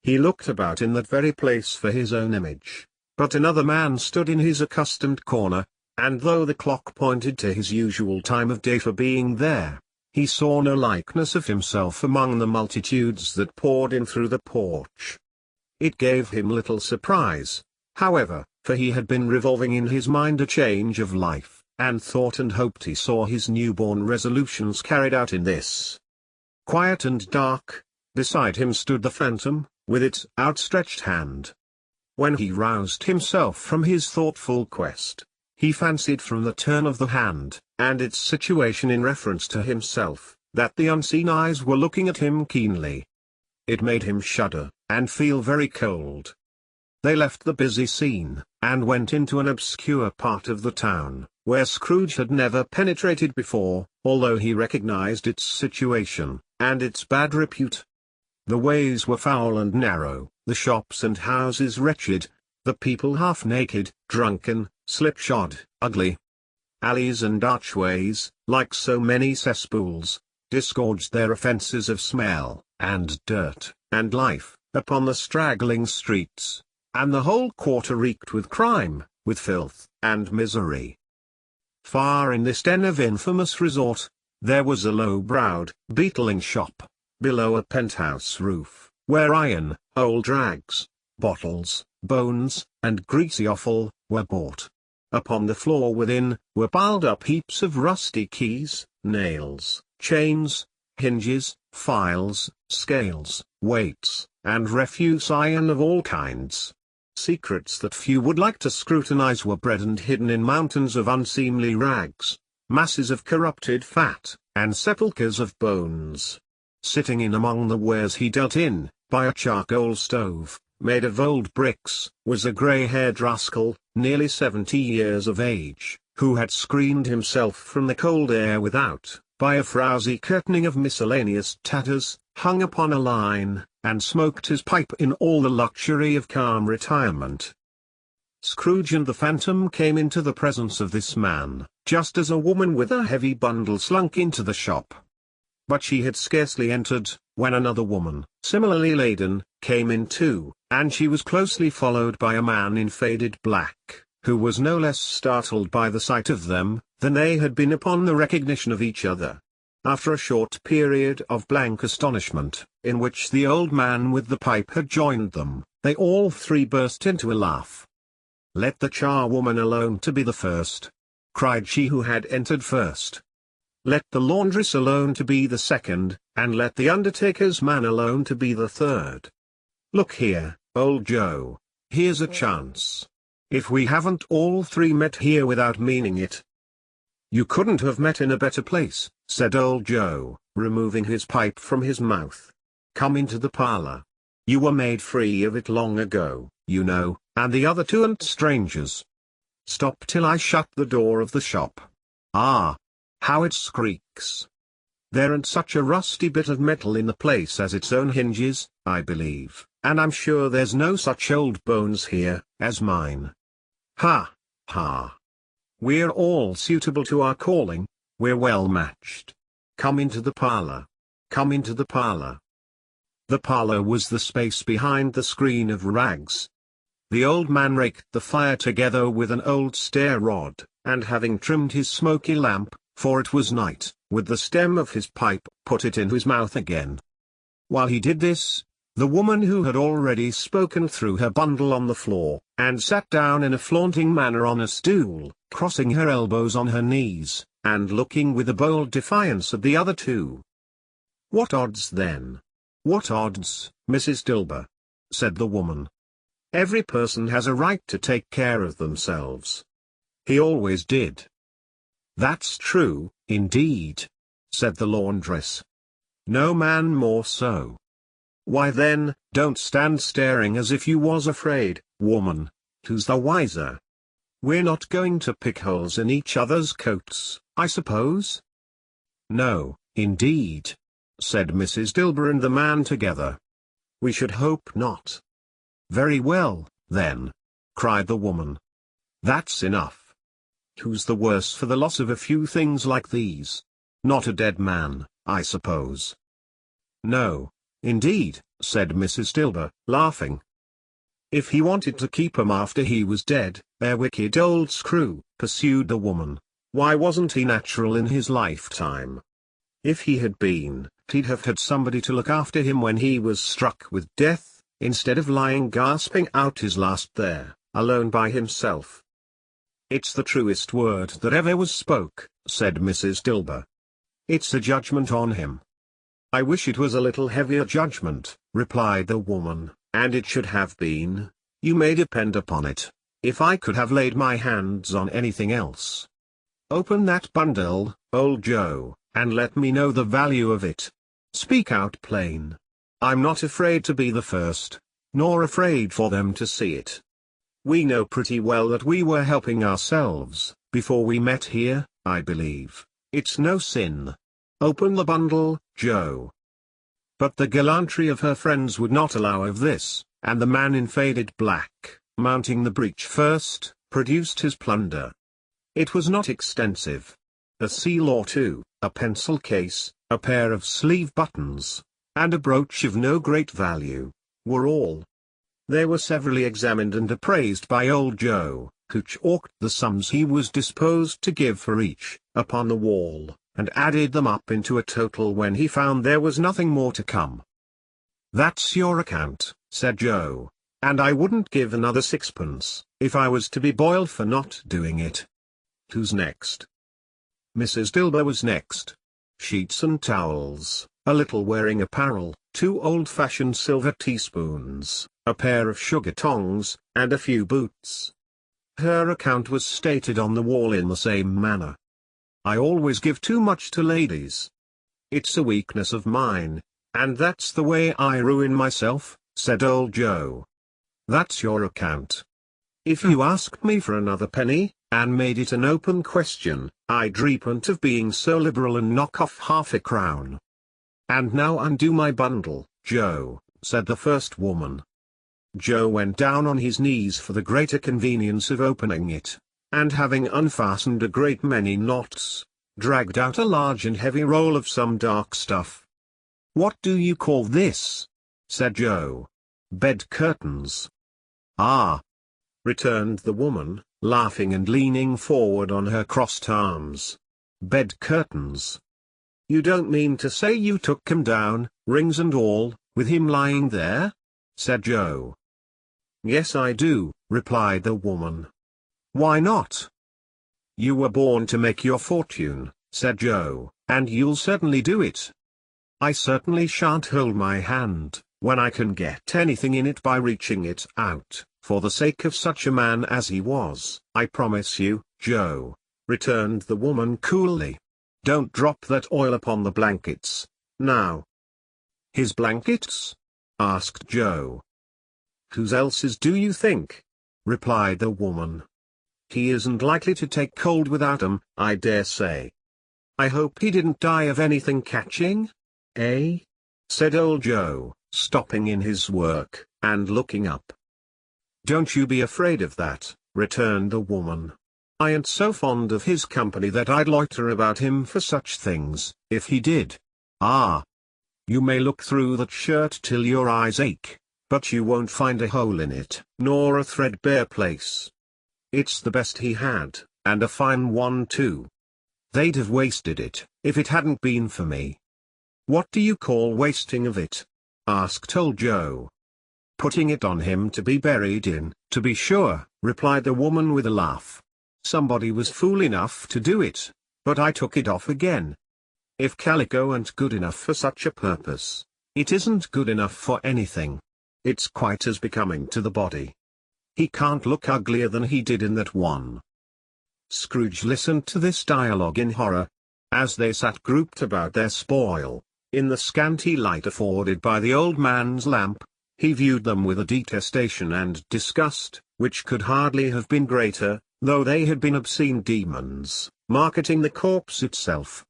He looked about in that very place for his own image, but another man stood in his accustomed corner, and though the clock pointed to his usual time of day for being there, he saw no likeness of himself among the multitudes that poured in through the porch. It gave him little surprise, however, for he had been revolving in his mind a change of life, and thought and hoped he saw his newborn resolutions carried out in this. Quiet and dark, beside him stood the phantom, with its outstretched hand. When he roused himself from his thoughtful quest, he fancied from the turn of the hand, and its situation in reference to himself, that the unseen eyes were looking at him keenly. It made him shudder, and feel very cold. They left the busy scene, and went into an obscure part of the town, where Scrooge had never penetrated before, although he recognized its situation, and its bad repute. The ways were foul and narrow, the shops and houses wretched, the people half naked, drunken, slipshod, ugly. Alleys and archways, like so many cesspools, disgorged their offences of smell, and dirt, and life, upon the straggling streets, and the whole quarter reeked with crime, with filth, and misery. Far in this den of infamous resort, there was a low-browed, beetling shop, below a penthouse roof, where iron, old rags, bottles, bones, and greasy offal, were bought. Upon the floor within, were piled up heaps of rusty keys, nails, chains, hinges, files, scales, weights, and refuse iron of all kinds. Secrets that few would like to scrutinize were bred and hidden in mountains of unseemly rags, masses of corrupted fat, and sepulchres of bones. Sitting in among the wares he dealt in, by a charcoal stove, made of old bricks, was a grey-haired rascal, nearly 70 years of age, who had screened himself from the cold air without, by a frowsy curtaining of miscellaneous tatters, hung upon a line, and smoked his pipe in all the luxury of calm retirement. Scrooge and the Phantom came into the presence of this man, just as a woman with a heavy bundle slunk into the shop. But she had scarcely entered, when another woman, similarly laden, came in too, and she was closely followed by a man in faded black, who was no less startled by the sight of them, than they had been upon the recognition of each other. After a short period of blank astonishment, in which the old man with the pipe had joined them, they all three burst into a laugh. "Let the charwoman alone to be the first," cried she who had entered first. "Let the laundress alone to be the second, and let the undertaker's man alone to be the third. Look here, old Joe, here's a chance. If we haven't all three met here without meaning it." "You couldn't have met in a better place," said old Joe, removing his pipe from his mouth. "Come into the parlour. You were made free of it long ago, you know, and the other two aren't strangers. Stop till I shut the door of the shop. Ah! How it squeaks! There ain't such a rusty bit of metal in the place as its own hinges, I believe, and I'm sure there's no such old bones here, as mine. Ha! Ha! We're all suitable to our calling, we're well matched. Come into the parlour. Come into the parlour." The parlour was the space behind the screen of rags. The old man raked the fire together with an old stair rod, and having trimmed his smoky lamp, for it was night, with the stem of his pipe, put it into his mouth again. While he did this, the woman who had already spoken threw her bundle on the floor, and sat down in a flaunting manner on a stool, crossing her elbows on her knees, and looking with a bold defiance at the other two. "What odds then? What odds, Mrs. Dilber?" said the woman. "Every person has a right to take care of themselves. He always did." "That's true, indeed," said the laundress. "No man more so." "Why then, don't stand staring as if you was afraid, woman. Who's the wiser? We're not going to pick holes in each other's coats, I suppose?" "No, indeed," said Mrs. Dilber and the man together. "We should hope not." "Very well, then," cried the woman. "That's enough. Who's the worse for the loss of a few things like these? Not a dead man, I suppose?" "No, indeed," said Mrs. Dilber, laughing. "If he wanted to keep 'em after he was dead, wicked old screw," pursued the woman, "why wasn't he natural in his lifetime? If he had been, he'd have had somebody to look after him when he was struck with death, instead of lying gasping out his last there, alone by himself." "It's the truest word that ever was spoke," said Mrs. Dilber. "It's a judgment on him." "I wish it was a little heavier judgment," replied the woman, "and it should have been, you may depend upon it, if I could have laid my hands on anything else. Open that bundle, old Joe, and let me know the value of it. Speak out plain. I'm not afraid to be the first, nor afraid for them to see it. We know pretty well that we were helping ourselves, before we met here, I believe. It's no sin. Open the bundle, Joe." But the gallantry of her friends would not allow of this, and the man in faded black, mounting the breach first, produced his plunder. It was not extensive. A seal or two, a pencil case, a pair of sleeve buttons, and a brooch of no great value, were all. They were severally examined and appraised by old Joe, who chalked the sums he was disposed to give for each, upon the wall, and added them up into a total when he found there was nothing more to come. "That's your account," said Joe, "and I wouldn't give another sixpence, if I was to be boiled for not doing it. Who's next?" Mrs. Dilber was next. Sheets and towels, a little wearing apparel, 2 old-fashioned silver teaspoons, a pair of sugar tongs, and a few boots. Her account was stated on the wall in the same manner. "I always give too much to ladies. It's a weakness of mine, and that's the way I ruin myself," said old Joe. "That's your account. If you asked me for another penny, and made it an open question, I'd repent of being so liberal and knock off half a crown." "And now undo my bundle, Joe," said the first woman. Joe went down on his knees for the greater convenience of opening it, and having unfastened a great many knots, dragged out a large and heavy roll of some dark stuff. "What do you call this?" said Joe. "Bed curtains." "Ah!" returned the woman, laughing and leaning forward on her crossed arms. "Bed curtains. You don't mean to say you took 'em down, rings and all, with him lying there?" said Joe. "Yes, I do," replied the woman. "Why not?" "You were born to make your fortune," said Joe, "and you'll certainly do it." "I certainly shan't hold my hand, when I can get anything in it by reaching it out, for the sake of such a man as he was, I promise you, Joe," returned the woman coolly. "Don't drop that oil upon the blankets, now." "His blankets?" asked Joe. "Whose else's do you think?" replied the woman. "He isn't likely to take cold without 'em, I dare say." "I hope he didn't die of anything catching? Eh?" said old Joe, stopping in his work, and looking up. "Don't you be afraid of that," returned the woman. "I ain't so fond of his company that I'd loiter about him for such things, if he did. Ah! You may look through that shirt till your eyes ache, but you won't find a hole in it, nor a threadbare place. It's the best he had, and a fine one too. They'd have wasted it, if it hadn't been for me." "What do you call wasting of it?" asked old Joe. "Putting it on him to be buried in, to be sure," replied the woman with a laugh. "Somebody was fool enough to do it, but I took it off again. If calico ain't good enough for such a purpose, it isn't good enough for anything. It's quite as becoming to the body. He can't look uglier than he did in that one." Scrooge listened to this dialogue in horror. As they sat grouped about their spoil, in the scanty light afforded by the old man's lamp, he viewed them with a detestation and disgust, which could hardly have been greater, though they had been obscene demons, marketing the corpse itself.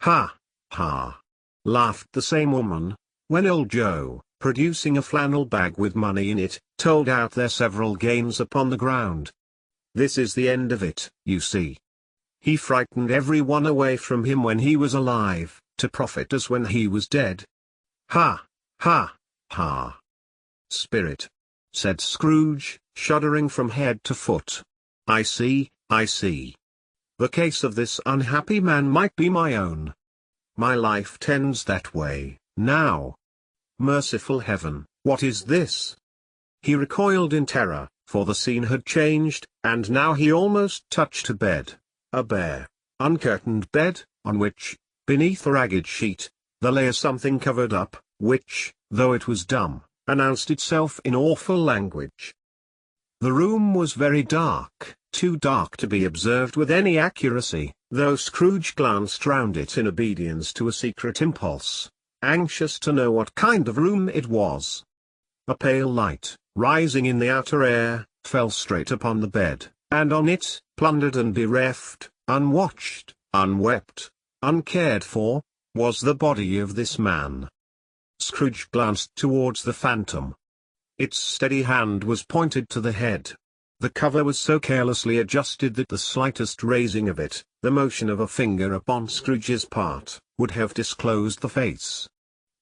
"Ha! Ha!" laughed the same woman, when old Joe, producing a flannel bag with money in it, told out their several gains upon the ground. "This is the end of it, you see. He frightened every one away from him when he was alive, to profit us when he was dead. Ha! Ha! Ha!" "Spirit," said Scrooge, shuddering from head to foot. I see, I see. The case of this unhappy man might be my own. My life tends that way, now. Merciful heaven, what is this?" He recoiled in terror, for the scene had changed, and now he almost touched a bed, a bare, uncurtained bed, on which, beneath a ragged sheet, there lay something covered up, which, though it was dumb, announced itself in awful language. The room was very dark, too dark to be observed with any accuracy, though Scrooge glanced round it in obedience to a secret impulse, anxious to know what kind of room it was. A pale light, rising in the outer air, fell straight upon the bed, and on it, plundered and bereft, unwatched, unwept, uncared for, was the body of this man. Scrooge glanced towards the phantom. Its steady hand was pointed to the head. The cover was so carelessly adjusted that the slightest raising of it, the motion of a finger upon Scrooge's part, would have disclosed the face.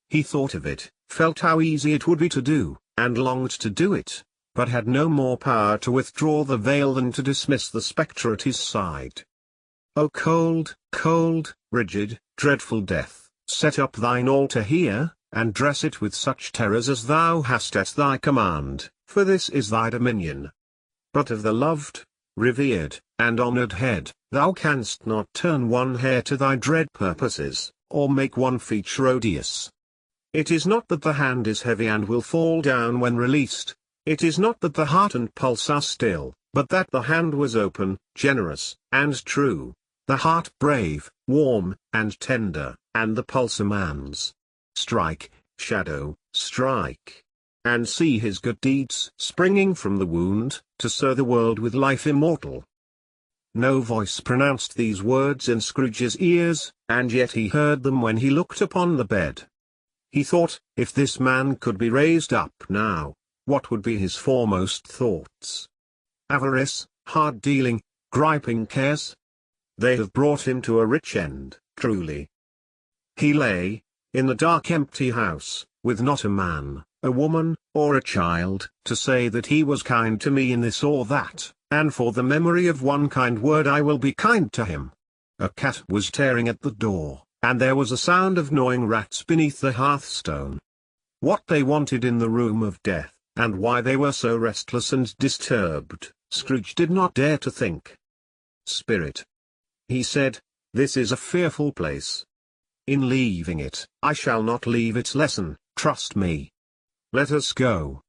He thought of it, felt how easy it would be to do, and longed to do it, but had no more power to withdraw the veil than to dismiss the spectre at his side. "O cold, cold, rigid, dreadful death, set up thine altar here, and dress it with such terrors as thou hast at thy command, for this is thy dominion. But of the loved, revered, and honoured head, thou canst not turn one hair to thy dread purposes, or make one feature odious. It is not that the hand is heavy and will fall down when released, it is not that the heart and pulse are still, but that the hand was open, generous, and true, the heart brave, warm, and tender, and the pulse a man's. Strike, shadow, strike, and see his good deeds springing from the wound, to sow the world with life immortal." No voice pronounced these words in Scrooge's ears, and yet he heard them when he looked upon the bed. He thought, if this man could be raised up now, what would be his foremost thoughts? Avarice, hard dealing, griping cares? They have brought him to a rich end, truly. He lay, in the dark empty house, with not a man, a woman, or a child, to say that he was kind to me in this or that, and for the memory of one kind word I will be kind to him. A cat was tearing at the door, and there was a sound of gnawing rats beneath the hearthstone. What they wanted in the room of death, and why they were so restless and disturbed, Scrooge did not dare to think. "Spirit," he said, "this is a fearful place. In leaving it, I shall not leave its lesson, trust me. Let us go."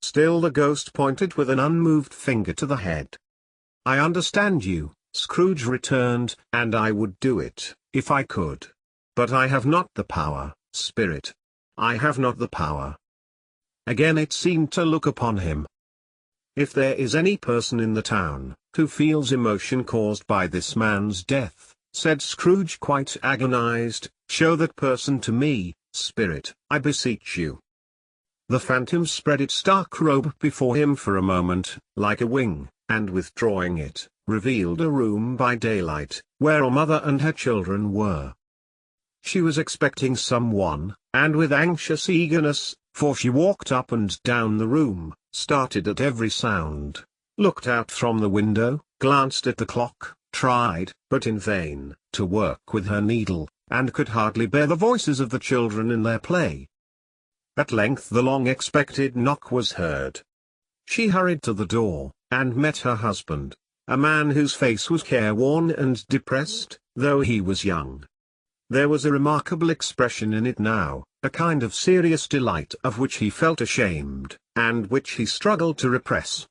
Still the ghost pointed with an unmoved finger to the head. "I understand you," Scrooge returned, "and I would do it, if I could. But I have not the power, Spirit. I have not the power." Again it seemed to look upon him. "If there is any person in the town, who feels emotion caused by this man's death," said Scrooge quite agonized, "show that person to me, Spirit, I beseech you." The phantom spread its dark robe before him for a moment, like a wing, and withdrawing it, revealed a room by daylight, where a mother and her children were. She was expecting someone, and with anxious eagerness, for she walked up and down the room, started at every sound, looked out from the window, glanced at the clock, tried, but in vain, to work with her needle, and could hardly bear the voices of the children in their play. At length the long-expected knock was heard. She hurried to the door, and met her husband, a man whose face was careworn and depressed, though he was young. There was a remarkable expression in it now, a kind of serious delight of which he felt ashamed, and which he struggled to repress.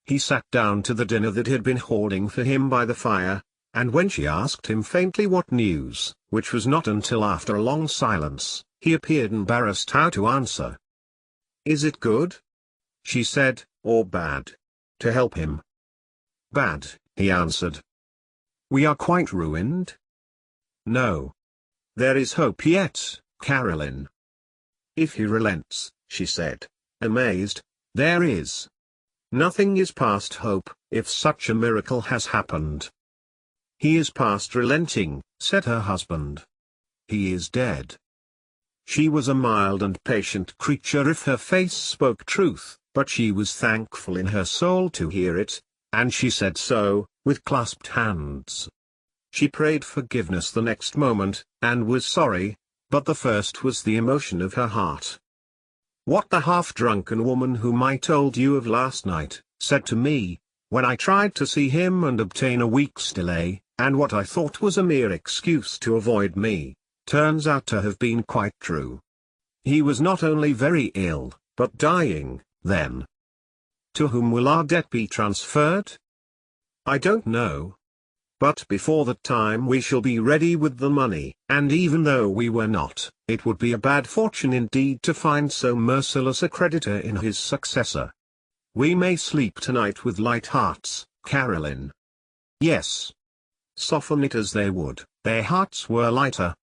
He sat down to the dinner that had been hoarding for him by the fire, and when she asked him faintly what news, which was not until after a long silence, he appeared embarrassed how to answer. "Is it good?" she said, "or bad?" to help him. "Bad," he answered. "We are quite ruined?" "No. There is hope yet, Caroline." "If he relents," she said, amazed, "there is. Nothing is past hope, if such a miracle has happened." "He is past relenting," said her husband. "He is dead." She was a mild and patient creature if her face spoke truth, but she was thankful in her soul to hear it, and she said so, with clasped hands. She prayed forgiveness the next moment, and was sorry, but the first was the emotion of her heart. "What the half-drunken woman whom I told you of last night, said to me, when I tried to see him and obtain a week's delay, and what I thought was a mere excuse to avoid me, turns out to have been quite true. He was not only very ill, but dying, then. To whom will our debt be transferred? I don't know. But before that time we shall be ready with the money, and even though we were not, it would be a bad fortune indeed to find so merciless a creditor in his successor. We may sleep tonight with light hearts, Caroline." Yes. Soften it as they would, their hearts were lighter.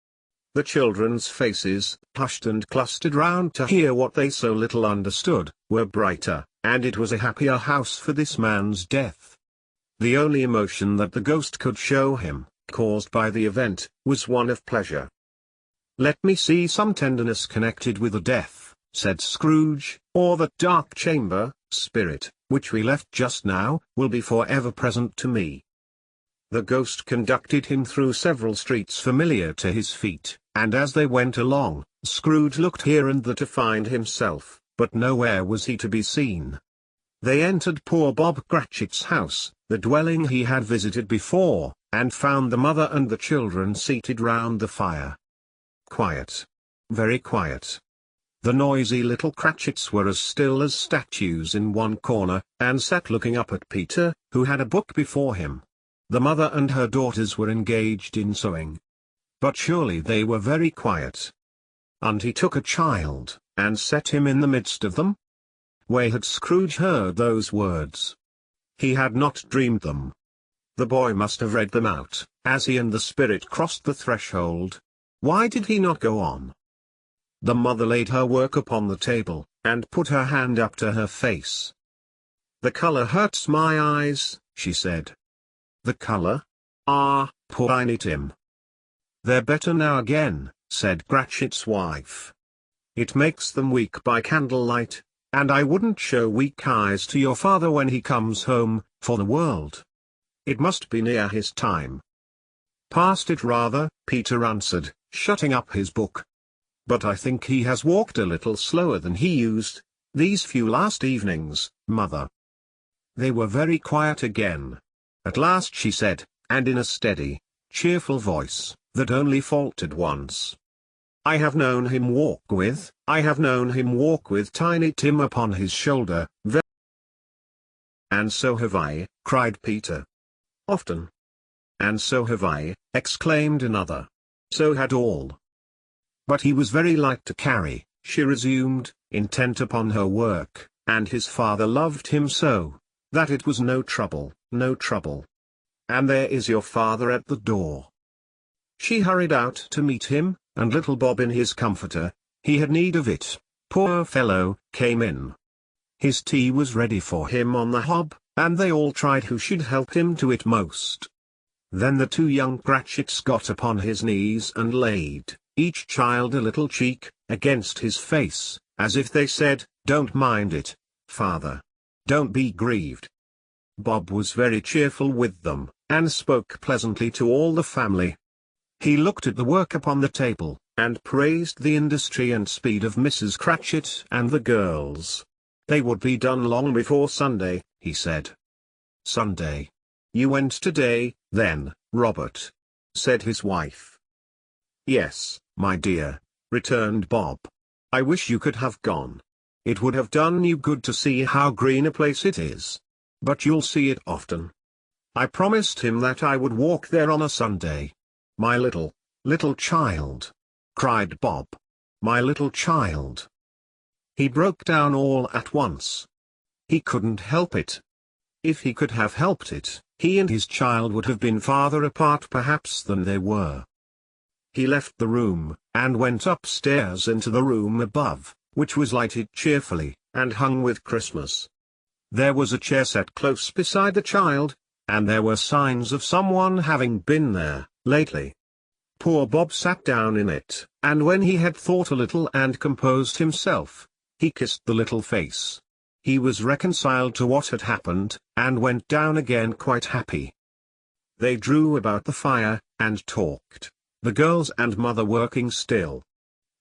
The children's faces, hushed and clustered round to hear what they so little understood, were brighter, and it was a happier house for this man's death. The only emotion that the ghost could show him, caused by the event, was one of pleasure. "Let me see some tenderness connected with the death," said Scrooge, "or that dark chamber, Spirit, which we left just now, will be for ever present to me." The ghost conducted him through several streets familiar to his feet, and as they went along, Scrooge looked here and there to find himself, but nowhere was he to be seen. They entered poor Bob Cratchit's house, the dwelling he had visited before, and found the mother and the children seated round the fire. Quiet. Very quiet. The noisy little Cratchits were as still as statues in one corner, and sat looking up at Peter, who had a book before him. The mother and her daughters were engaged in sewing. But surely they were very quiet. And he took a child, and set him in the midst of them? Where had Scrooge heard those words? He had not dreamed them. The boy must have read them out, as he and the spirit crossed the threshold. Why did he not go on? The mother laid her work upon the table, and put her hand up to her face. "The color hurts my eyes," she said. "The color? Ah, poor Tiny Tim." "They're better now again," said Cratchit's wife. "It makes them weak by candlelight, and I wouldn't show weak eyes to your father when he comes home, for the world. It must be near his time." "Past it rather," Peter answered, shutting up his book. "But I think he has walked a little slower than he used, these few last evenings, mother." They were very quiet again. At last she said, and in a steady, cheerful voice, that only faltered once, I have known him walk with Tiny Tim upon his shoulder, "And so have I," cried Peter. "Often." "And so have I," exclaimed another. "So had all." "But he was very light to carry," she resumed, intent upon her work, "and his father loved him so, that it was no trouble, no trouble. And there is your father at the door." She hurried out to meet him, and little Bob in his comforter, he had need of it, poor fellow, came in. His tea was ready for him on the hob, and they all tried who should help him to it most. Then the two young Cratchits got upon his knees and laid, each child a little cheek, against his face, as if they said, "Don't mind it, father. Don't be grieved." Bob was very cheerful with them, and spoke pleasantly to all the family. He looked at the work upon the table, and praised the industry and speed of Mrs. Cratchit and the girls. They would be done long before Sunday, he said. "Sunday? You went today, then, Robert?" said his wife. "Yes, my dear," returned Bob. "I wish you could have gone. It would have done you good to see how green a place it is. But you'll see it often. I promised him that I would walk there on a Sunday." "My little child!" cried Bob. "My little child!" He broke down all at once. He couldn't help it. If he could have helped it, he and his child would have been farther apart perhaps than they were. He left the room, and went upstairs into the room above, which was lighted cheerfully, and hung with Christmas. There was a chair set close beside the child, and there were signs of someone having been there, lately. Poor Bob sat down in it, and when he had thought a little and composed himself, he kissed the little face. He was reconciled to what had happened, and went down again quite happy. They drew about the fire, and talked, the girls and mother working still.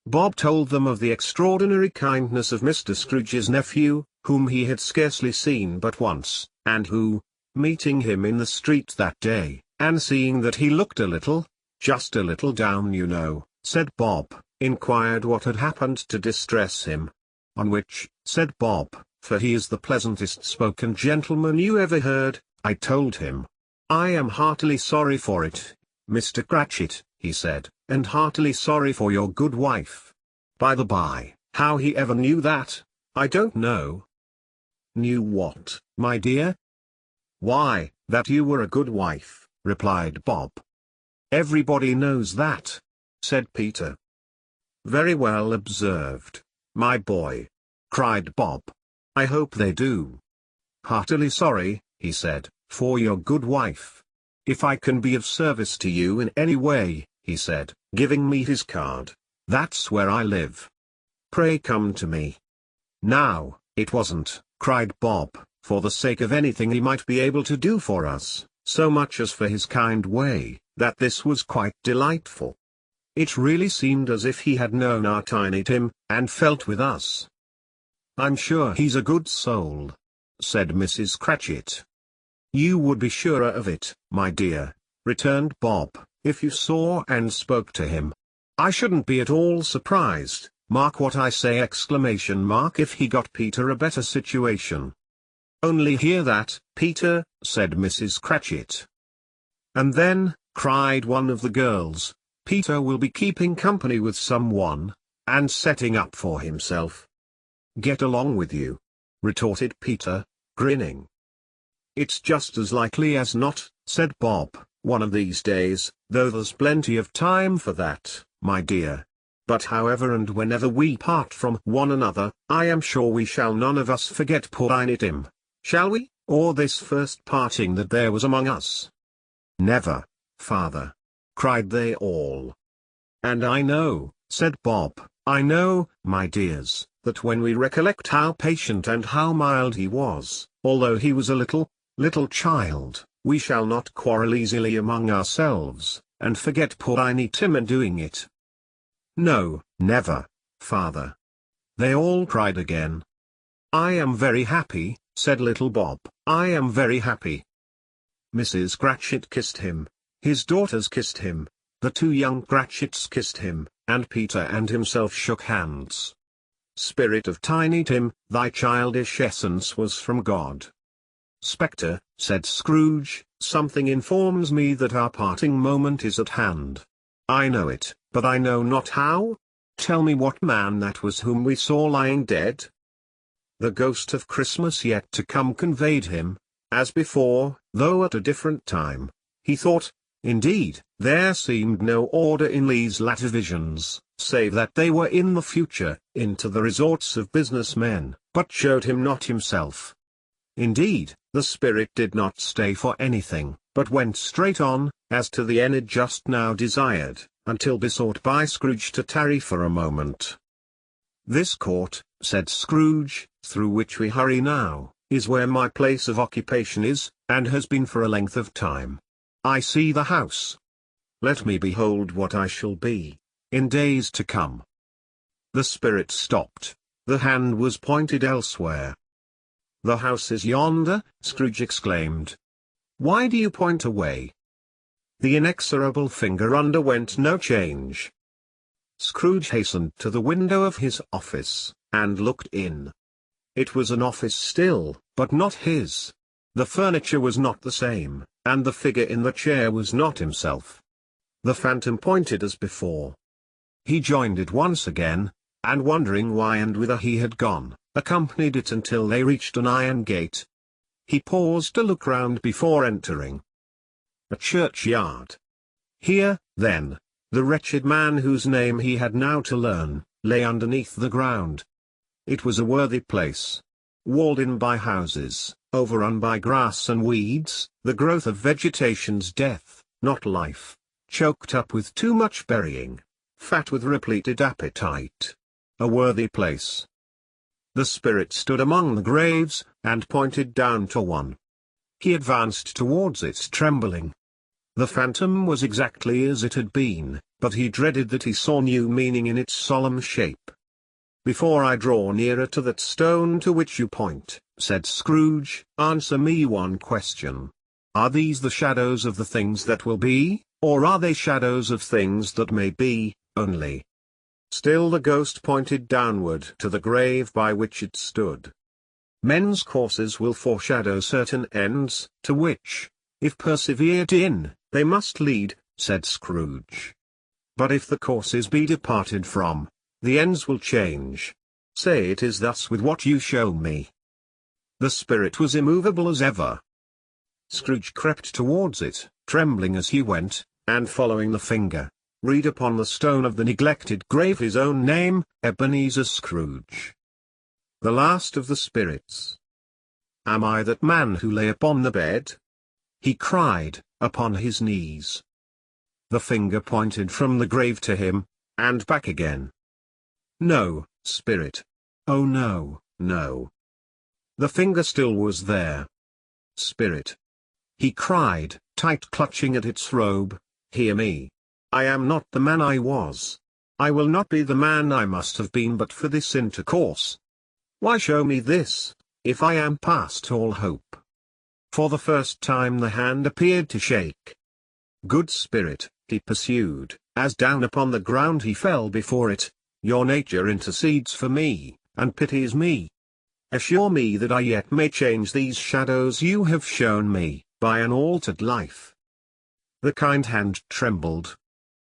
Bob told them of the extraordinary kindness of Mr. Scrooge's nephew, whom he had scarcely seen but once, and who, meeting him in the street that day, and seeing that he looked a little, just a little down, you know, said Bob, inquired what had happened to distress him. On which, said Bob, for he is the pleasantest spoken gentleman you ever heard, I told him, "I am heartily sorry for it, Mr. Cratchit," he said, "and heartily sorry for your good wife." By the by, how he ever knew that, I don't know. "Knew what, my dear?" "Why, that you were a good wife," replied Bob. "Everybody knows that," said Peter. "Very well observed, my boy," cried Bob. "I hope they do." "Heartily sorry," he said, "for your good wife. If I can be of service to you in any way," he said, giving me his card, "that's where I live. Pray come to me." Now, it wasn't, cried Bob, for the sake of anything he might be able to do for us, so much as for his kind way, that this was quite delightful. It really seemed as if he had known our Tiny Tim, and felt with us. "I'm sure he's a good soul," said Mrs. Cratchit. "You would be surer of it, my dear," returned Bob, "if you saw and spoke to him. I shouldn't be at all surprised, mark what I say, if he got Peter a better situation." "Only hear that, Peter," said Mrs. Cratchit. "And then," cried one of the girls, "Peter will be keeping company with someone, and setting up for himself." "Get along with you," retorted Peter, grinning. "It's just as likely as not," said Bob, "one of these days, though there's plenty of time for that, my dear. But however and whenever we part from one another, I am sure we shall none of us forget poor tiny Tim. Shall we, or this first parting that there was among us?" "Never, father," cried they all. "And I know," said Bob, "I know, my dears, that when we recollect how patient and how mild he was, although he was a little child, we shall not quarrel easily among ourselves, and forget poor tiny Tim in doing it." "No, never, father," they all cried again. "I am very happy," said little Bob, "I am very happy." Mrs. Cratchit kissed him, his daughters kissed him, the two young Cratchits kissed him, and Peter and himself shook hands. "Spirit of Tiny Tim, thy childish essence was from God." "Spectre," said Scrooge, "something informs me that our parting moment is at hand. I know it, but I know not how. Tell me what man that was whom we saw lying dead." The ghost of Christmas yet to come conveyed him, as before, though at a different time. He thought, indeed, there seemed no order in these latter visions, save that they were in the future, into the resorts of business men, but showed him not himself. Indeed, the spirit did not stay for anything, but went straight on, as to the end it just now desired, until besought by Scrooge to tarry for a moment. "This court," said Scrooge, "through which we hurry now, is where my place of occupation is, and has been for a length of time. I see the house. Let me behold what I shall be, in days to come." The spirit stopped. The hand was pointed elsewhere. "The house is yonder," Scrooge exclaimed. "Why do you point away?" The inexorable finger underwent no change. Scrooge hastened to the window of his office, and looked in. It was an office still, but not his. The furniture was not the same, and the figure in the chair was not himself. The phantom pointed as before. He joined it once again, and wondering why and whither he had gone, accompanied it until they reached an iron gate. He paused to look round before entering. A churchyard. Here, then, the wretched man whose name he had now to learn, lay underneath the ground. It was a worthy place. Walled in by houses, overrun by grass and weeds, the growth of vegetation's death, not life, choked up with too much burying, fat with repleted appetite. A worthy place. The spirit stood among the graves, and pointed down to one. He advanced towards it trembling. The phantom was exactly as it had been, but he dreaded that he saw new meaning in its solemn shape. "Before I draw nearer to that stone to which you point," said Scrooge, "answer me one question. Are these the shadows of the things that will be, or are they shadows of things that may be, only?" Still the ghost pointed downward to the grave by which it stood. "Men's courses will foreshadow certain ends, to which, if persevered in, they must lead," said Scrooge. "But if the courses be departed from, the ends will change. Say it is thus with what you show me." The spirit was immovable as ever. Scrooge crept towards it, trembling as he went, and following the finger, read upon the stone of the neglected grave his own name, Ebenezer Scrooge. The last of the spirits. "Am I that man who lay upon the bed?" he cried, upon his knees. The finger pointed from the grave to him, and back again. "No, spirit. Oh no, no." The finger still was there. "Spirit," he cried, tight clutching at its robe, "hear me. I am not the man I was. I will not be the man I must have been but for this intercourse. Why show me this, if I am past all hope?" For the first time the hand appeared to shake. "Good spirit," he pursued, as down upon the ground he fell before it, "your nature intercedes for me, and pities me. Assure me that I yet may change these shadows you have shown me, by an altered life." The kind hand trembled.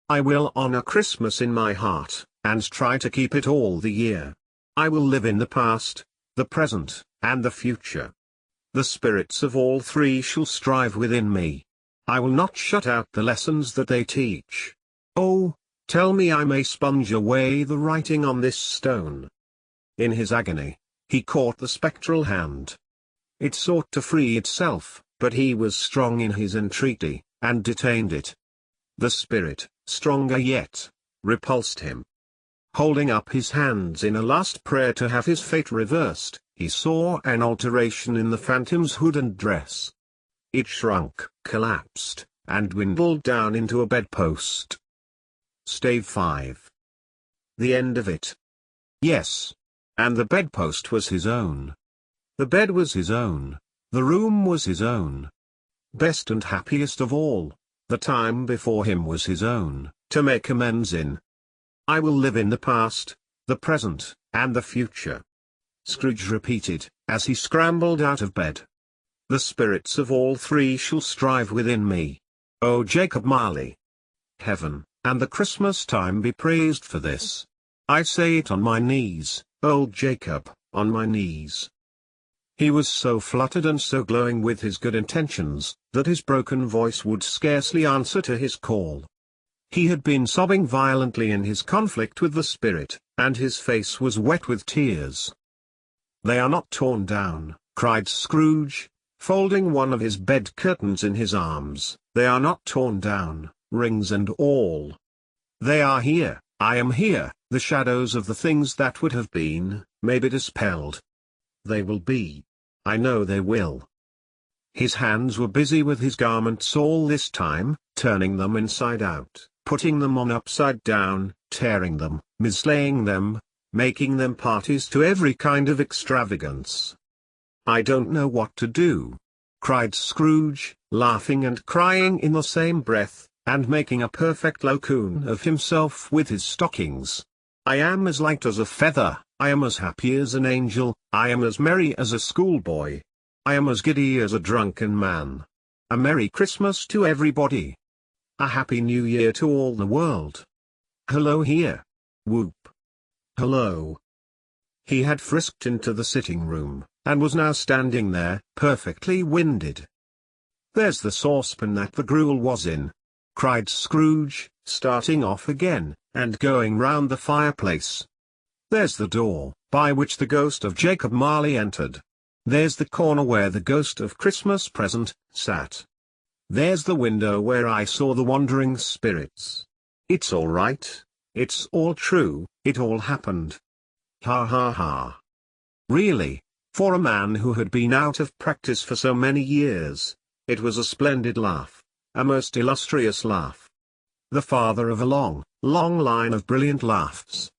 "I will honor Christmas in my heart, and try to keep it all the year. I will live in the past, the present, and the future. The spirits of all three shall strive within me. I will not shut out the lessons that they teach. Oh, Tell me I may sponge away the writing on this stone. In his agony, he caught the spectral hand. It sought to free itself, but he was strong in his entreaty, and detained it. The spirit, stronger yet, repulsed him. Holding up his hands in a last prayer to have his fate reversed, he saw an alteration in the phantom's hood and dress. It shrunk, collapsed, and dwindled down into a bedpost. Stave 5. The end of it. Yes. And the bedpost was his own. The bed was his own. The room was his own. Best and happiest of all, the time before him was his own, to make amends in. I will live in the past, the present, and the future. Scrooge repeated, as he scrambled out of bed. The spirits of all three shall strive within me. O Jacob Marley! Heaven, and the Christmas time be praised for this. I say it on my knees, old Jacob, on my knees. He was so fluttered and so glowing with his good intentions, that his broken voice would scarcely answer to his call. He had been sobbing violently in his conflict with the spirit, and his face was wet with tears. They are not torn down, cried Scrooge, folding one of his bed curtains in his arms. They are not torn down, rings and all. They are here, I am here, the shadows of the things that would have been, may be dispelled. They will be. I know they will. His hands were busy with his garments all this time, turning them inside out, putting them on upside down, tearing them, mislaying them, making them parties to every kind of extravagance. I don't know what to do, cried Scrooge, laughing and crying in the same breath, and making a perfect locoon of himself with his stockings. I am as light as a feather, I am as happy as an angel, I am as merry as a schoolboy. I am as giddy as a drunken man. A Merry Christmas to everybody. A Happy New Year to all the world. Hello here. Whoop. Hello. He had frisked into the sitting room, and was now standing there, perfectly winded. There's the saucepan that the gruel was in, cried Scrooge, starting off again, and going round the fireplace. There's the door, by which the ghost of Jacob Marley entered. There's the corner where the ghost of Christmas Present sat. There's the window where I saw the wandering spirits. It's all right, it's all true, it all happened. Ha ha ha. Really, for a man who had been out of practice for so many years, it was a splendid laugh, a most illustrious laugh. The father of a long, long line of brilliant laughs.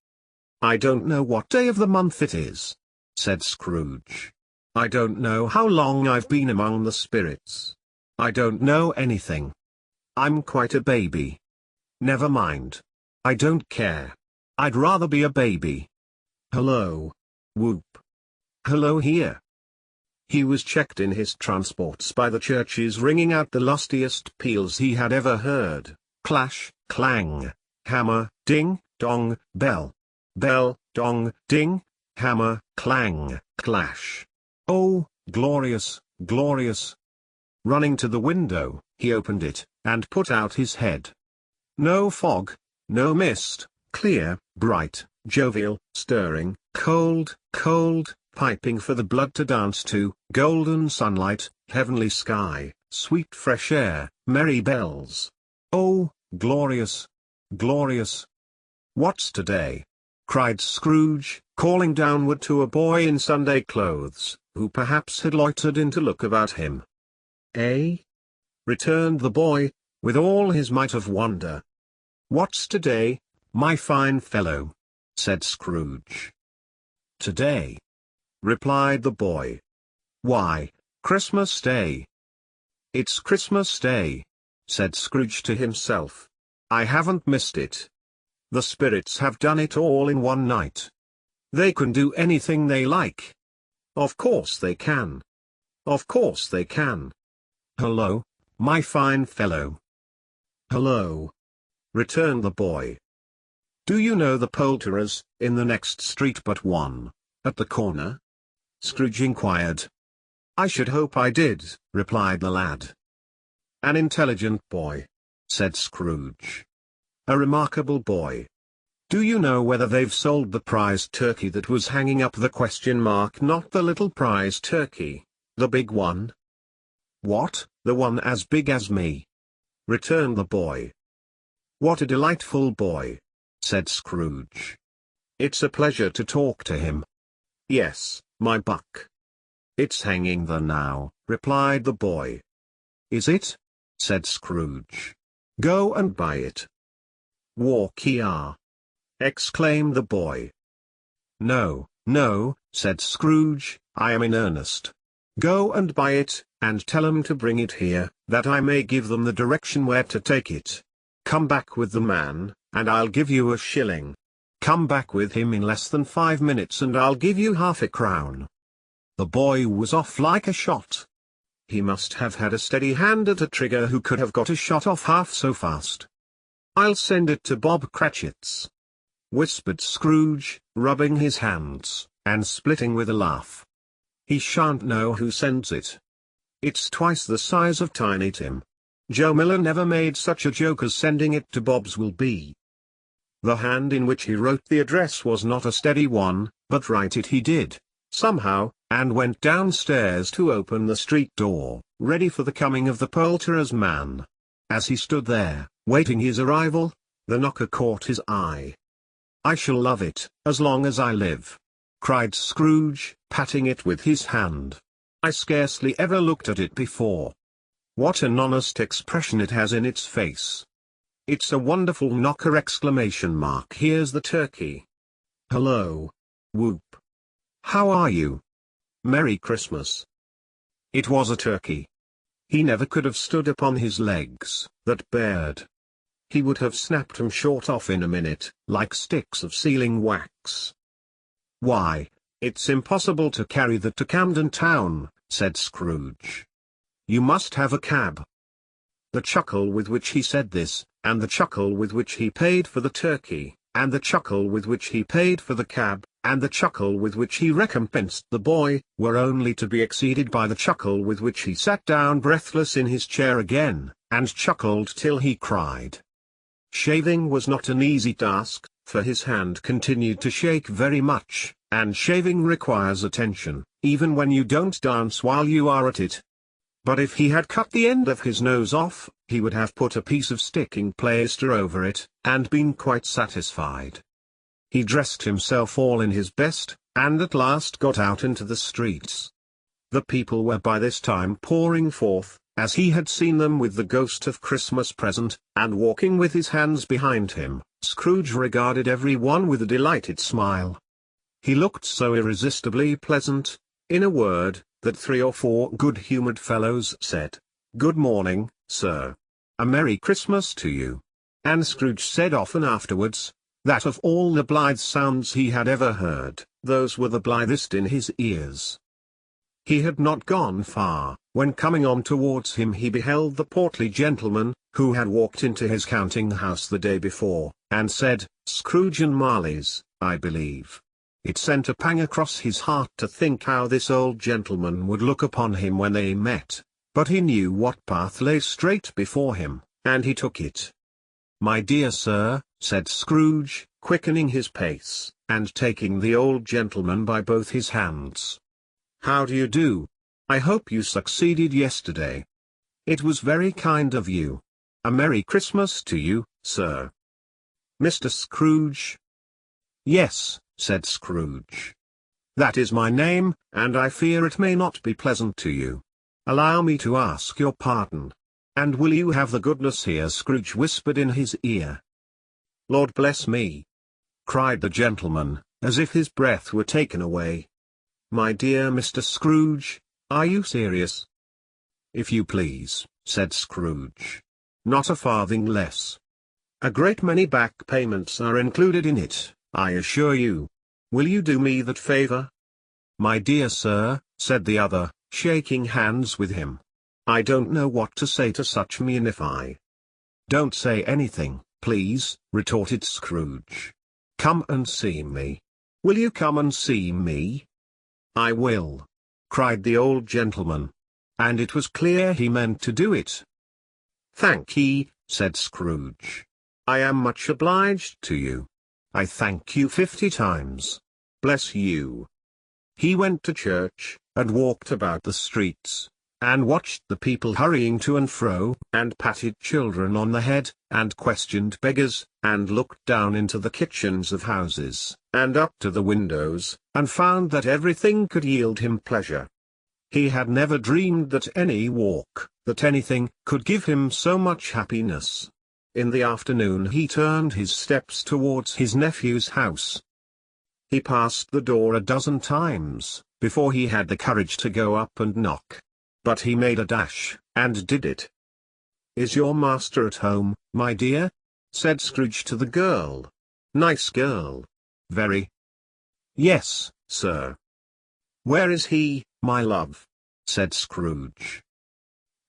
I don't know what day of the month it is, said Scrooge. I don't know how long I've been among the spirits. I don't know anything. I'm quite a baby. Never mind. I don't care. I'd rather be a baby. Hello. Whoop. Hello here. He was checked in his transports by the churches ringing out the lustiest peals he had ever heard. Clash, clang, hammer, ding, dong, bell. Bell, dong, ding, hammer, clang, clash. Oh, glorious, glorious. Running to the window, he opened it, and put out his head. No fog, no mist, clear, bright, jovial, stirring, cold, cold, piping for the blood to dance to, golden sunlight, heavenly sky, sweet fresh air, merry bells. Oh, glorious, glorious. What's today? Cried Scrooge, calling downward to a boy in Sunday clothes, who perhaps had loitered in to look about him. Eh? Returned the boy, with all his might of wonder. What's today, my fine fellow? Said Scrooge. Today? Replied the boy. Why, Christmas Day. It's Christmas Day, said Scrooge to himself. I haven't missed it. The spirits have done it all in one night. They can do anything they like. Of course they can. Of course they can. Hello, my fine fellow. Hello, returned the boy. Do you know the poulterers, in the next street but one, at the corner? Scrooge inquired. I should hope I did, replied the lad. An intelligent boy, said Scrooge. a remarkable boy. Do you know whether they've sold the prize turkey that was hanging up? The question mark, not the little prize turkey, the big one. What, the one as big as me? Returned the boy. What a delightful boy, said Scrooge. It's a pleasure to talk to him. Yes, my buck. It's hanging there now, replied the boy. Is it? Said Scrooge. Go and buy it. Walk here! Exclaimed the boy. No, no, said Scrooge, I am in earnest. Go and buy it, and tell 'em to bring it here, that I may give them the direction where to take it. Come back with the man, and I'll give you a shilling. Come back with him in less than 5 minutes and I'll give you half a crown. The boy was off like a shot. He must have had a steady hand at a trigger who could have got a shot off half so fast. I'll send it to Bob Cratchit's, whispered Scrooge, rubbing his hands, and splitting with a laugh. He shan't know who sends it. It's twice the size of Tiny Tim. Joe Miller never made such a joke as sending it to Bob's will be. The hand in which he wrote the address was not a steady one, but write it he did, somehow, and went downstairs to open the street door, ready for the coming of the poulterer's man. As he stood there, waiting his arrival, the knocker caught his eye. I shall love it, as long as I live, cried Scrooge, patting it with his hand. I scarcely ever looked at it before. What an honest expression it has in its face. It's a wonderful knocker! Exclamation mark. Here's the turkey. Hello. Whoop. How are you? Merry Christmas. It was a turkey. He never could have stood upon his legs, that bird. He would have snapped 'em short off in a minute, like sticks of sealing wax. Why, it's impossible to carry that to Camden Town, said Scrooge. You must have a cab. The chuckle with which he said this, and the chuckle with which he paid for the turkey, and the chuckle with which he paid for the cab, and the chuckle with which he recompensed the boy, were only to be exceeded by the chuckle with which he sat down breathless in his chair again, and chuckled till he cried. Shaving was not an easy task, for his hand continued to shake very much, and shaving requires attention, even when you don't dance while you are at it. But if he had cut the end of his nose off, he would have put a piece of sticking plaster over it, and been quite satisfied. He dressed himself all in his best, and at last got out into the streets. The people were by this time pouring forth, as he had seen them with the ghost of Christmas present, and walking with his hands behind him. Scrooge regarded every one with a delighted smile. He looked so irresistibly pleasant, in a word, that 3 or 4 good-humoured fellows said, "Good morning, sir. A Merry Christmas to you." And Scrooge said often afterwards, that of all the blithe sounds he had ever heard, those were the blithest in his ears. He had not gone far, when coming on towards him he beheld the portly gentleman, who had walked into his counting-house the day before, and said, "Scrooge and Marley's, I believe." It sent a pang across his heart to think how this old gentleman would look upon him when they met, but he knew what path lay straight before him, and he took it. "My dear sir," said Scrooge, quickening his pace, and taking the old gentleman by both his hands. "How do you do? I hope you succeeded yesterday. It was very kind of you. A Merry Christmas to you, sir." "Mr. Scrooge?" "Yes," said Scrooge. "That is my name, and I fear it may not be pleasant to you. Allow me to ask your pardon. And will you have the goodness here?" Scrooge whispered in his ear. "Lord bless me!" cried the gentleman, as if his breath were taken away. "My dear Mr. Scrooge, are you serious?" "If you please," said Scrooge. "Not a farthing less. A great many back payments are included in it, I assure you. Will you do me that favour?" "My dear sir," said the other, shaking hands with him, "I don't know what to say to such meanify." "Don't say anything, please," retorted Scrooge. "Come and see me. Will you come and see me?" "I will," cried the old gentleman. And it was clear he meant to do it. "Thank ye," said Scrooge. I am much obliged to you. I thank you 50 times. Bless you." He went to church, and walked about the streets, and watched the people hurrying to and fro, and patted children on the head, and questioned beggars, and looked down into the kitchens of houses, and up to the windows, and found that everything could yield him pleasure. He had never dreamed that any walk, that anything, could give him so much happiness. In the afternoon he turned his steps towards his nephew's house. He passed the door a dozen times, before he had the courage to go up and knock. But he made a dash, and did it. "Is your master at home, my dear?" said Scrooge to the girl. "Nice girl. Very." "Yes, sir." "Where is he, my love?" said Scrooge.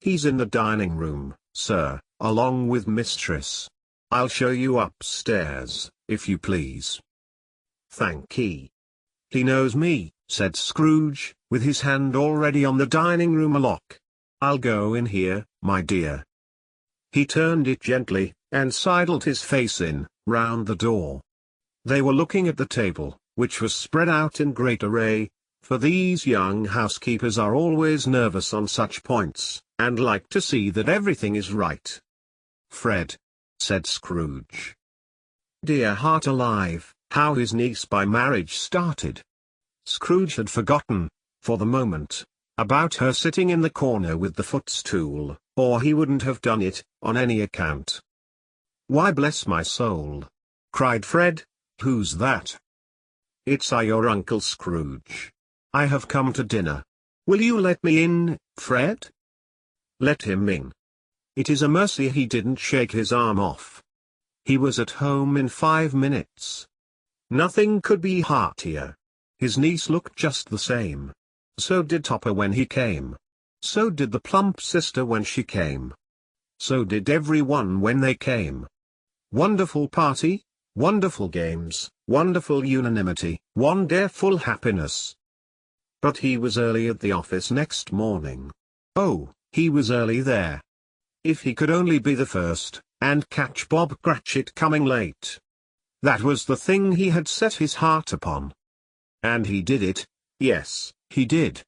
"He's in the dining room, sir, along with mistress. I'll show you upstairs, if you please." "Thankee." "He knows me," said Scrooge, with his hand already on the dining room lock. "I'll go in here, my dear." He turned it gently, and sidled his face in, round the door. They were looking at the table, which was spread out in great array, for these young housekeepers are always nervous on such points, and like to see that everything is right. "Fred," said Scrooge. Dear heart alive, how his niece by marriage started! Scrooge had forgotten, for the moment, about her sitting in the corner with the footstool, or he wouldn't have done it, on any account. "Why, bless my soul!" cried Fred, "who's that?" "It's your Uncle Scrooge. I have come to dinner. Will you let me in, Fred?" "Let him in." It is a mercy he didn't shake his arm off. He was at home in 5 minutes. Nothing could be heartier. His niece looked just the same. So did Topper when he came. So did the plump sister when she came. So did everyone when they came. Wonderful party, wonderful games, wonderful unanimity, wonderful happiness. But he was early at the office next morning. Oh, he was early there. If he could only be the first, and catch Bob Cratchit coming late. That was the thing he had set his heart upon. And he did it, yes, he did.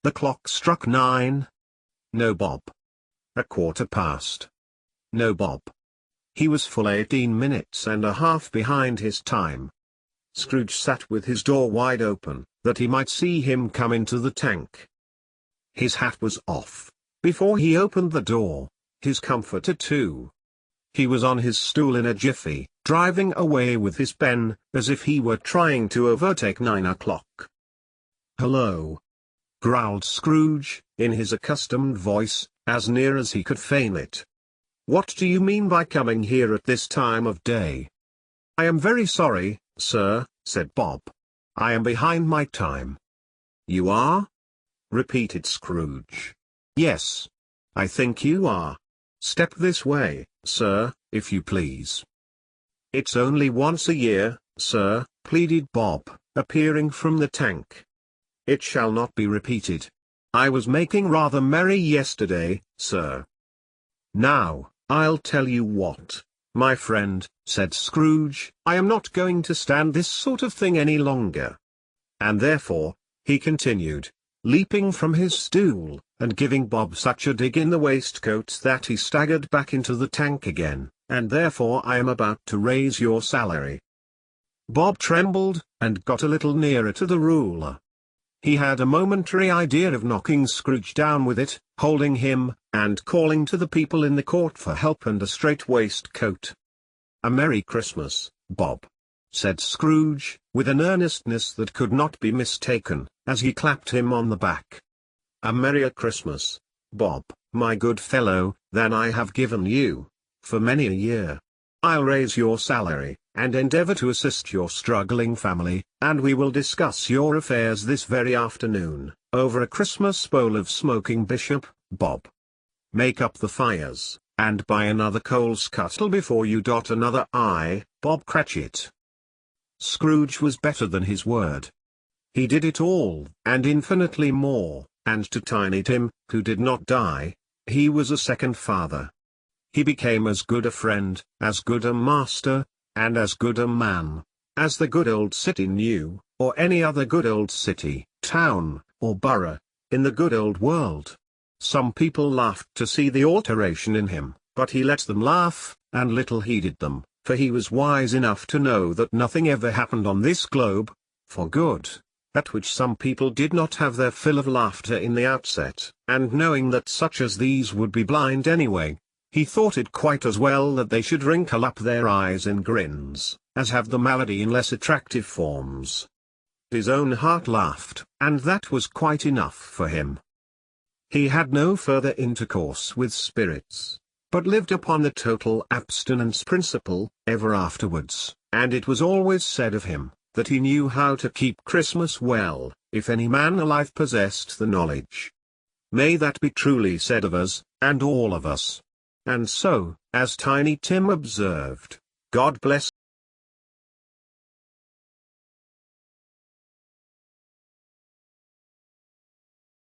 The clock struck 9. No Bob. 1/4 past. No Bob. He was full 18 minutes and a half behind his time. Scrooge sat with his door wide open, that he might see him come into the tank. His hat was off, before he opened the door, his comforter too. He was on his stool in a jiffy, driving away with his pen, as if he were trying to overtake 9 o'clock. "Hello!" growled Scrooge, in his accustomed voice, as near as he could feign it. "What do you mean by coming here at this time of day?" "I am very sorry, sir," said Bob. "I am behind my time." "You are?" repeated Scrooge. "Yes. I think you are. Step this way, sir, if you please." "It's only once a year, sir," pleaded Bob, appearing from the tank. "It shall not be repeated. I was making rather merry yesterday, sir." "Now, I'll tell you what, my friend," said Scrooge, "I am not going to stand this sort of thing any longer. And therefore," he continued, leaping from his stool, and giving Bob such a dig in the waistcoat that he staggered back into the tank again, "and therefore I am about to raise your salary." Bob trembled, and got a little nearer to the ruler. He had a momentary idea of knocking Scrooge down with it, holding him, and calling to the people in the court for help and a strait waistcoat. "A Merry Christmas, Bob," said Scrooge, with an earnestness that could not be mistaken, as he clapped him on the back. "A merrier Christmas, Bob, my good fellow, than I have given you, for many a year. I'll raise your salary, and endeavor to assist your struggling family, and we will discuss your affairs this very afternoon, over a Christmas bowl of smoking bishop, Bob. Make up the fires, and buy another coal scuttle before you dot another I, Bob Cratchit." Scrooge was better than his word. He did it all, and infinitely more, and to Tiny Tim, who did not die, he was a second father. he became as good a friend, as good a master, and as good a man, as the good old city knew, or any other good old city, town, or borough, in the good old world. Some people laughed to see the alteration in him, but he let them laugh, and little heeded them, for he was wise enough to know that nothing ever happened on this globe, for good, at which some people did not have their fill of laughter in the outset, and knowing that such as these would be blind anyway, he thought it quite as well that they should wrinkle up their eyes in grins, as have the malady in less attractive forms. His own heart laughed, and that was quite enough for him. He had no further intercourse with spirits, but lived upon the total abstinence principle, ever afterwards, and it was always said of him, that he knew how to keep Christmas well, if any man alive possessed the knowledge. May that be truly said of us, and all of us. And so, as Tiny Tim observed, God bless